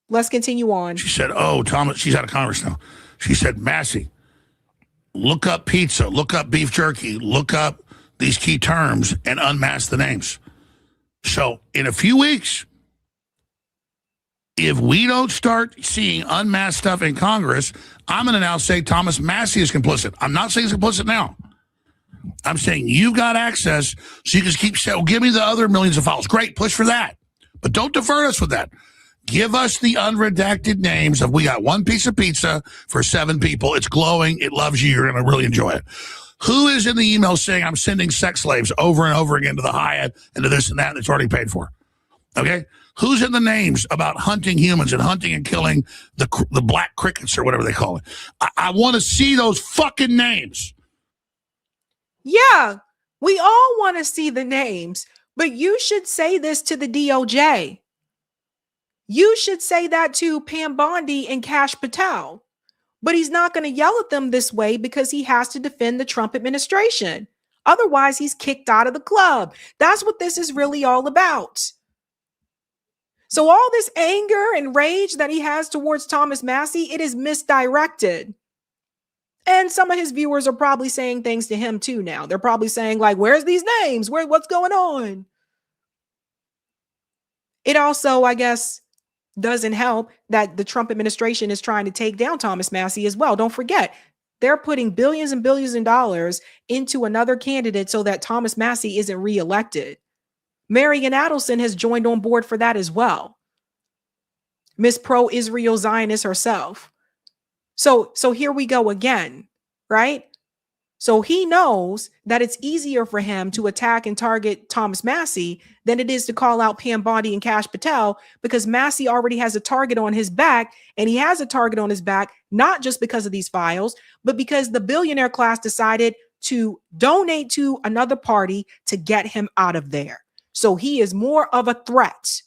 Let's continue on. She said, oh, Thomas, she's out of Congress now. She said, Massie, look up pizza, look up beef jerky, look up these key terms and unmask the names. So in a few weeks, if we don't start seeing unmasked stuff in Congress, I'm going to now say Thomas Massie is complicit. I'm not saying he's complicit now. I'm saying you've got access, so you can keep saying, oh, give me the other millions of files. Great, push for that. But don't divert us with that. Give us the unredacted names of, we got one piece of pizza for 7 people. It's glowing. It loves you. You're going to really enjoy it. Who is in the email saying I'm sending sex slaves over and over again to the Hyatt and to this and that, and it's already paid for? Okay? Who's in the names about hunting humans and hunting and killing the black crickets or whatever they call it? I want to see those fucking names. Yeah, we all want to see the names, but you should say this to the DOJ. You should say that to Pam Bondi and Kash Patel. But he's not going to yell at them this way because he has to defend the Trump administration. Otherwise, he's kicked out of the club. That's what this is really all about. So all this anger and rage that he has towards Thomas Massie, it is misdirected. And some of his viewers are probably saying things to him too now. They're probably saying like, where's these names? What's going on? It also, I guess, doesn't help that the Trump administration is trying to take down Thomas Massie as well. Don't forget, they're putting billions and billions of dollars into another candidate so that Thomas Massie isn't reelected. Marian Adelson has joined on board for that as well. Miss Pro-Israel Zionist herself. So here we go again, right? So he knows that it's easier for him to attack and target Thomas Massie than it is to call out Pam Bondi and Kash Patel, because Massie already has a target on his back, and he has a target on his back, not just because of these files, but because the billionaire class decided to donate to another party to get him out of there. So he is more of a threat.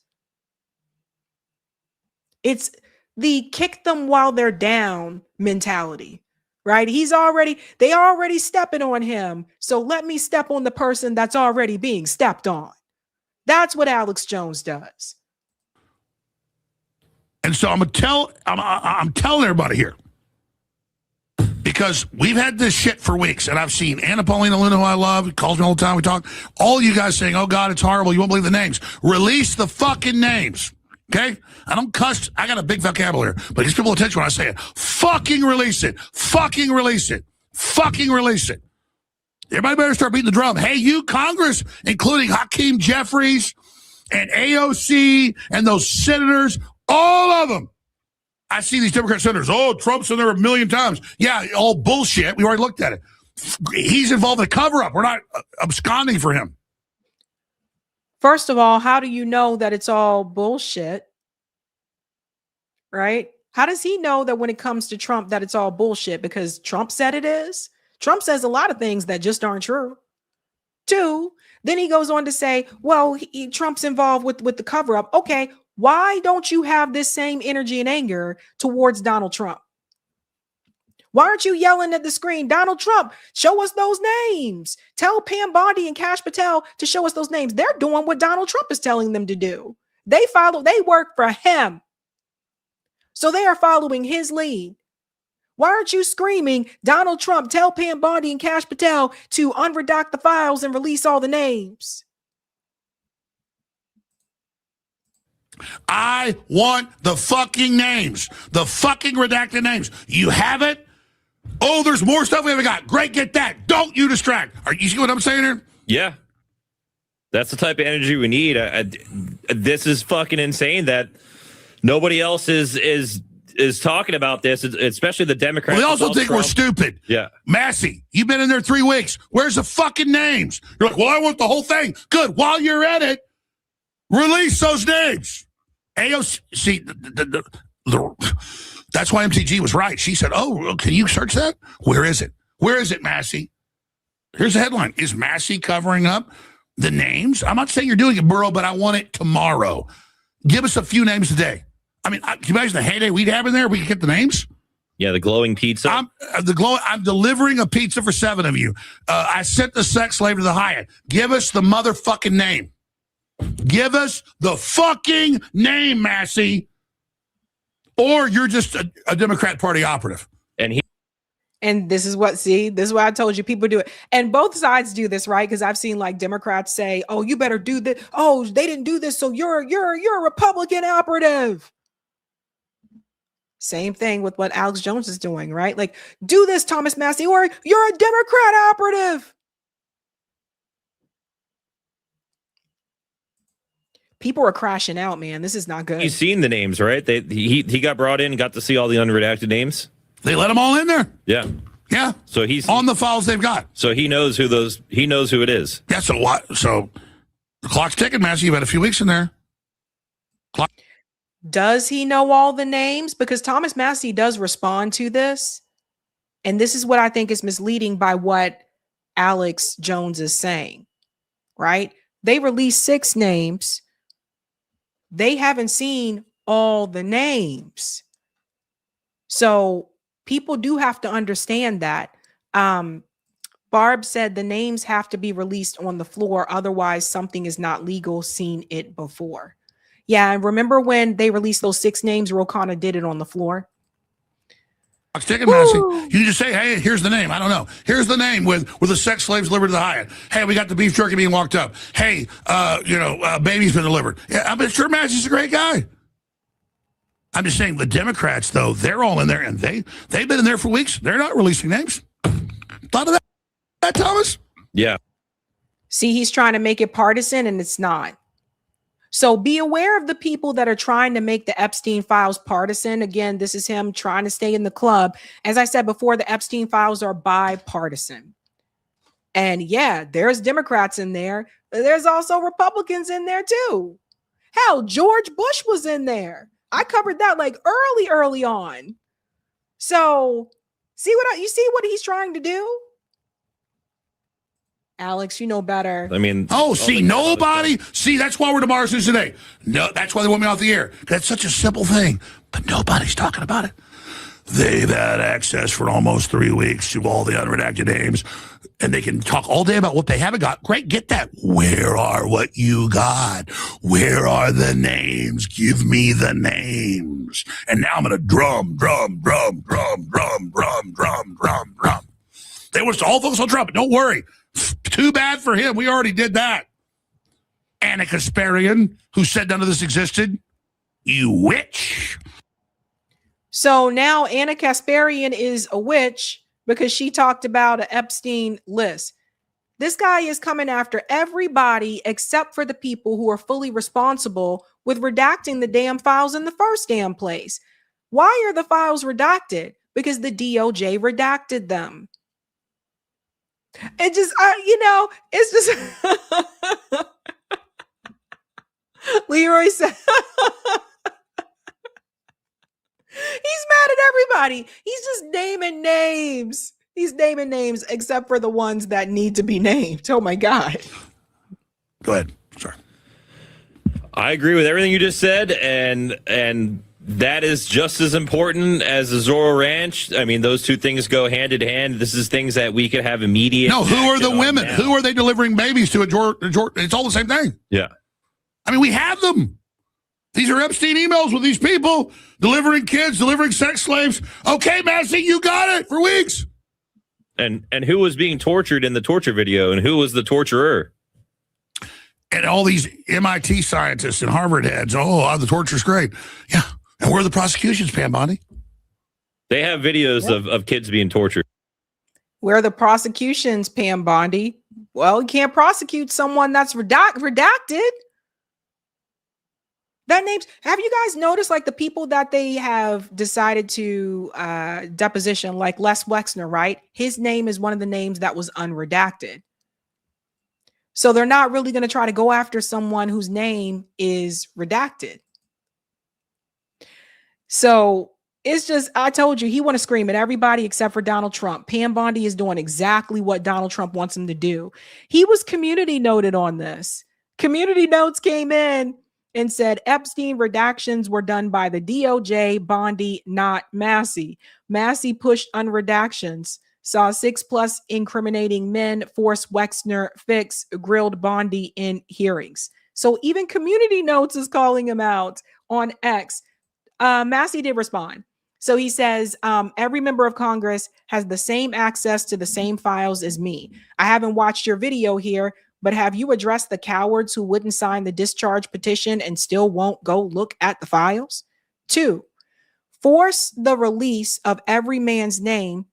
It's the kick them while they're down mentality. Right? They already stepping on him. So let me step on the person that's already being stepped on. That's what Alex Jones does. And so I'm telling everybody here, because we've had this shit for weeks, and I've seen Anna Paulina Luna, who I love, calls me all the time, we talk, all you guys saying, oh God, it's horrible, you won't believe the names. Release the fucking names. Okay? I don't cuss. I got a big vocabulary, but it gets people attention when I say it. Fucking release it. Fucking release it. Fucking release it. Everybody better start beating the drum. Hey, you Congress, including Hakeem Jeffries and AOC and those senators, all of them. I see these Democrat senators. Oh, Trump's in there 1 million times. Yeah, all bullshit. We already looked at it. He's involved in a cover-up. We're not absconding for him. First of all, how do you know that it's all bullshit? Right? How does he know that when it comes to Trump that it's all bullshit? Because Trump said it is. Trump says a lot of things that just aren't true. 2, then he goes on to say, well, Trump's involved with the cover up. Okay, why don't you have this same energy and anger towards Donald Trump? Why aren't you yelling at the screen, Donald Trump, show us those names? Tell Pam Bondi and Kash Patel to show us those names. They're doing what Donald Trump is telling them to do. They work for him. So they are following his lead. Why aren't you screaming, Donald Trump, tell Pam Bondi and Kash Patel to unredact the files and release all the names? I want the fucking names, the fucking redacted names. You have it. Oh, there's more stuff we haven't got. Great, get that. Don't you distract. You see what I'm saying here? Yeah. That's the type of energy we need. This is fucking insane that nobody else is talking about this, especially the Democrats. Well, they also think we're stupid. Yeah. Massie, you've been in there 3 weeks. Where's the fucking names? You're like, well, I want the whole thing. Good. While you're at it, release those names. AOC, that's why MTG was right. She said, oh, can you search that? Where is it? Where is it, Massie? Here's the headline. Is Massie covering up the names? I'm not saying you're doing it, Burrow, but I want it tomorrow. Give us a few names today. I mean, can you imagine the heyday we'd have in there if we could get the names? Yeah, the glowing pizza. I'm delivering a pizza for 7 of you. I sent the sex slave to the Hyatt. Give us the motherfucking name. Give us the fucking name, Massie. Or you're just a Democrat Party operative. And this is what, this is why I told you people do it. And both sides do this, right? Because I've seen like Democrats say, oh, you better do this. Oh, they didn't do this. So you're a Republican operative. Same thing with what Alex Jones is doing, right? Like, do this, Thomas Massie, or you're a Democrat operative. People are crashing out, man. This is not good. You've seen the names, right? He got brought in, got to see all the unredacted names. They let them all in there. Yeah. Yeah. So he's on the files they've got. So he knows who it is. Yeah, so what? So the clock's ticking, Massie. You've had a few weeks in there. Does he know all the names? Because Thomas Massie does respond to this. And this is what I think is misleading by what Alex Jones is saying, right? They released 6 names. They haven't seen all the names. So people do have to understand that. Barb said the names have to be released on the floor. Otherwise, something is not legal. Seen it before. Yeah, and remember when they released those 6 names, Rokana did it on the floor. Chicken Massie. You just say, hey, here's the name. I don't know. Here's the name with the sex slaves delivered to the Hyatt. Hey, we got the beef jerky being walked up. Hey, baby's been delivered. Yeah, I'm sure Massie's a great guy. I'm just saying the Democrats, though, they're all in there, and they've been in there for weeks. They're not releasing names. Thought of that, Thomas? Yeah. See, he's trying to make it partisan, and it's not. So be aware of the people that are trying to make the Epstein files partisan. Again, this is him trying to stay in the club. As I said before, the Epstein files are bipartisan. And yeah, there's Democrats in there. There's also Republicans in there too. Hell, George Bush was in there. I covered that like early on. So you see what he's trying to do? Alex, you know better. I mean, nobody. See, that's why we're tomorrow's news today. No, that's why they want me off the air. That's such a simple thing, but nobody's talking about it. They've had access for almost 3 weeks to all the unredacted names, and they can talk all day about what they haven't got. Great, get that. Where are what you got? Where are the names? Give me the names. And now I'm gonna drum. They want us to all focus on Trump. Don't worry. Too bad for him. We already did that. Anna Kasparian, who said none of this existed. You witch. So now Anna Kasparian is a witch because she talked about an Epstein list. This guy is coming after everybody except for the people who are fully responsible with redacting the damn files in the first damn place. Why are the files redacted? Because the DOJ redacted them. It just, it's just. Leroy said, he's mad at everybody. He's just naming names. He's naming names except for the ones that need to be named. Oh my God. Go ahead. Sorry. I agree with everything you just said, and that is just as important as the Zorro Ranch. I mean, those two things go hand in hand. This is things that we could have immediate. No, who are the women? Who are they delivering babies to? It's all the same thing. Yeah. I mean, we have them. These are Epstein emails with these people delivering kids, delivering sex slaves. Okay, Massie, you got it for weeks. And who was being tortured in the torture video, and who was the torturer? And all these MIT scientists and Harvard heads. Oh, the torture's great. Yeah. And where are the prosecutions, Pam Bondi? They have videos of kids being tortured. Where are the prosecutions, Pam Bondi? Well, you can't prosecute someone that's redacted. That name's, have you guys noticed like the people that they have decided to deposition, like Les Wexner, right? His name is one of the names that was unredacted. So they're not really going to try to go after someone whose name is redacted. So it's just, I told you, he want to scream at everybody except for Donald Trump. Pam Bondi is doing exactly what Donald Trump wants him to do. He was community noted on this. Community notes came in and said Epstein redactions were done by the DOJ, Bondi, not Massie. Massie pushed unredactions, saw 6+ incriminating men, forced Wexner fix, grilled Bondi in hearings. So even community notes is calling him out on X. Massie did respond. So he says, every member of Congress has the same access to the same files as me. I haven't watched your video here, but have you addressed the cowards who wouldn't sign the discharge petition and still won't go look at the files? 2, force the release of every man's name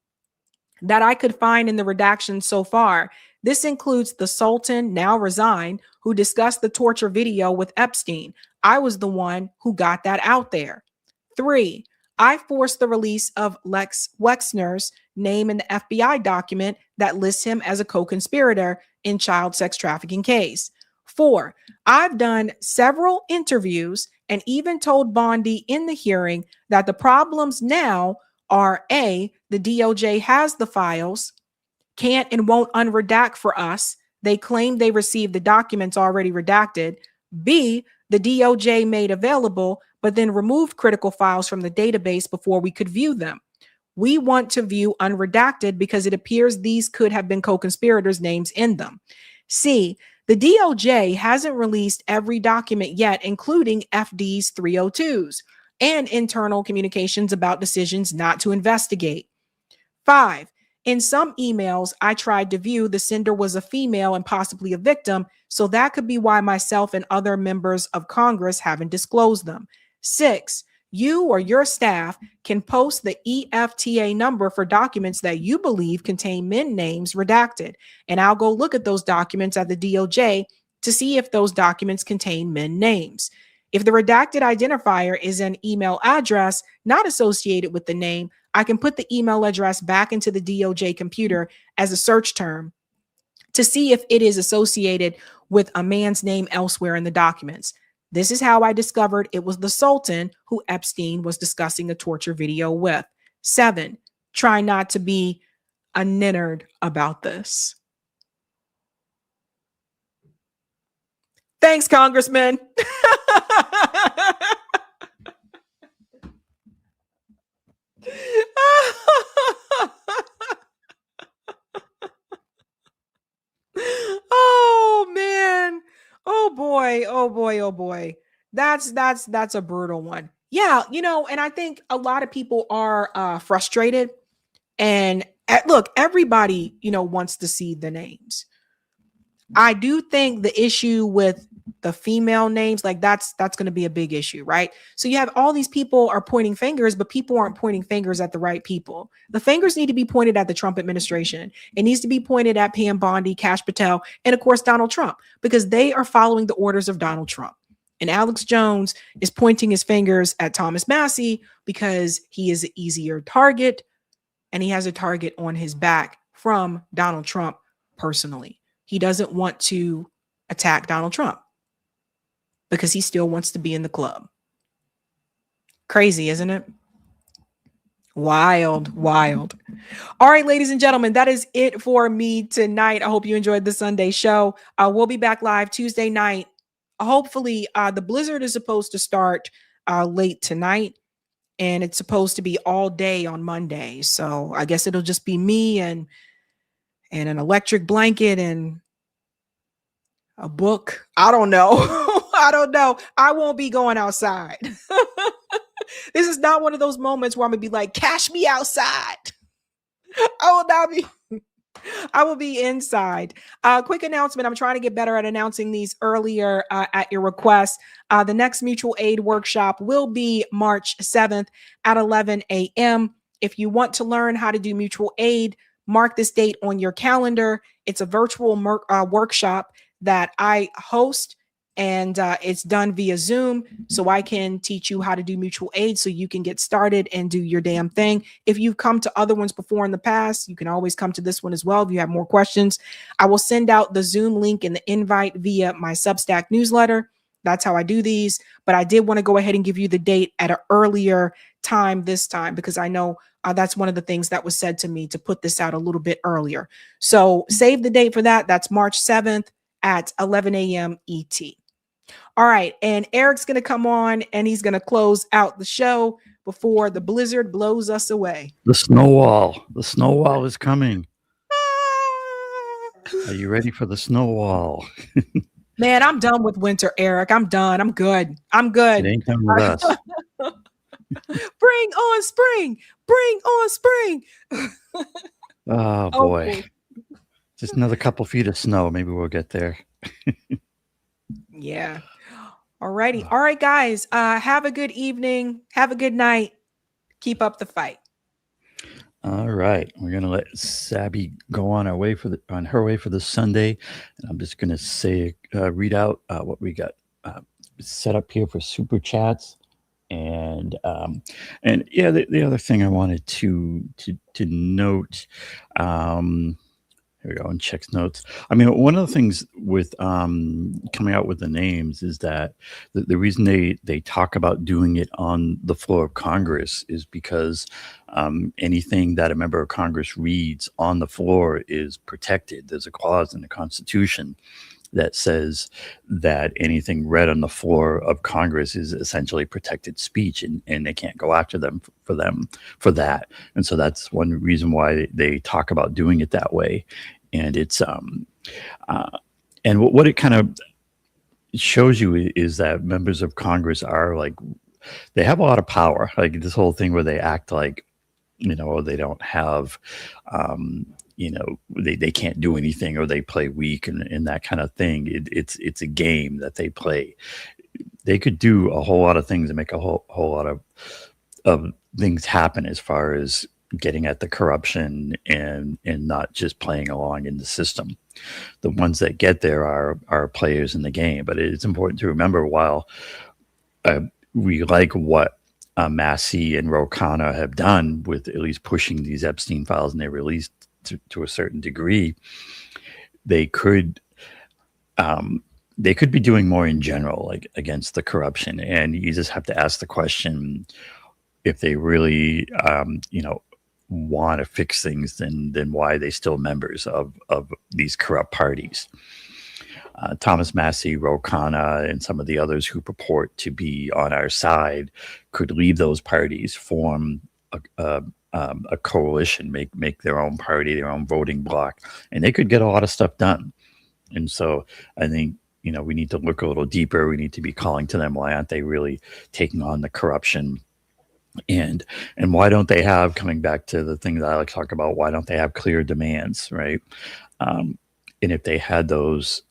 that I could find in the redactions so far. This includes the Sultan, now resigned, who discussed the torture video with Epstein. I was the one who got that out there. 3, I forced the release of Lex Wexner's name in the FBI document that lists him as a co-conspirator in child sex trafficking case. 4, I've done several interviews and even told Bondi in the hearing that the problems now are A, the DOJ has the files, can't and won't unredact for us. They claim they received the documents already redacted. B, the DOJ made available, but then removed critical files from the database before we could view them. We want to view unredacted because it appears these could have been co-conspirators' names in them. C, the DOJ hasn't released every document yet, including FD's 302s and internal communications about decisions not to investigate. 5, in some emails I tried to view, the sender was a female and possibly a victim, so that could be why myself and other members of Congress haven't disclosed them. 6, you or your staff can post the EFTA number for documents that you believe contain men names redacted, and I'll go look at those documents at the DOJ to see if those documents contain men names. If the redacted identifier is an email address not associated with the name, I can put the email address back into the DOJ computer as a search term to see if it is associated with a man's name elsewhere in the documents. This is how I discovered it was the Sultan who Epstein was discussing a torture video with. 7, try not to be a ninnard about this. Thanks, Congressman. Oh man. Oh boy. Oh boy. Oh boy. That's a brutal one. Yeah, and I think a lot of people are frustrated. And look, everybody, wants to see the names. I do think the issue with the female names, like that's going to be a big issue, right? So you have all these people are pointing fingers, but people aren't pointing fingers at the right people. The fingers need to be pointed at the Trump administration. It needs to be pointed at Pam Bondi, Kash Patel, and of course, Donald Trump, because they are following the orders of Donald Trump. And Alex Jones is pointing his fingers at Thomas Massie because he is an easier target and he has a target on his back from Donald Trump personally. He doesn't want to attack Donald Trump because he still wants to be in the club. Crazy, isn't it? Wild, wild. All right, ladies and gentlemen, that is it for me tonight. I hope you enjoyed the Sunday show. We'll be back live Tuesday night. Hopefully, the blizzard is supposed to start late tonight, and it's supposed to be all day on Monday. So I guess it'll just be me and an electric blanket and a book. I don't know. I don't know. I won't be going outside. This is not one of those moments where I'm gonna be like, cash me outside. I will be inside. Quick announcement. I'm trying to get better at announcing these earlier at your request. The next mutual aid workshop will be March 7th at 11 a.m. If you want to learn how to do mutual aid, mark this date on your calendar. It's a virtual workshop that I host, and it's done via Zoom, so I can teach you how to do mutual aid so you can get started and do your damn thing. If you've come to other ones before in the past, you can always come to this one as well if you have more questions. I will send out the Zoom link and the invite via my Substack newsletter. That's how I do these. But I did want to go ahead and give you the date at an earlier time this time, because I know that's one of the things that was said to me, to put this out a little bit earlier. So save the date for that. That's March 7th at 11 a.m. ET. All right. And Eric's going to come on and he's going to close out the show before the blizzard blows us away. The snow wall. The snow wall is coming. Are you ready for the snow wall? Man, I'm done with winter, Eric. I'm done. I'm good. I'm good. It ain't done with us. Bring on spring. Bring on spring. Oh, boy. Just another couple feet of snow. Maybe we'll get there. Yeah. All righty. All right, guys. Have a good evening. Have a good night. Keep up the fight. All right, we're gonna let Sabby go on her way for the Sunday, and I'm just gonna say, read out what we got set up here for super chats, and yeah, the other thing I wanted to note. Here we go, and checks notes. I mean, one of the things with coming out with the names is that the reason they talk about doing it on the floor of Congress is because anything that a member of Congress reads on the floor is protected. There's a clause in the Constitution that says that anything read on the floor of Congress is essentially protected speech, and they can't go after them for that. And so that's one reason why they talk about doing it that way. And it's and what it kind of shows you is that members of Congress are like, they have a lot of power. Like this whole thing where they act like, they don't have they can't do anything, or they play weak and that kind of thing. It's a game that they play. They could do a whole lot of things and make a whole lot of things happen as far as getting at the corruption and not just playing along in the system. The ones that get there are players in the game. But it's important to remember, while we like what Massie and Ro Khanna have done with at least pushing these Epstein files, and they released to a certain degree, they could be doing more in general, like against the corruption. And you just have to ask the question, if they really want to fix things, then why are they still members of these corrupt parties? Thomas Massie, Ro Khanna, and some of the others who purport to be on our side could leave those parties, form a coalition, make their own party, their own voting bloc, and they could get a lot of stuff done. And so I think, we need to look a little deeper. We need to be calling to them, why aren't they really taking on the corruption? And why don't they have, coming back to the thing that I like to talk about, why don't they have clear demands, right? And if they had those,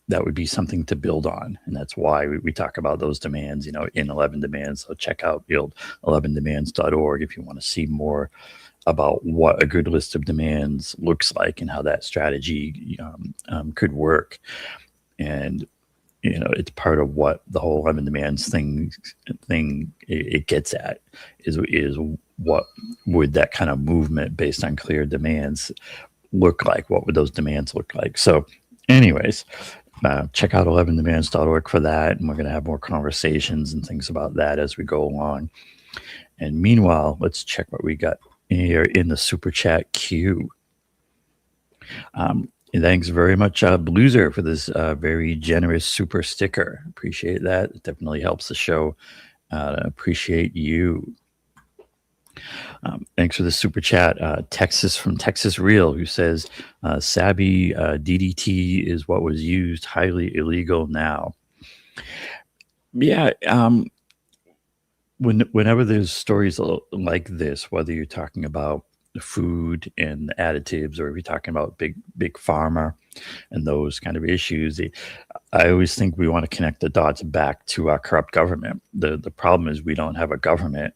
that would be something to build on. And that's why we talk about those demands, in 11 demands. So check out the old 11demands.org if you want to see more about what a good list of demands looks like and how that strategy could work. And it's part of what the whole 11 demands thing it gets at is what would that kind of movement based on clear demands look like? What would those demands look like? So anyways, check out 11demands.org for that. And we're going to have more conversations and things about that as we go along. And meanwhile, let's check what we got here in the super chat queue. Thanks very much, Blueser, for this very generous super sticker. Appreciate that. It definitely helps the show. Appreciate you. Thanks for the super chat. Texas from Texas Real, who says, Sabby, DDT is what was used, highly illegal now. Yeah. Whenever there's stories like this, whether you're talking about food and additives, or if you're talking about big pharma and those kind of issues, I always think we want to connect the dots back to our corrupt government. The problem is we don't have a government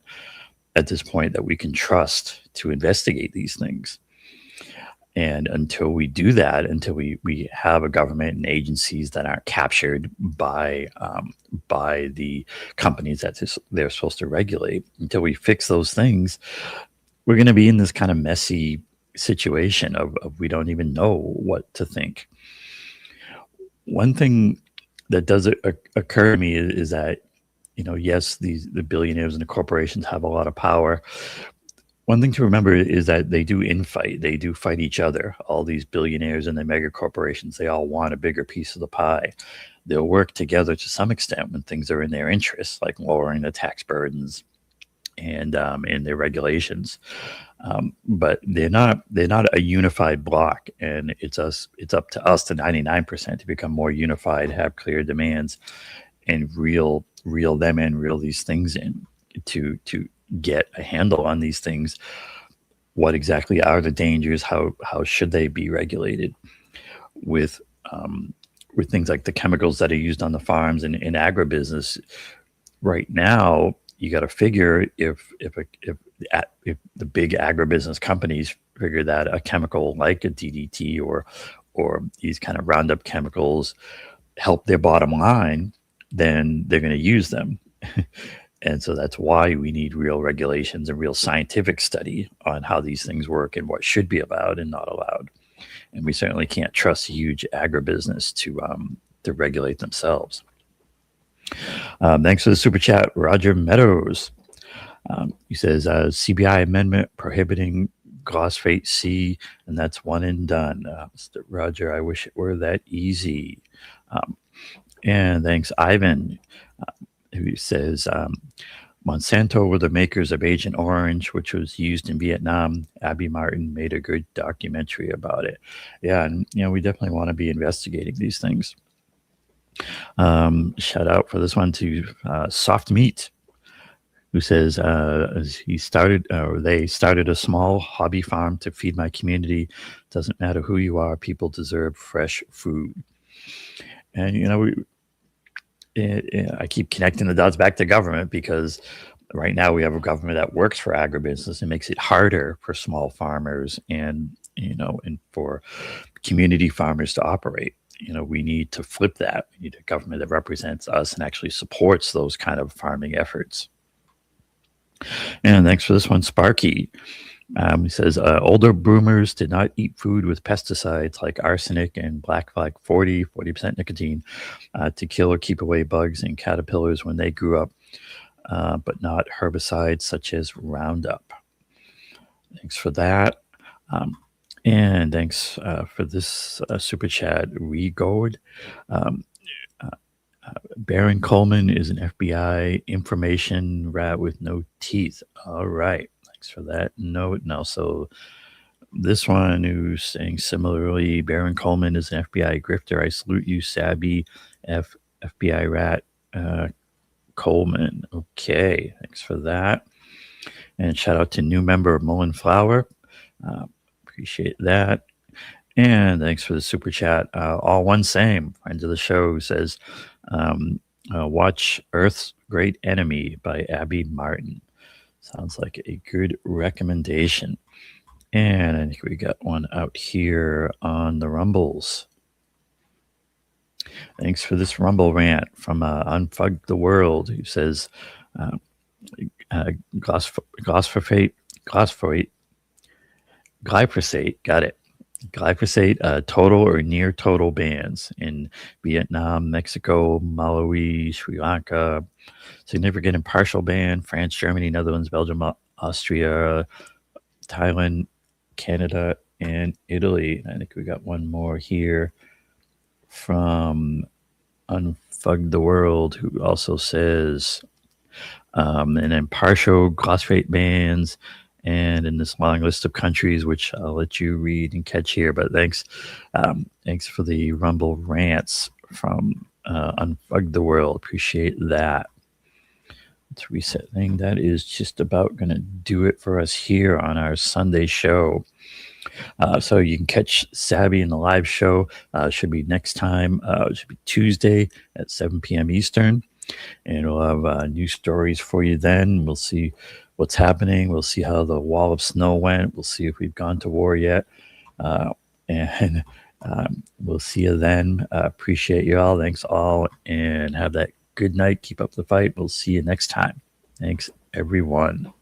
at this point that we can trust to investigate these things. And until we do that, until we have a government and agencies that aren't captured by the companies that they're supposed to regulate, until we fix those things, we're going to be in this kind of messy situation of we don't even know what to think. One thing that does occur to me is that, yes, the billionaires and the corporations have a lot of power. One thing to remember is that they do infight. They do fight each other. All these billionaires and the mega corporations, they all want a bigger piece of the pie. They'll work together to some extent when things are in their interests, like lowering the tax burdens and in their regulations. But they're not a unified block, and it's up to us, the 99%, to become more unified, have clear demands, and reel them in, reel these things in to get a handle on these things. What exactly are the dangers? How should they be regulated? With things like the chemicals that are used on the farms and in agribusiness right now, you got to figure if the big agribusiness companies figure that a chemical like a DDT or these kind of Roundup chemicals help their bottom line, then they're going to use them. And so that's why we need real regulations and real scientific study on how these things work and what should be allowed and not allowed. And we certainly can't trust huge agribusiness to regulate themselves. Thanks for the super chat, Roger Meadows. He says, CBI amendment prohibiting glyphosate C, and that's one and done. Mr. Roger, I wish it were that easy. And thanks, Ivan, who says, Monsanto were the makers of Agent Orange, which was used in Vietnam. Abby Martin made a good documentary about it. Yeah, and we definitely want to be investigating these things. Shout out for this one to Soft Meat, who says they started a small hobby farm to feed my community. Doesn't matter who you are, people deserve fresh food. And I keep connecting the dots back to government, because right now we have a government that works for agribusiness and makes it harder for small farmers and for community farmers to operate. We need to flip that. We need a government that represents us and actually supports those kind of farming efforts. And thanks for this one, Sparky. He says, older boomers did not eat food with pesticides like arsenic and black flag 40% nicotine to kill or keep away bugs and caterpillars when they grew up, but not herbicides such as Roundup. Thanks for that. And thanks for this super chat, Regord. Baron Coleman is an FBI information rat with no teeth. All right. Thanks for that note. And also this one who's saying similarly, Baron Coleman is an FBI grifter. I salute you, Sabby, FBI rat Coleman. Okay. Thanks for that. And shout out to new member of Mullen Flower. Appreciate that. And thanks for the super chat. All one same, friends of the show, says, watch Earth's Great Enemy by Abby Martin. Sounds like a good recommendation. And I think we got one out here on the Rumbles. Thanks for this Rumble rant from Unfug the World, who says, glyphosate, got it. Glyphosate, total or near total bans in Vietnam, Mexico, Malawi, Sri Lanka. Significant and partial ban, France, Germany, Netherlands, Belgium, Austria, Thailand, Canada, and Italy. I think we got one more here from Unfug the World, who also says, and then partial glyphosate bans. And in this long list of countries, which I'll let you read and catch here, but thanks for the Rumble rants from Unfug the World. Appreciate that. Let's reset thing. That is just about going to do it for us here on our Sunday show. So you can catch Sabby in the live show. Should be next time. It should be Tuesday at 7 p.m. Eastern. And we'll have new stories for you then. We'll see what's happening. We'll see how the wall of snow went. We'll see if we've gone to war yet. And we'll see you then. Appreciate you all. Thanks all. And have that good night. Keep up the fight. We'll see you next time. Thanks, everyone.